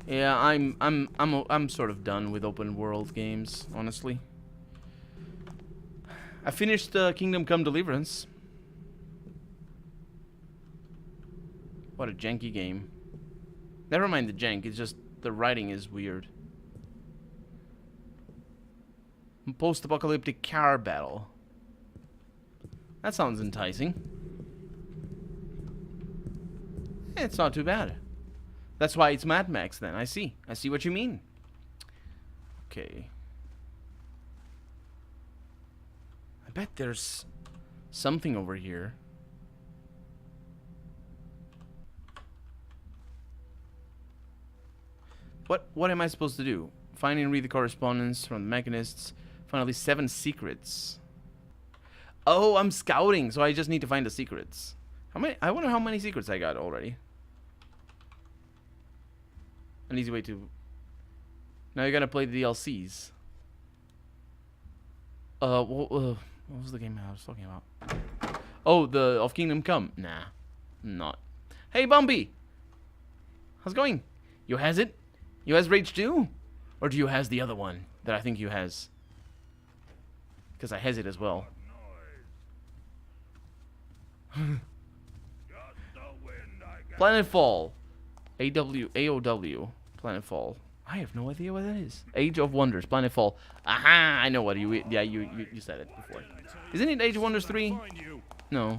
Yeah, I'm sort of done with open world games, honestly. I finished Kingdom Come Deliverance. What a janky game. Never mind the jank, it's just the writing is weird. Post-apocalyptic car battle. That sounds enticing. It's not too bad. That's why it's Mad Max then. I see what you mean. Okay. I bet there's something over here. What am I supposed to do? Find and read the correspondence from the mechanists. Find at least 7 secrets. Oh, I'm scouting, so I just need to find the secrets. How many? I wonder how many secrets I got already. An easy way to... Now you gotta play the DLCs. What was the game I was talking about? Oh, the of Kingdom Come. Nah, not. Hey, Bumpy! How's it going? You has it? You has Rage 2? Or do you has the other one that I think you has? Because I has it as well. Planetfall. AOW. Planetfall. I have no idea what that is. Age of Wonders. Planetfall. Aha! I know what you... Yeah, you said it before. Isn't it Age of Wonders 3? No.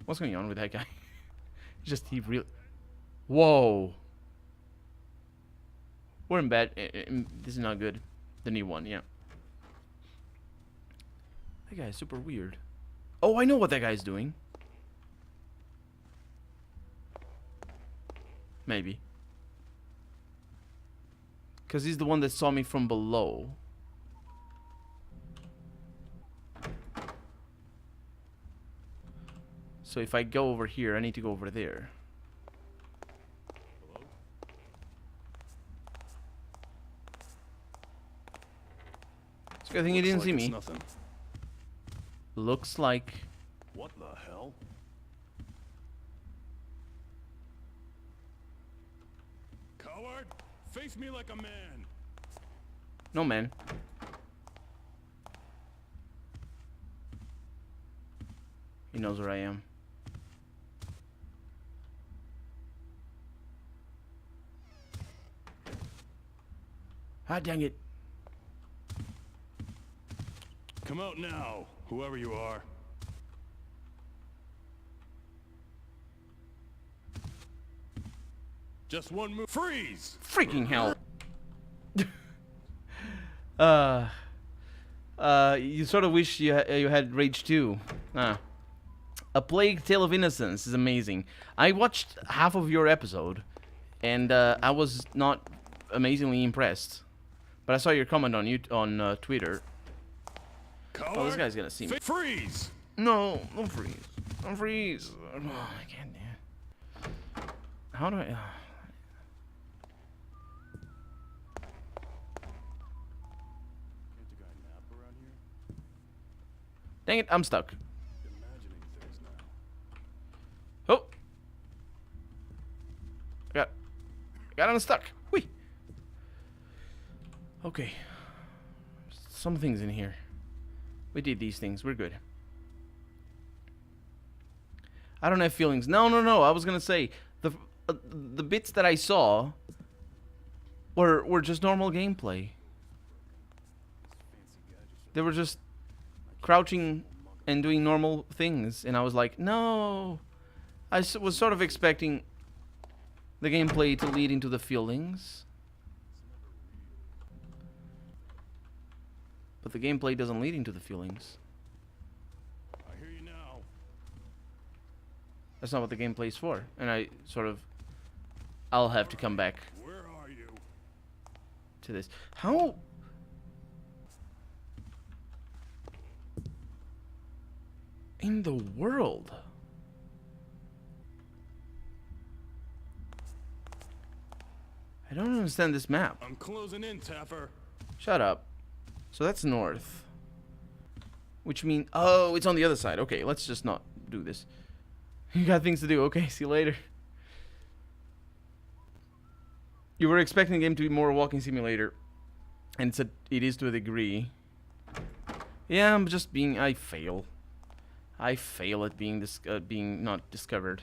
What's going on with that guy? Just he really... Whoa. We're in bed. This is not good. The new one, yeah. That guy is super weird. Oh, I know what that guy's doing. Maybe. Because he's the one that saw me from below. So if I go over here, I need to go over there. It's a good thing he didn't see me. Nothing. Looks like... What the hell? Coward! Face me like a man! No, man. He knows where I am. Ah, dang it. Come out now, whoever you are. Just one move. Freeze! Freaking hell. You sort of wish you had Rage 2. Ah. A Plague Tale of Innocence is amazing. I watched half of your episode, and I was not amazingly impressed. But I saw your comment on Twitter. Coward. Oh, this guy's gonna see me. Freeze! No, don't freeze. Don't freeze. Oh, I can't do it. How do I... Can't the guy nap around here? Dang it, I'm stuck. Imagining things now. Oh! Got unstuck. Whee! Okay. Some things in here. We did these things. We're good. I don't have feelings. No. I was gonna say the bits that I saw were just normal gameplay. They were just crouching and doing normal things, and I was like, no. I was sort of expecting the gameplay to lead into the feelings. But the gameplay doesn't lead into the feelings. I hear you now. That's not what the gameplay is for. And I'll have to come back Where are you? to this. How? In the world? I don't understand this map. I'm closing in, Tapper. Shut up. So that's north. Which means... Oh, it's on the other side. Okay, let's just not do this. You got things to do. Okay, see you later. You were expecting the game to be more a walking simulator. And it is to a degree. Yeah, I'm just being... I fail. I fail at being being not discovered.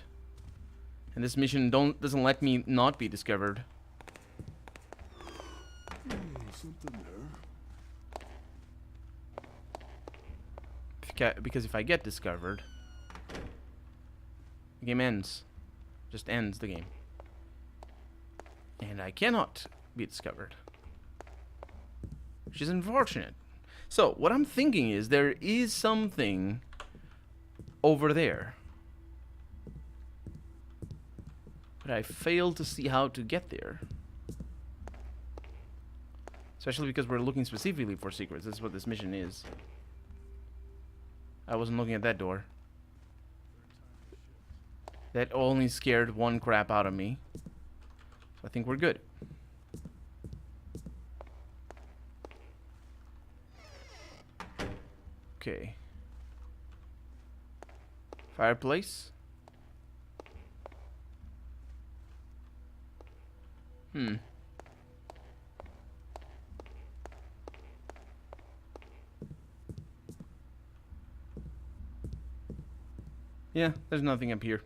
And this mission doesn't let me not be discovered. Something there. Because if I get discovered, the game ends. Just ends the game. And I cannot be discovered. Which is unfortunate. So, what I'm thinking is there is something over there. But I failed to see how to get there. Especially because we're looking specifically for secrets. That's what this mission is. I wasn't looking at that door. That only scared one crap out of me. So I think we're good. Okay. Fireplace. Yeah, there's nothing up here.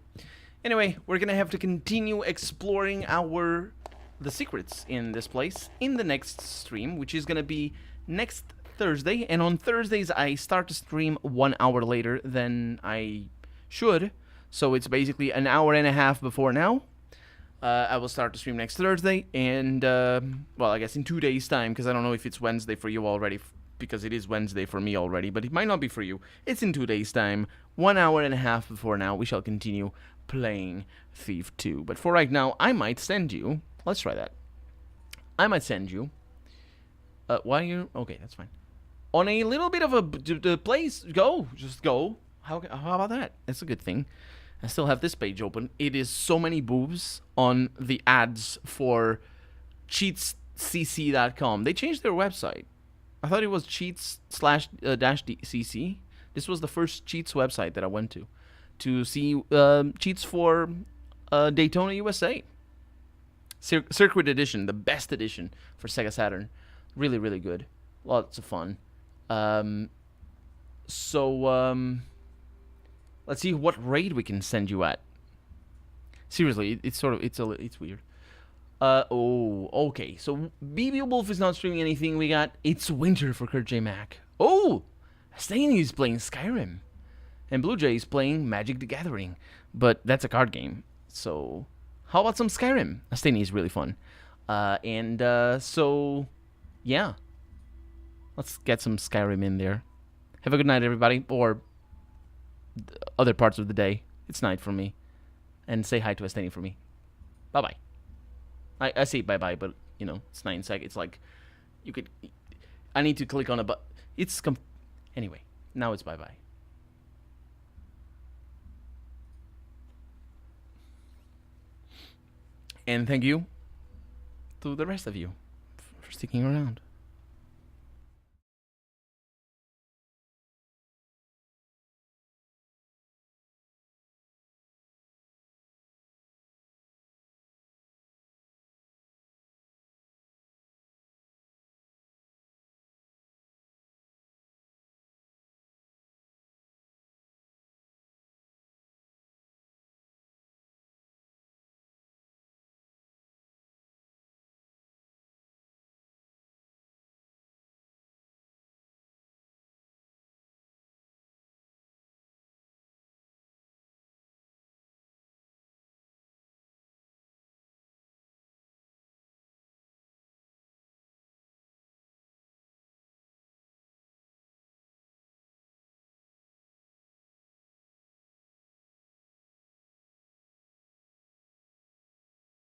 Anyway, we're gonna have to continue exploring the secrets in this place in the next stream, which is gonna be next Thursday. And on Thursdays, I start to stream 1 hour later than I should. So it's basically an hour and a half before now. I will start the stream next Thursday, and well, I guess in 2 days' time, because I don't know if it's Wednesday for you already, because it is Wednesday for me already, but it might not be for you. It's in 2 days' time, 1 hour and a half before now. We shall continue playing Thief 2. But for right now, I might send you. Let's try that. I might send you. Why you? Okay, that's fine. On a little bit of a place. Go, just go. How about that? That's a good thing. I still have this page open. It is so many boobs on the ads for cheatscc.com. They changed their website. I thought it was cheats/-cc. This was the first cheats website that I went to see cheats for Daytona USA. Circuit Edition, the best edition for Sega Saturn. Really, really good. Lots of fun. Let's see what raid we can send you at. Seriously, it's weird. Okay. So BB Wolf is not streaming anything. We got It's Winter for Kurt J. Mac. Oh, Stanley is playing Skyrim, and Blue Jay is playing Magic the Gathering, but that's a card game. So how about some Skyrim? Stanley is really fun. So yeah, let's get some Skyrim in there. Have a good night, everybody, or other parts of the day. It's night for me. And say hi to Esteni for me. Bye-bye. I say bye-bye, but, you know, it's 9 seconds. It's like, you could... I need to click on a button. It's... Anyway, now it's bye-bye. And thank you to the rest of you for sticking around.